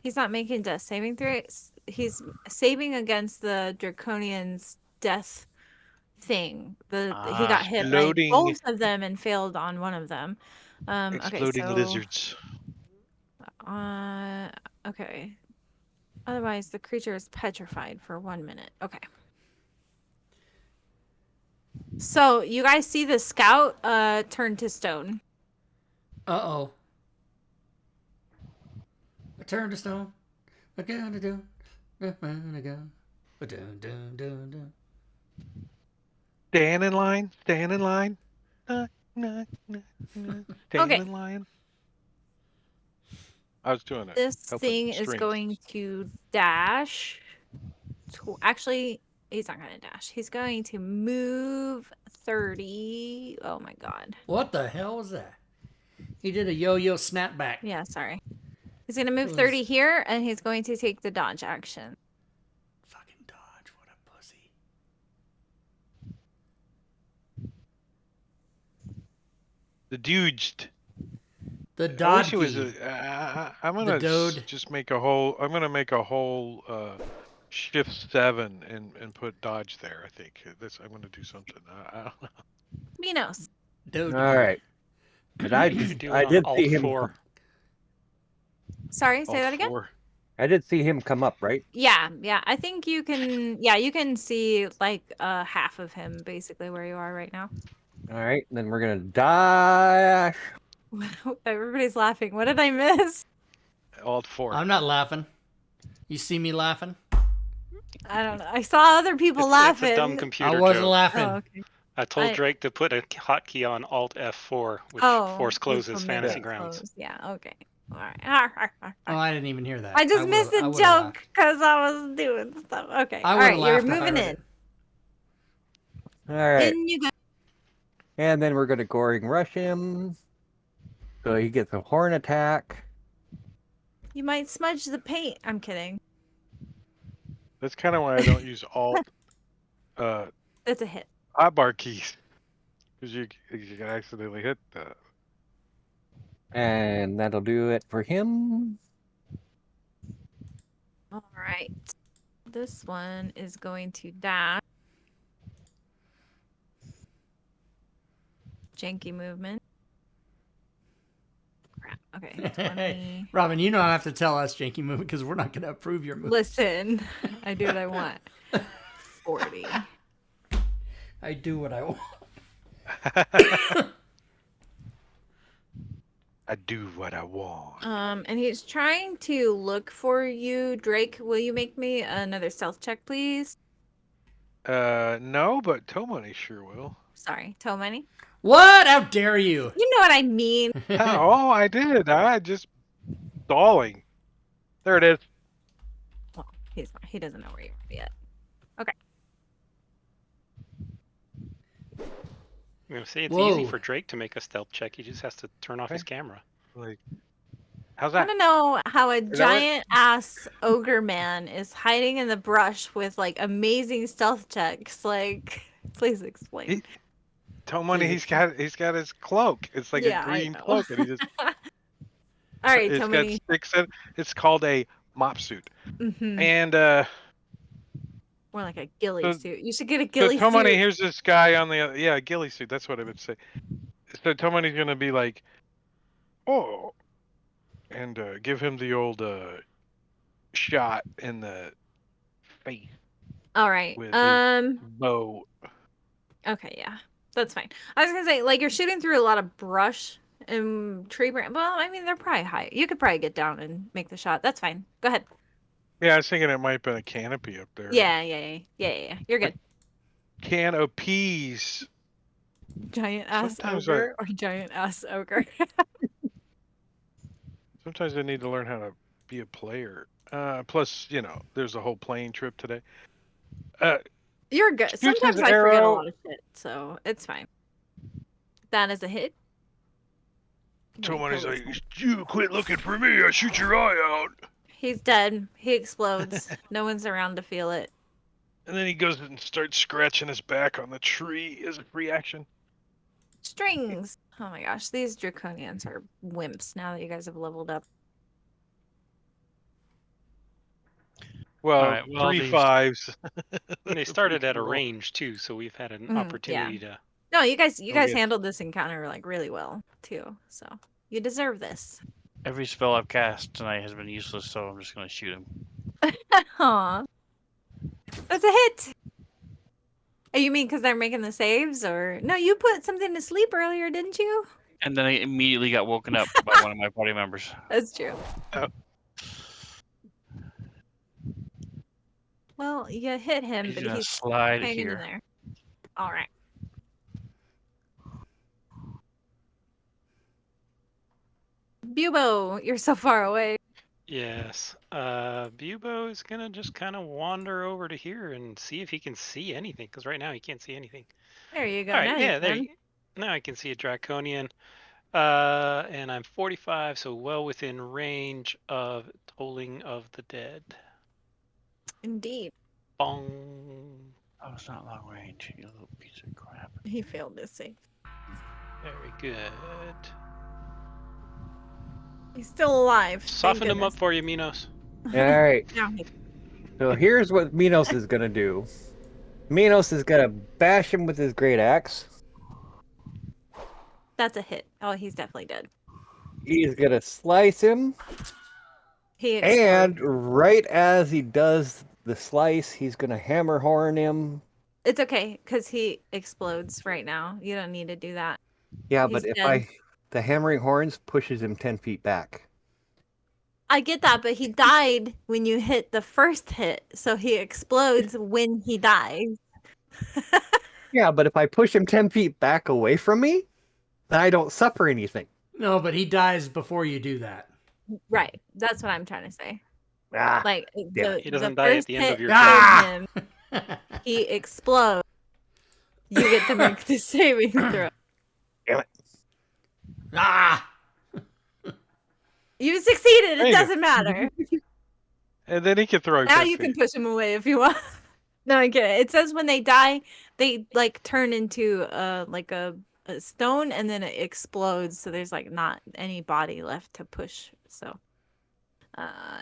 He's not making death saving throws. He's saving against the Draconian's death thing. He got hit by Exploding- both of them and failed on one of them. Exploding lizards. Okay. Otherwise, the creature is petrified for 1 minute. Okay. So you guys see the scout turn to stone. Uh-oh. I turned to stone. I gotta do. I go. Dun, dun, dun, dun. Stand in line. Stand in line. Stand Okay. in line. I was doing it. This Help with thing is strings. going to dash. Actually, he's not going to dash. He's going to move 30. Oh my god. What the hell was that? He did a yo-yo snapback. Yeah, sorry. He's going to move was- 30 here, and he's going to take the dodge action. Fucking dodge. What a pussy. The dudged. The I dodge. wish it was I'm gonna dode. just make a whole. I'm gonna make a whole shift 7 and put dodge there. I think I'm gonna do something. I don't know. Minos. Dude. All right. But I You could do I did Alt see him. 4. Sorry, say that again? Alt 4. I did see him come up, right? Yeah. I think you can. Yeah, you can see like half of him basically where you are right now. All right. Then we're gonna dash. Everybody's laughing. What did I miss? Alt 4. I'm not laughing. You see me laughing? I don't know. I saw other people laughing. It's a dumb I computer wasn't joke. laughing. Oh, okay. I told I- Drake to put a hotkey on Alt F4, which force which closes will make Fantasy it Grounds. close. Yeah, okay. All right. Oh, I didn't even hear that. I just missed I a would've joke laughed. because I was doing stuff. Okay. I All would've right, you're laughed if I moving heard in. it. All right. In you go. And then we're going to Goring Rush him. So he gets a horn attack. You might smudge the paint. I'm kidding. That's kind of why I don't use Alt It's a hit. hotbar keys. Because you can accidentally hit that. And that'll do it for him. All right. This one is going to dash. Janky movement. Crap. Okay. 20. Robin, you don't have to tell us janky movement because we're not going to approve your move. Listen, I do what I want. 40. I do what I want. I do what I want. And he's trying to look for you. Drake, will you make me another stealth check, please? No, but Toe Money sure will. Sorry, toe money. What? How dare you? You know what I mean. Oh, I did. I just stalling. There it is. Well, he doesn't know where you are yet. Okay. I'm gonna say it's Whoa. easy for Drake to make a stealth check. He just has to turn off his Okay. camera. Like, how's I that? want to know how a that right? giant ass ogre man is hiding in the brush with like amazing stealth checks. Like, please explain. Toe Money, Please he's got his cloak. It's like Yeah, a I green know. cloak, and he just All right, it's tell got me. sticks in. It's called a mop suit, Mm-hmm. and More like a ghillie so- suit. You should get a so ghillie Toe Money, suit. here's this guy on the yeah ghillie suit. That's what I would say. So Toe Money's gonna be like, oh, and give him the old shot in the face All right. with his bow. Okay, yeah. That's fine. I was gonna say, like, you're shooting through a lot of brush and tree branch. Well, I mean, they're probably high. You could probably get down and make the shot. That's fine. Go ahead. Yeah, I was thinking it might have been a canopy up there. Yeah. You're good. Canopies. Giant ass Sometimes ogre or giant ass ogre. Sometimes I need to learn how to be a player. Plus, there's a whole plane trip today. You're good. Shoots Sometimes his I forget a arrow. lot of shit, so it's fine. That is a hit. Toe Money's Kill like, this you quit looking for me, I shoot your eye out. He's dead. He explodes. No one's around to feel it. And then he goes and starts scratching his back on the tree as a free action. Strings. Oh my gosh, these draconians are wimps now that you guys have leveled up. Well, Alright, well, 3 these- 5s. And they started at a Roll. range too, so we've had an Mhm, opportunity to. No, you guys Okay. handled this encounter like really well too. So you deserve this. Every spell I've cast tonight has been useless, so I'm just gonna shoot him. Aw. That's a hit. Oh, you mean because they're making the saves, or no? You put something to sleep earlier, didn't you? And then I immediately got woken up by one of my party members. That's true. Oh. Well, you hit him, He's but gonna he's slide hanging in here. there. All right. Bubo, you're so far away. Yes. Bubo is gonna just kind of wander over to here and see if he can see anything, because right now he can't see anything. There you go. All now right, you yeah, there. can. Now I can see a draconian. And I'm 45, so well within range of tolling of the dead. Indeed. Bong. Oh, it's not long range, you little piece of crap. He failed this save. Very good. He's still alive. thank Soften him up goodness. for you, Minos. All right. Now he- So here's what Minos is gonna do. Minos is gonna bash him with his great axe. That's a hit. Oh, he's definitely dead. He's gonna slice him, He and exploded. right as he does the slice, he's gonna hammer horn him. It's okay because he explodes right now. You don't need to do that. Yeah, He's but if dead. the hammering horns pushes him 10 feet back. I get that, but he died when you hit the first hit, so he explodes when he dies. Yeah, but if I push him 10 feet back away from me, then I don't suffer anything. No, but he dies before you do that. Right. That's what I'm trying to say. Ah, Like damn the He doesn't the die at first the end hit of your killed Ah! him. He explodes. You get to make the saving throw. damn it. Ah! You succeeded. There It you go. doesn't matter. And then he can throw Now 10 you can feet. push him away if you want. No, I get it. It says when they die, they like turn into like a stone and then it explodes. So there's like not any body left to push. So,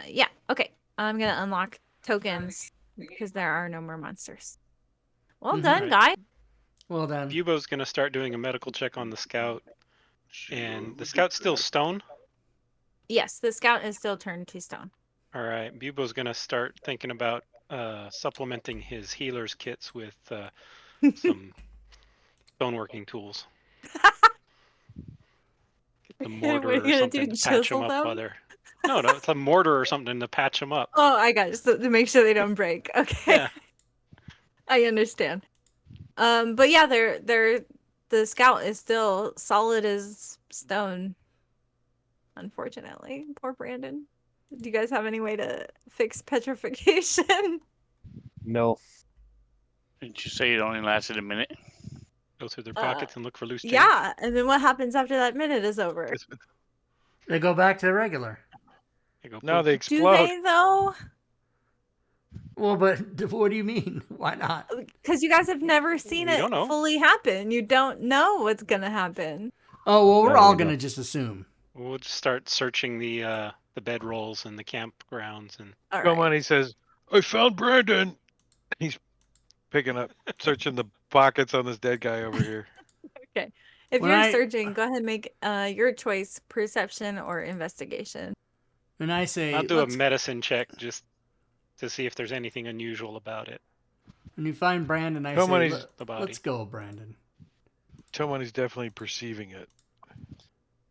yeah. Okay. I'm gonna unlock tokens because there are no more monsters. Well Mhm. done, Right. guy. Well done. Bubo's gonna start doing a medical check on the scout, and the scout's still stone. Yes, the scout is still turned to stone. All right, Bubo's gonna start thinking about supplementing his healer's kits with some stoneworking tools. Get the What are you mortar or gonna something do, to patch chisel them up them? while they're. No, it's a mortar or something to patch them up. Oh, I got it. So to make sure they don't break. Okay. Yeah. I understand. But yeah, the scout is still solid as stone. Unfortunately, poor Brandon. Do you guys have any way to fix petrification? No. Didn't you say it only lasted a minute? Go through their pockets and look for loose change. Yeah, and then what happens after that minute is over? They go back to regular. They go No, poof. they Do explode. they though? Well, but what do you mean? Why not? Because you guys have never seen We it don't know. fully happen. You don't know what's gonna happen. Oh, well, we're No, all we gonna don't. just assume. We'll just start searching the bedrolls and the campgrounds and. All Come right. on, he says, I found Brandon. He's searching the pockets on this dead guy over here. Okay. If When you're I- searching, go ahead and make your choice: perception or investigation. When I say, I'll do a let's- medicine check just to see if there's anything unusual about it. when you find Brandon, I Come on, say, he's- The body. let's go, Brandon. Someone's definitely perceiving it.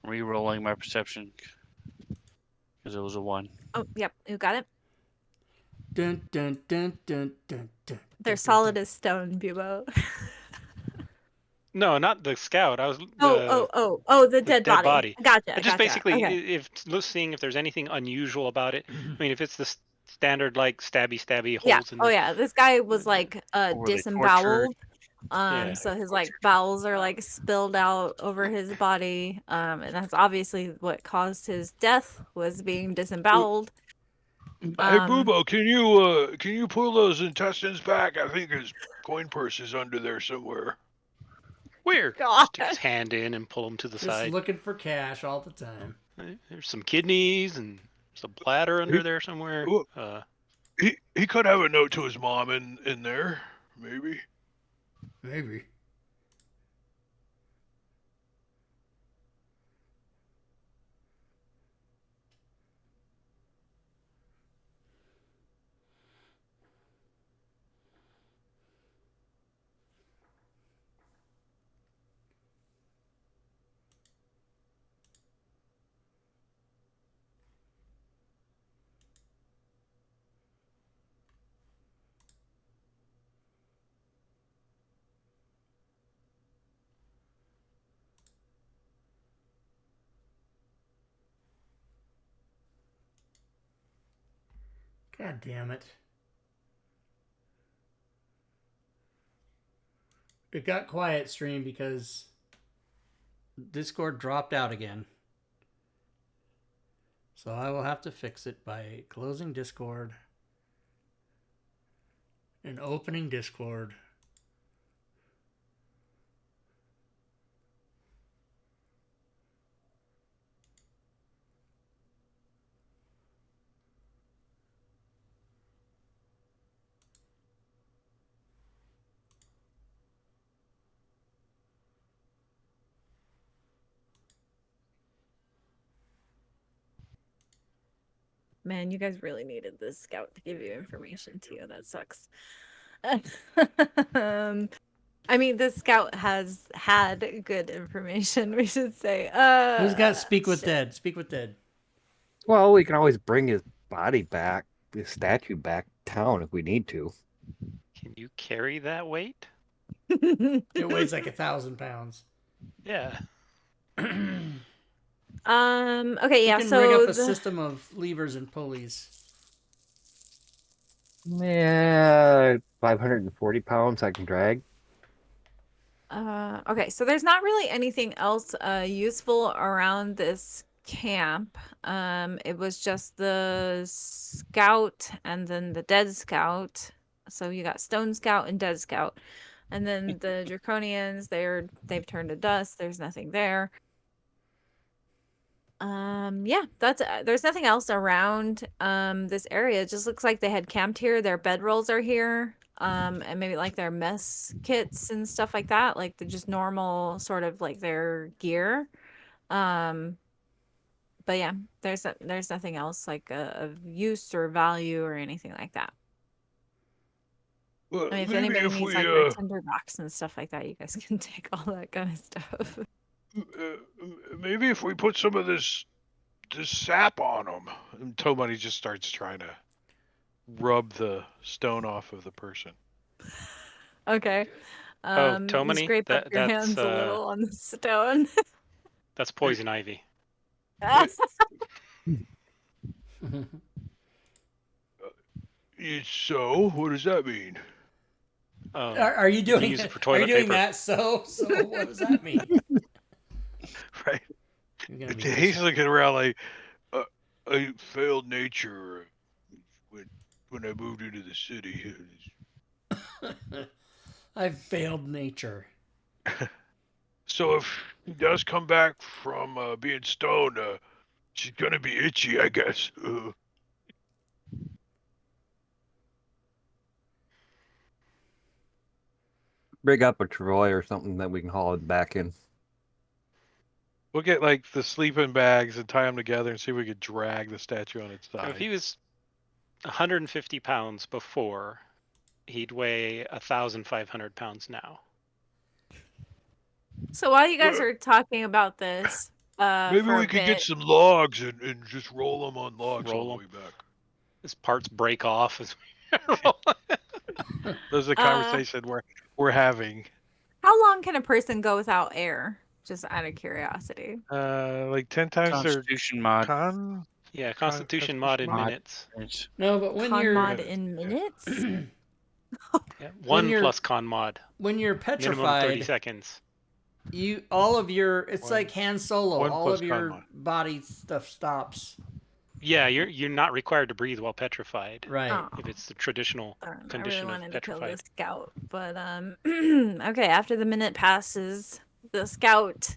Re-rolling my perception because it was a 1. Oh, yep, you got it. Dun, dun, dun, dun, dun, dun, They're dun, solid dun. as stone, Bubo. No, not the scout. I was Oh, the dead dead body. body. Gotcha. Just basically Okay. if seeing if there's anything unusual about it. I mean, if it's the standard like stabby holes Yeah. in Oh the. yeah. This guy was like Or were they disemboweled. Yeah. So his like bowels are like spilled out over his body. And that's obviously what caused his death was being disemboweled. Hey, Boobo, can you pull those intestines back? I think his coin purse is under there somewhere. Where? God. Stick his hand in and pull him to the Just side. looking for cash all the time. There's some kidneys and there's a bladder under there somewhere. Ooh. He could have a note to his mom in there, maybe. Maybe. God damn it. It got quiet, stream, because Discord dropped out again. So I will have to fix it by closing Discord and opening Discord. Man, you guys really needed this scout to give you information too. That sucks. I mean, this scout has had good information, we should say. Who's got Speak with shit. Dead? Speak with Dead. Well, we can always bring his body back, his statue back to town if we need to. Can you carry that weight? It weighs like 1,000 pounds. Yeah. Okay, We yeah, can rig so up a system of levers and pulleys. Yeah, 540 pounds I can drag. Okay, so there's not really anything else useful around this camp. It was just the scout and then the dead scout. So you got stone scout and dead scout. And then the draconians, they've turned to dust. There's nothing there. Yeah, that's there's nothing else around this area. It just looks like they had camped here. Their bedrolls are here. And maybe like their mess kits and stuff like that, like the just normal sort of like their gear. Um, but yeah, there's nothing else like of use or value or anything like that. Well, I mean, if maybe anybody if needs we like their tinderbox and stuff like that, you guys can take all that kind of stuff. maybe if we put some of this sap on them. And Tomani just starts trying to rub the stone off of the person. Okay. Oh, You Tomani, scrape up your hands a little on the stone. that's poison ivy. It's so? What does that mean? Are you can doing? use it for Are you toilet doing paper. that? So what does that mean? Right. You're gonna be He's looking around like, I failed nature when I moved into the city. I've failed nature. So if he does come back from being stoned, she's gonna be itchy, I guess. Rig up a Troy or something that we can haul it back in. We'll get like the sleeping bags and tie them together and see if we could drag the statue on its So side. if he was 150 pounds before, he'd weigh 1,500 pounds now. So while you guys are talking about this, Maybe for we a could get bit, some logs and just roll them on logs Roll all 'em. the way back. His parts break off as we roll. Those are the conversation we're having. how long can a person go without air? Just out of curiosity. Like 10 times their Constitution mod. con. Yeah, Constitution mod in mod. minutes. No, but when Con you're mod in minutes? Yeah, one you're- plus con mod. when you're Minimum 30 petrified, seconds. it's One- like Han Solo. one All plus of your con mod. body stuff stops. Yeah, you're not required to breathe while petrified. Right. Oh. If it's the traditional I really condition of wanted to kill petrified. the scout, but okay, after the minute passes, the scout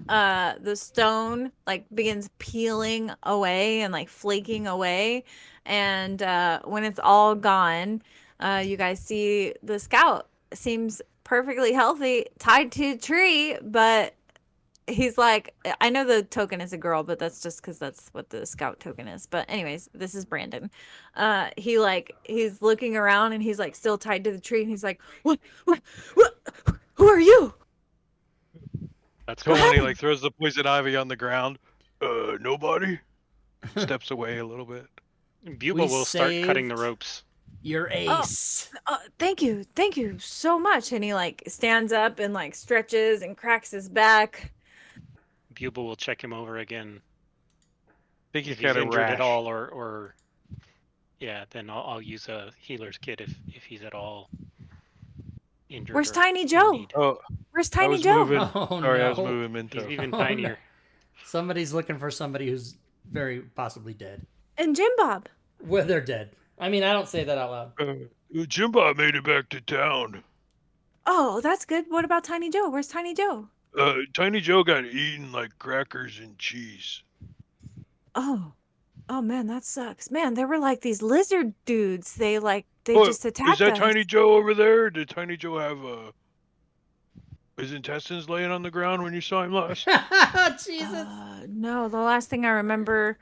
the stone like begins peeling away and like flaking away, and when it's all gone, you guys see the scout seems perfectly healthy, tied to a tree, but he's like, I know the token is a girl, but that's just because that's what the scout token is. But anyways, this is Brandon. He's looking around and he's like still tied to the tree, and he's like, what who are you? That's cool. Tomani like throws the poison ivy on the ground. Nobody. Steps away a little bit. Buba will start cutting the saved- ropes. Your ace. Thank you so much. And he like stands up and like stretches and cracks his back. Buba will check him over again. I think If he's got a injured rash. at all, or yeah, then I'll use a healer's kit if he's at all injured. Where's or Tiny in Joe? need. Oh, Where's I Tiny was Joe? moving. Oh, Sorry, I was no. moving He's Minto. even Oh, tinier. no. Somebody's looking for somebody who's very possibly dead. And Jim Bob. Well, they're dead. I mean, I don't say that out loud. Jimbo made it back to town. Oh, that's good. What about Tiny Joe? Where's Tiny Joe? Tiny Joe got eaten like crackers and cheese. Oh man, that sucks. Man, there were like these lizard dudes. They Oh, just attacked Is that us. Tiny Joe over there? Did Tiny Joe have his intestines laying on the ground when you saw him last? Jesus. No, the last thing I remember,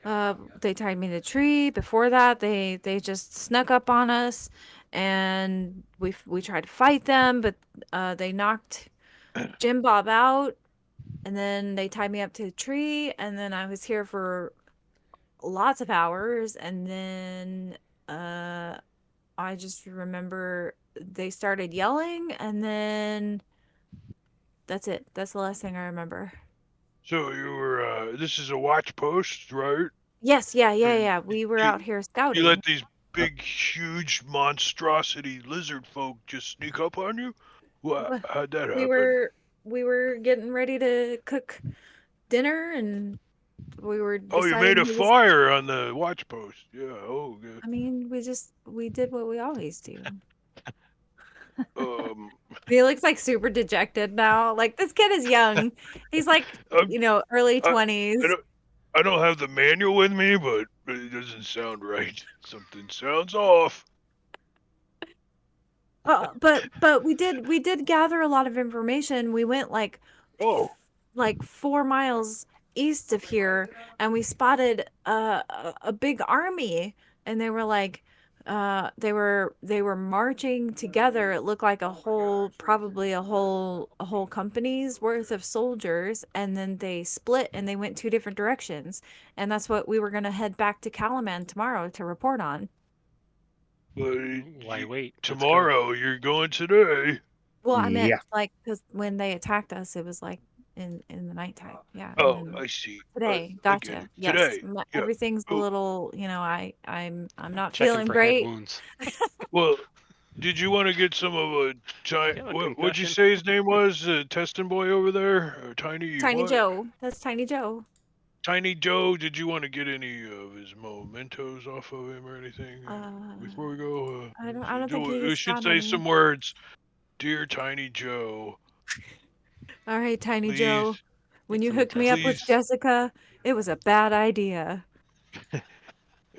they tied me to the tree. Before that, they just snuck up on us, and we tried to fight them, but they knocked Jim Bob out, and then they tied me up to the tree, and then I was here for lots of hours, and then I just remember they started yelling, and then that's it. That's the last thing I remember. So you were. This is a watch post, right? Yes, yeah, yeah, And yeah. We were you, out here you scouting. let these big, huge monstrosity lizard folk just sneak up on you? What? Wha- How'd that We happen? were getting ready to cook dinner, and we were Oh, you made deciding a who was. fire on the watch post. Yeah. Oh, good. I mean, we did what we always do. Um, He looks like super dejected now. Like this kid is young. He's like, I'm, early I, I 20s. don't, I don't have the manual with me, but it doesn't sound right. Something sounds off. But we did gather a lot of information. We went Oh, like 4 miles east of here, and we spotted a big army, and they were like they were marching together. It looked like probably a whole company's worth of soldiers, and then they split and they went two different directions, and that's what we were going to head back to Calaman tomorrow to report on. but Why wait? Let's go. tomorrow you're going today. Well, I meant Yeah. like because when they attacked us, it was like in the nighttime. Yeah, and Oh, then I see. today, I get gotcha. it. Yes, Today. Yeah. everything's a Oh, little. I'm not Checking feeling for head great. wounds. well, did you want to get some of a You have a what'd you concussion? say his name was? Testing boy over there? Tiny Tiny what? Joe, that's Tiny Joe. Tiny Joe, did you want to get any of his mementos off of him or anything before Uh, we go? I don't think We he's should got say any. some words. Dear Tiny Joe, All right, Tiny Joe. please, When Need you some hooked me up with please, intestines. Jessica, it was a bad idea,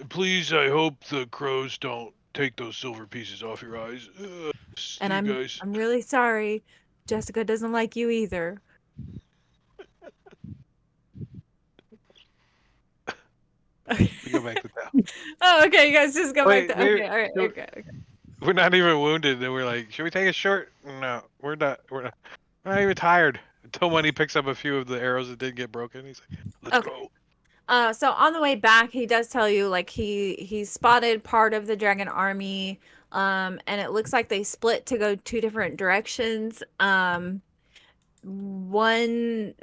please, I hope the crows don't take those silver pieces off your eyes. and See you I'm guys. I'm really sorry. Jessica doesn't like you either. We go back to town. Oh, okay. You guys just go back Wait, to. maybe Okay, all right, so okay, okay. we're not even wounded, and we're like, should we take a short? No, we're not. We're not even tired. Until when he picks up a few of the arrows that did get broken, he's like, let's Okay. go. So on the way back, he does tell you like he spotted part of the dragon army, and it looks like they split to go two different directions. One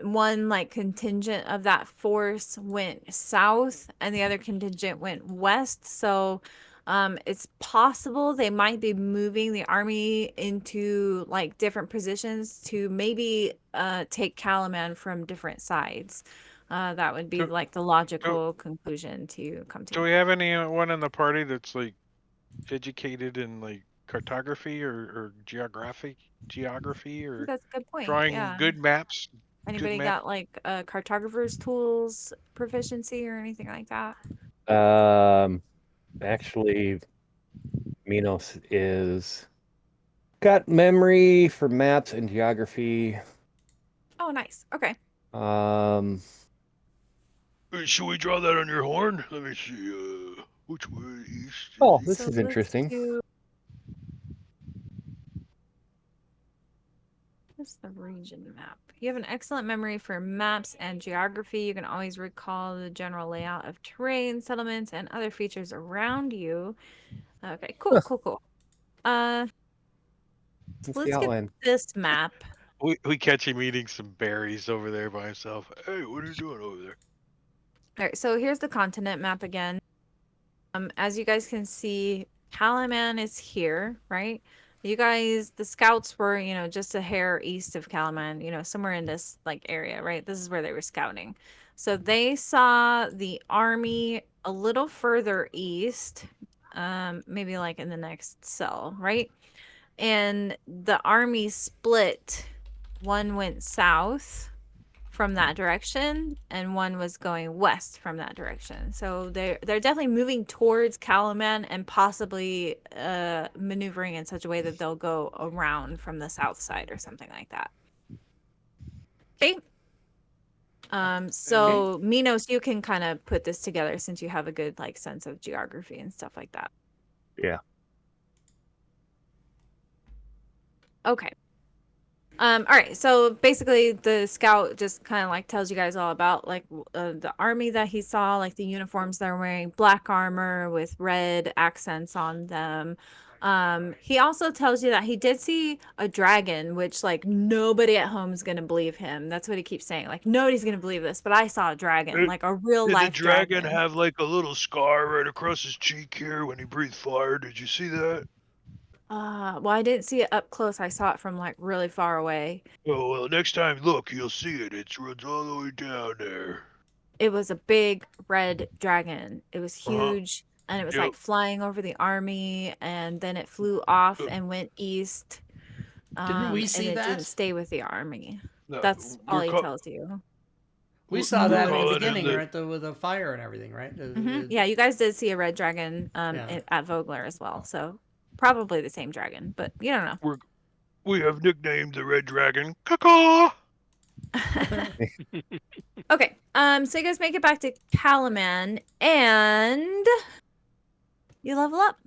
like contingent of that force went south, and the other contingent went west. So, it's possible they might be moving the army into like different positions to maybe take Calaman from different sides. That would be Do, like the do, logical conclusion to come do to. we have anyone in the party that's like educated in like cartography or geography I think or that's a good point. drawing Yeah. good maps? Good Anybody map. got like cartographer's tools proficiency or anything like that? Actually, Minos is got memory for maps and geography. Oh, nice. Okay. Um, Should we draw that on your horn? Let me see. Which way? East is oh, east. this So is let's interesting. do. What's the region map? You have an excellent memory for maps and geography. You can always recall the general layout of terrain, settlements, and other features around you. Okay, cool, Huh, cool, cool. Uh, what's the let's get outline? this map. We catch him eating some berries over there by himself. Hey, what are you doing over there? All right, so here's the continent map again. As you guys can see, Calaman is here, right? You guys, the scouts were, just a hair east of Calaman, somewhere in this like area, right? This is where they were scouting. So they saw the army a little further east, maybe like in the next cell, right? And the army split. One went south from that direction, and one was going west from that direction. So they're definitely moving towards Calaman and possibly maneuvering in such a way that they'll go around from the south side or something like that. Okay. So Minos, you can kind of put this together since you have a good like sense of geography and stuff like that. Yeah. Okay. All right, so basically the scout just kind of like tells you guys all about like the army that he saw, like the uniforms they're wearing, black armor with red accents on them. He also tells you that he did see a dragon, which like nobody at home is gonna believe him. That's what he keeps saying. Like nobody's gonna believe this, but I saw a dragon, Did- like a real Did the life dragon dragon. have like a little scar right across his cheek here when he breathed fire? Did you see that? Well, I didn't see it up close. I saw it from like really far away. Oh well, next time look, you'll see it. It runs all the way down there. It was a big red dragon. It was Uh-huh. huge and it was Yep. like flying over the army and then it flew off and went east. Didn't we And see it that? didn't stay with the army. No, That's all we're he ca- tells you. We we're- saw we're that at the calling in beginning, the- right? With the fire and everything, right? Yeah, you guys did see a red dragon Yeah. at Vogler as well. So probably the same dragon, but you don't know. We have nicknamed the red dragon Caw. Okay. So you guys make it back to Calaman and you level up.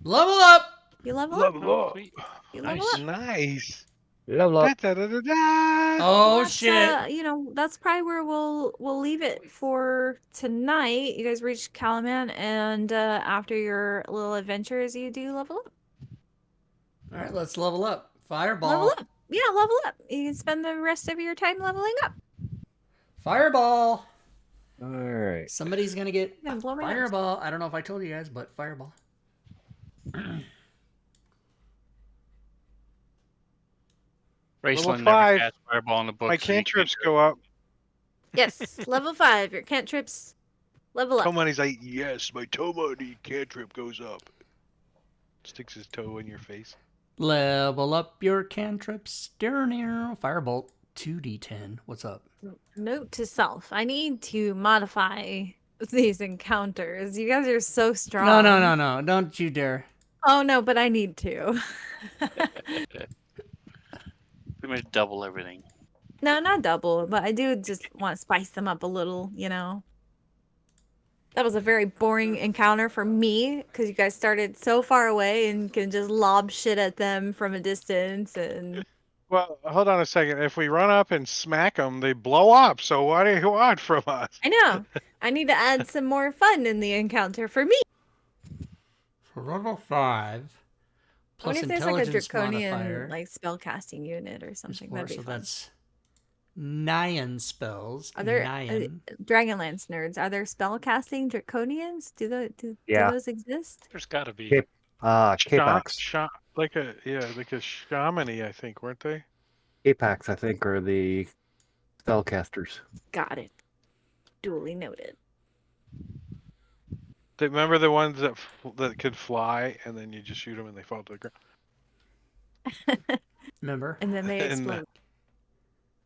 Level up! You level up. Level up. Sweet. You level Nice. up. Nice. Level up. Da-da-da-da-da. Oh, That's, shit. you know, that's probably where we'll leave it for tonight. You guys reach Calaman, and after your little adventures, you do level up. All right, let's level up. Fireball. Level up. Yeah, level up. You can spend the rest of your time leveling up. Fireball. All right. Somebody's going to get You're gonna blow my nose. fireball. I don't know if I told you guys, but fireball. Raceland never 5. cast fireball in the book. My so you cantrips can't- go up. Yes, level 5. Your cantrips level up. Tomoney's like, yes, my Tomoney cantrip goes up. Sticks his toe in your face. Level up your cantrips. Firebolt 2d10. What's up? Note to self: I need to modify these encounters. You guys are so strong. No. Don't you dare. Oh no, but I need to. Pretty much double everything. No, not double, but I do just want to spice them up a little, you know. That was a very boring encounter for me because you guys started so far away and can just lob shit at them from a distance. And Well, hold on a second. If we run up and smack them, they blow up. So what do you want from us? I know I need to add some more fun in the encounter for me. For level 5. I Plus wonder if there's like a intelligence draconian modifier. like spellcasting unit or something. That'd be so fun. that's 9 spells. Are there 9. Dragonlance nerds? Are there spellcasting draconians? Do Yeah. those exist? There's got to be. Yep. K-Pax. Like a shamany, I think, weren't they? K-Pax, I think, are the spellcasters. Got it. Duly noted. Remember the ones that could fly, and then you just shoot them and they fall to the ground. Remember? And then they And, explode.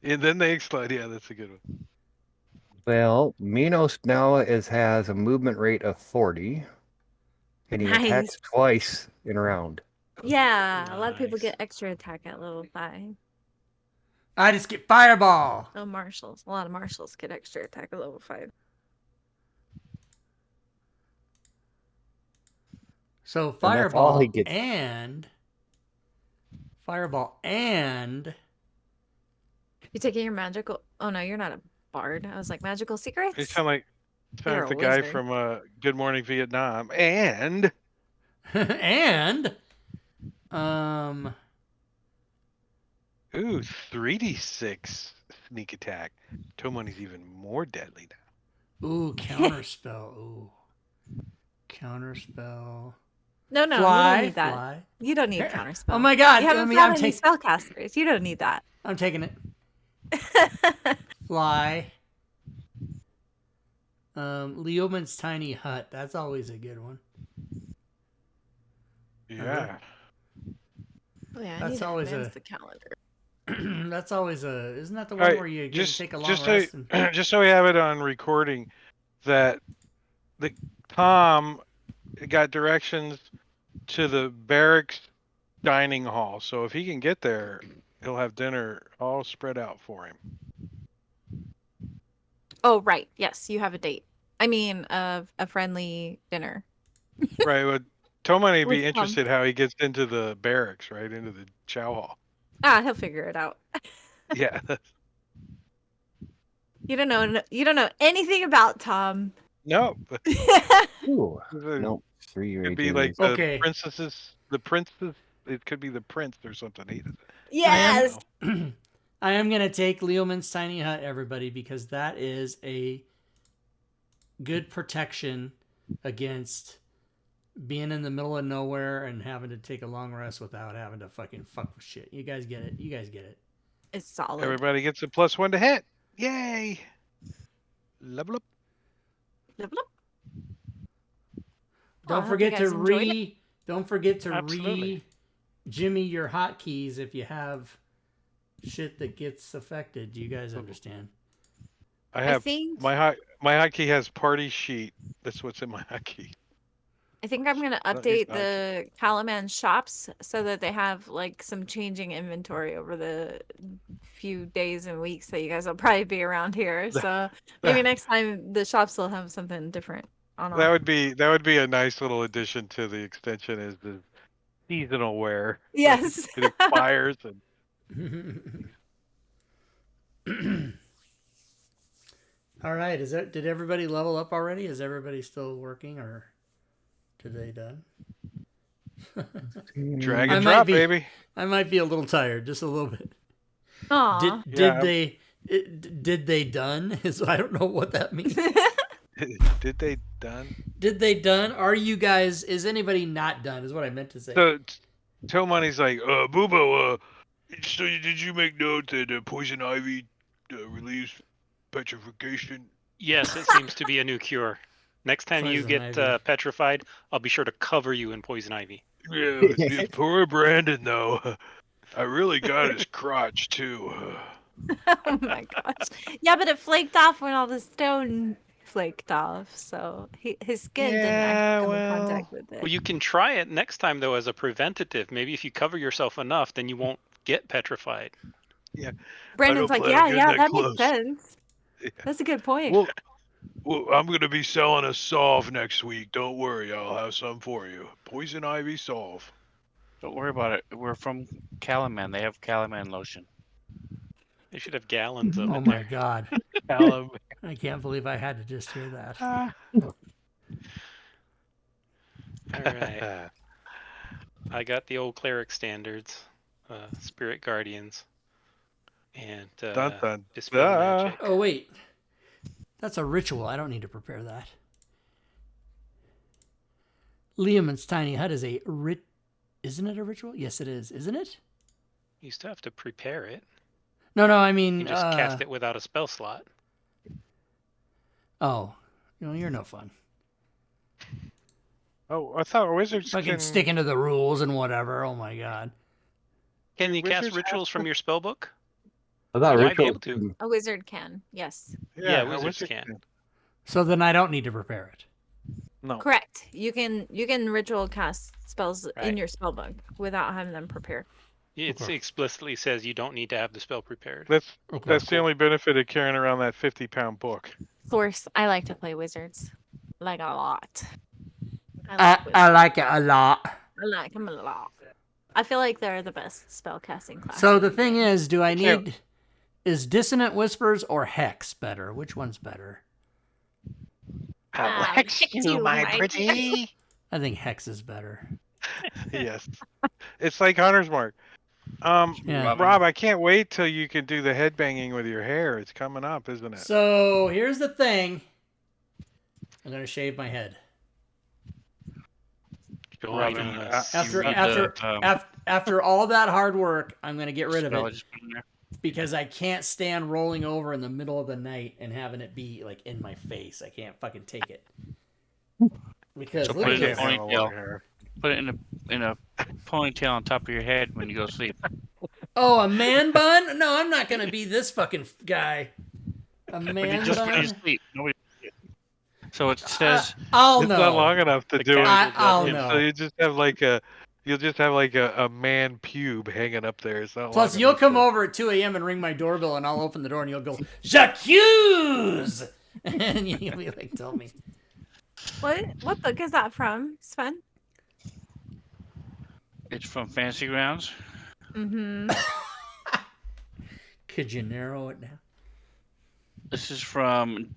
And then they explode. Yeah, that's a good one. Well, Minos now has a movement rate of 40. And he attacks Nice. twice in a round. Yeah, a lot of people Nice. get extra attack at level 5. I just get fireball. Oh, marshals. A lot of marshals get extra attack at level 5. So that's all fireball he gets. and You taking your magical... Oh, no, you're not a bard. I was like, magical secrets? You sound like You're a the guy wizard. from Good Morning Vietnam. And and ooh, 3d6 sneak attack. Tomoney's even more deadly now. ooh, counterspell. Ooh. Counterspell. No, you fly, don't need that. fly. You don't need Here- counterspell. Oh my god. You haven't I'm found any taking spellcasters. You don't need that. I'm taking it. Fly. Leoman's tiny hut. That's always a good one. Yeah. Oh, yeah, I That's need to always advance a- the calendar. That's always a. Isn't that the one Alright, where you get to take a long just rest? so, just so we have it on recording, that the Tom got directions to the barracks dining hall. So if he can get there, he'll have dinner all spread out for him. Oh, right. Yes, you have a date. I mean, a friendly dinner. Right. Would Tomoney With be Tom. interested how he gets into the barracks, right into the chow hall? He'll figure it out. Yeah. You don't know anything about Tom. No. Ooh. It Nope. 3 could right be there. like the Okay. princesses. The princess. It could be the prince or something. He doesn't. Yes. I am going to take Leoman's Tiny Hut, everybody, because that is a good protection against being in the middle of nowhere and having to take a long rest without having to fucking fuck with shit. You guys get it. You guys get it. It's solid. Everybody gets a +1 to hit. Yay! Level up. Level up. Don't hope forget you to guys enjoyed it. Don't forget to Absolutely. Jimmy your hotkeys if you have shit that gets affected. Do you guys understand? I have think my hotkey has party sheet. That's what's in my hotkey. I think I'm gonna Don't use update the Calaman shops so that they have like some changing inventory over the few days and weeks that you guys will probably be around here. So maybe next time the shops will have something different on That offer. would be a nice little addition to the extension is the seasonal wear. Yes. It expires and All right. Did everybody level up already? Is everybody still working or today done? drag I and might drop, be- baby. I might be a little tired, just a little bit. Aw. Did Yeah, did they done? I don't know what that means. Did they done? Did they done? Are you guys? Is anybody not done? Is what I meant to say. So Toe Money's like, Boobo, so did you make note that poison ivy relieves petrification? Yes, it seems to be a new cure. Next time you Poison get ivy. petrified, I'll be sure to cover you in poison ivy. Yeah, poor Brandon though. I really got his crotch too. Oh my gosh. Yeah, but it flaked off when all the stone flaked off, so his skin didn't Yeah, actually come well. in contact with it. Well, you can try it next time though as a preventative. Maybe if you cover yourself enough, then you won't get petrified. Brandon's don't like, plan on yeah, getting that that close." makes sense. Yeah. That's a good point. Well, I'm gonna be selling a solve next week. Don't worry, I'll have some for you. Poison ivy solve. Don't worry about it. We're from Calaman. They have Calaman lotion. They should have gallons of Oh it my there. god! Callum. I can't believe I had to just hear that. All right. I got the old cleric standards, spirit guardians, and Dun dun. dispel dun. magic. Oh wait, that's a ritual. I don't need to prepare that. Leoman's Tiny Hut is isn't it a ritual? Yes, it is. Isn't it? You still have to prepare it. No, I mean, You just cast it without a spell slot. Oh, you're no fun. Oh, I thought wizards Fucking can. sticking to the rules and whatever. Oh my god. Can you cast Wizards have rituals from your spell book? I thought You might be ritual. able to. A wizard can, yes. Yeah, a wizards wizard can. So then I don't need to prepare it. No. Correct. You can ritual cast spells in Right. your spell book without having them prepared. It Okay. explicitly says you don't need to have the spell prepared. That's Okay. that's the only benefit of carrying around that 50-pound book. Source, I like to play wizards. Like a lot. I like I like it a lot. I like them a lot. I feel like they're the best spell casting class. So in the the thing game. is, do I Yeah. need is Dissonant Whispers or Hex better? Which one's better? Hex you, my pretty. I think Hex is better. Yes. It's like Hunter's Mark. Yeah. Rob, I can't wait till you can do the headbanging with your hair. It's coming up, isn't it? So here's the thing. I'm gonna shave my head. Go Robin, on, After all that hard work, I'm gonna get rid of Spell it just put in there. because I can't stand rolling over in the middle of the night and having it be like in my face. I can't fucking take it. Because So look put at it in this. a ponytail. Put it in a ponytail on top of your head when you go to sleep. Oh, a man bun? No, I'm not gonna be this fucking guy. A But you man just put it in bun? sleep. Nobody. So it says. I'll It's know. not long enough to do it. I'll And know. So you'll just have like a man pube hanging up there. It's not Plus, long you'll enough come to- over at 2 a.m. and ring my doorbell, and I'll open the door, and you'll go, J'accuse! And you'll be like, tell me. What book is that from, Sven? It's from Fantasy Grounds. Mm-hmm. Could you narrow it down? This is from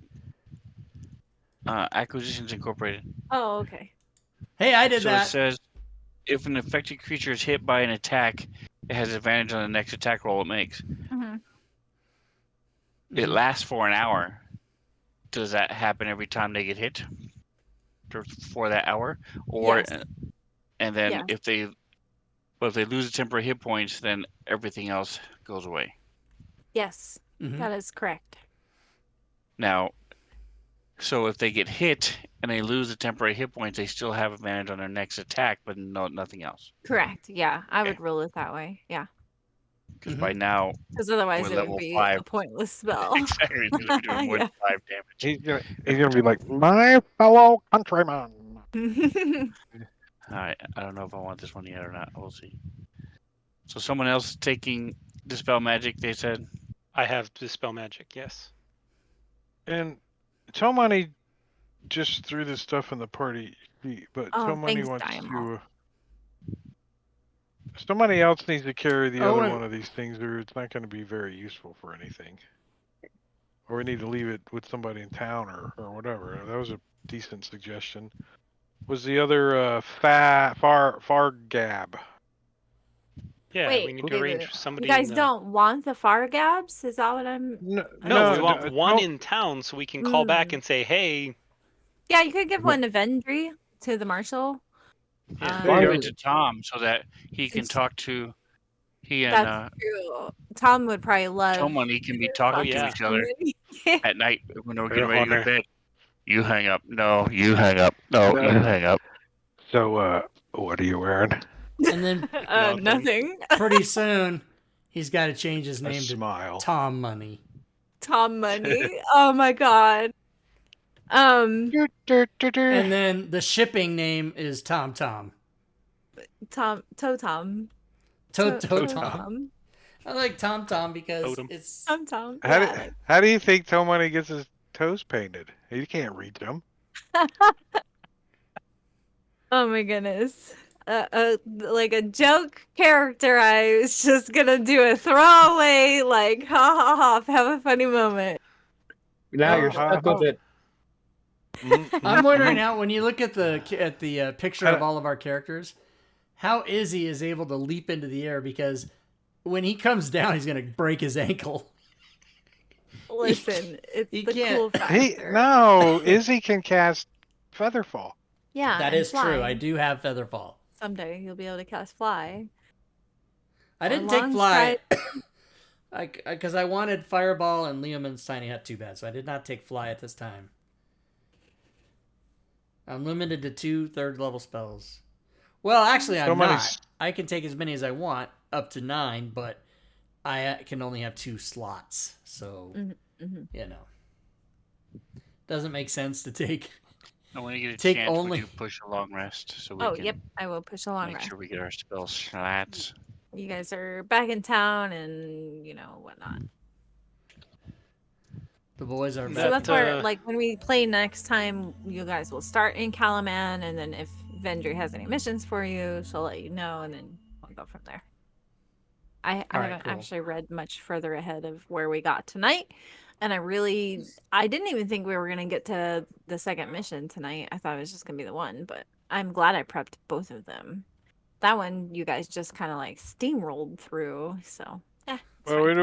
Acquisitions Incorporated. Oh, okay. Hey, I did So it that. says, if an affected creature is hit by an attack, it has advantage on the next attack roll it makes. Mm-hmm. It lasts for an hour. Does that happen every time they get hit for that hour? Or Yes. and then Yes. if they lose a temporary hit points, then everything else goes away. Yes, Mhm. that is correct. Now, so if they get hit and they lose the temporary hit points, they still have advantage on their next attack, but nothing else. Correct. Yeah, I Okay. would rule it that way. Yeah, Because by now because otherwise we're it would level be 5. a pointless spell. Exactly, he's gonna be doing more than 5 damage. He's gonna be like, my fellow countrymen. All right, I don't know if I want this one yet or not. We'll see. So someone else taking Dispel Magic, they said. I have Dispel Magic, yes. And Tomani just threw this stuff in the party sheet, but Oh, Tomani thanks, wants Diamond. to. Somebody else needs to carry the Oh, other and- one of these things, or it's not going to be very useful for anything. Or we need to leave it with somebody in town, or whatever. That was a decent suggestion. Was the other far gab? Yeah, Wait, we need to wait, arrange wait. somebody You guys in the... don't want the Fargabs? Is that what I'm? No, we want one Tom- in town so we can call back and say, hey... Yeah, you could give one to Vendry, to the marshal. Yeah. There you Give go. it to Tom so that he can Since- talk to and That's true. Tom would probably love. Tomani can be to talking Oh, to yeah. each other somebody. at night when we're I getting don't ready to go to wanna- bed. You hang up. No, you hang up. No, No. you hang up. So, what are you wearing? And then Nothing. pretty soon, he's got to change his A name to smile. Tom Money. Tom Money. Oh my god. And then the shipping name is Tom Tom. Tom Totom. Tom. I like Tom Tom because Totem. it's Tom. How do you think Tomani gets his toes painted? He can't reach them. Oh my goodness. Like a joke character, I was just gonna do a throwaway, like, ha ha ha, have a funny moment. Now you're stuck with it. I'm wondering how, when you look at the picture of all of our characters, how Izzy is able to leap into the air, because when he comes down, he's gonna break his ankle. Listen, it's he the can't- cool factor. No, Izzy can cast Featherfall. Yeah, That and is true. fly. I do have Featherfall. Someday you'll be able to cast fly. I Or didn't take long fly because I wanted Fireball and Leomund's Tiny Hut too bad, so I did not take fly at this time. I'm limited to 2 third-level spells. Well, actually, I'm not. I can take as many as I want, up to 9, but I can only have 2 slots. So, you know. Doesn't make sense to take... And when you get a Take chance, only- we do push a long rest so we Oh, can yep, I will push a long make rest. sure we get our spell slots. You guys are back in town and, whatnot. The boys are So back. that's where, like, when we play next time, you guys will start in Calaman, and then if Vendry has any missions for you, she'll let you know, and then we'll go from there. I Alright, haven't cool. actually read much further ahead of where we got tonight, and I didn't even think we were going to get to the second mission tonight. I thought it was just going to be the one, but I'm glad I prepped both of them. That one, you guys just kind of, like, steamrolled through, so, yeah. Well, we would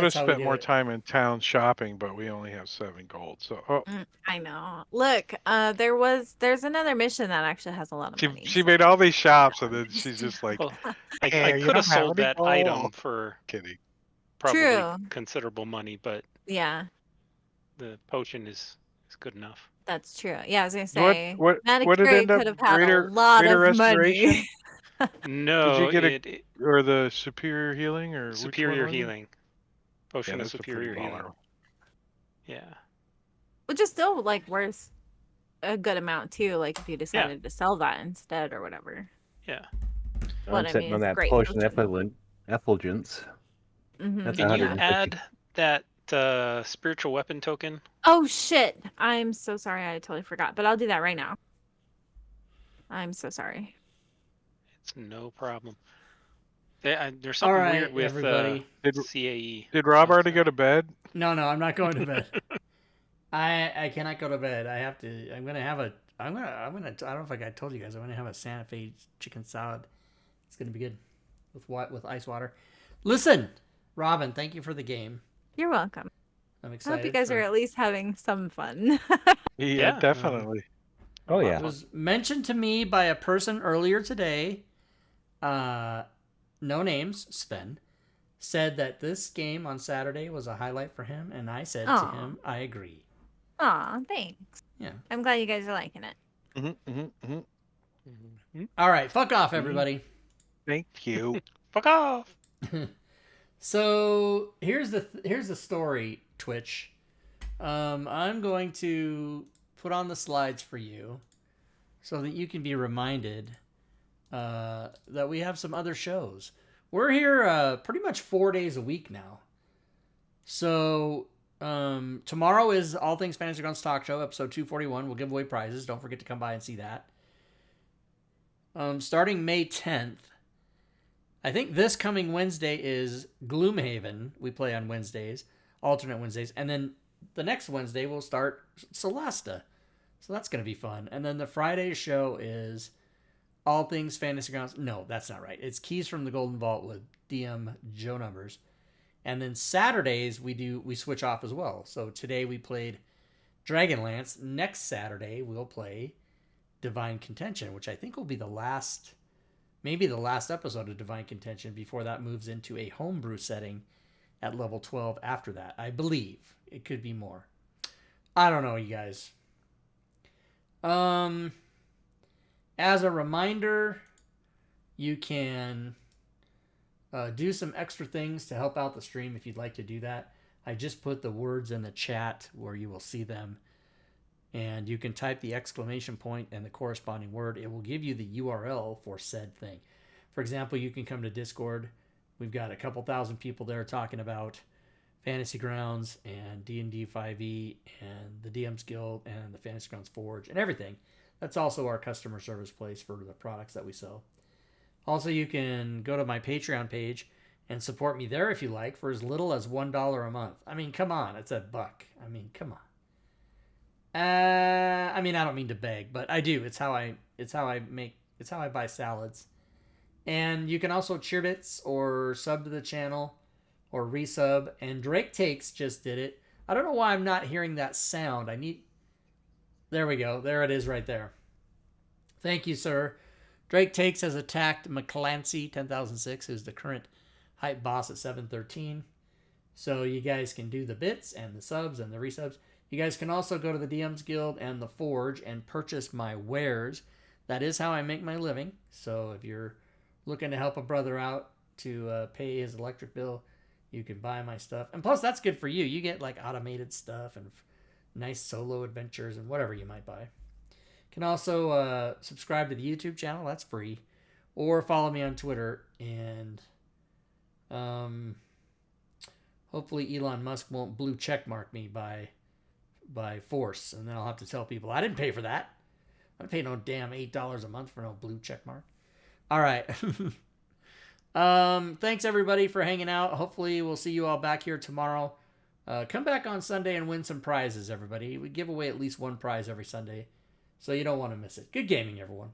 have That's how we spent do more it. time in town shopping, but we only have 7 gold. So, I know. Look, there's another mission that actually has a lot of money. she made all these shops, and then she's just like, Well, "Yeah, I you could don't have sold any that gold." item for Kidding. probably True. considerable money, but Yeah, the potion is good enough. that's true. Yeah, I was gonna What- say what- Manicure what did it end up? could have had Greater- a lot greater of restoration? money. No, get a- it Or the superior healing, or which one superior was it? healing. Potion of that's a pretty superior healing. baller. Yeah. Which is still like worth a good amount too, like if you decided to sell that instead or whatever. Yeah. What I'm I sitting mean on is that great potion potion. effulgence. Mhm. That's Can you 150. add that spiritual weapon token? Oh shit! I'm so sorry. I totally forgot, but I'll do that right now. I'm so sorry. It's no problem. There's something All right, weird with everybody. CAE. Did Rob Oh, already sorry. go to bed? No, I'm not going to bed. I cannot go to bed. I have to. I'm gonna have a. I'm gonna. I don't know if I told you guys. I'm gonna have a Santa Fe chicken salad. It's gonna be good with ice water. Listen, Robin, thank you for the game. You're welcome. I'm I excited. hope you guys are at least having some fun. Yeah, Yeah, definitely. Oh, a lot yeah. of It fun. was mentioned to me by a person earlier today. No names, Sven, said that this game on Saturday was a highlight for him, and I said to Aw. him, I agree. Aw, thanks. Yeah. I'm glad you guys are liking it. All right, fuck off, everybody. Thank you. Fuck off. So here's the story, Twitch. I'm going to put on the slides for you so that you can be reminded that we have some other shows. We're here pretty much 4 days a week now. So tomorrow is All Things Fantasy Grounds Talk Show, episode 241. We'll give away prizes. Don't forget to come by and see that. Starting May 10th, I think this coming Wednesday is Gloomhaven. We play on Wednesdays, alternate Wednesdays. And then the next Wednesday we'll start Celesta. So that's going to be fun. And then the Friday show is All Things Fantasy Grounds. No, that's not right. It's Keys from the Golden Vault with DM Joe Numbers. And then Saturdays we switch off as well. So today we played Dragonlance. Next Saturday we'll play Divine Contention, which I think will be maybe the last episode of Divine Contention before that moves into a homebrew setting at level 12 after that. I believe it could be more. I don't know, you guys. As a reminder, you can do some extra things to help out the stream if you'd like to do that. I just put the words in the chat where you will see them. And you can type the exclamation point and the corresponding word. It will give you the URL for said thing. For example, you can come to Discord. We've got a couple thousand people there talking about Fantasy Grounds and D&D 5e and the DM's Guild and the Fantasy Grounds Forge and everything. That's also our customer service place for the products that we sell. Also, you can go to my Patreon page and support me there if you like for as little as $1 a month. I mean, come on. It's $1. I mean, come on. I don't mean to beg, but I do. It's how I buy salads. And you can also cheer bits or sub to the channel or resub. And Drake Takes just did it. I don't know why I'm not hearing that sound. There we go. There it is right there. Thank you, sir. Drake Takes has attacked McClancy 10,006, who's the current hype boss at 713. So you guys can do the bits and the subs and the resubs. You guys can also go to the DM's Guild and the Forge and purchase my wares. That is how I make my living. So if you're looking to help a brother out to pay his electric bill, you can buy my stuff. And plus, that's good for you. You get like automated stuff and nice solo adventures and whatever you might buy. You can also subscribe to the YouTube channel. That's free. Or follow me on Twitter. And hopefully Elon Musk won't blue checkmark me by force, and then I'll have to tell people I didn't pay for that. I don't pay no damn $8 a month for no blue check mark. All right. Thanks everybody for hanging out. Hopefully we'll see you all back here tomorrow. Come back on Sunday and win some prizes, everybody. We give away at least one prize every Sunday, so you don't want to miss it. Good gaming, everyone.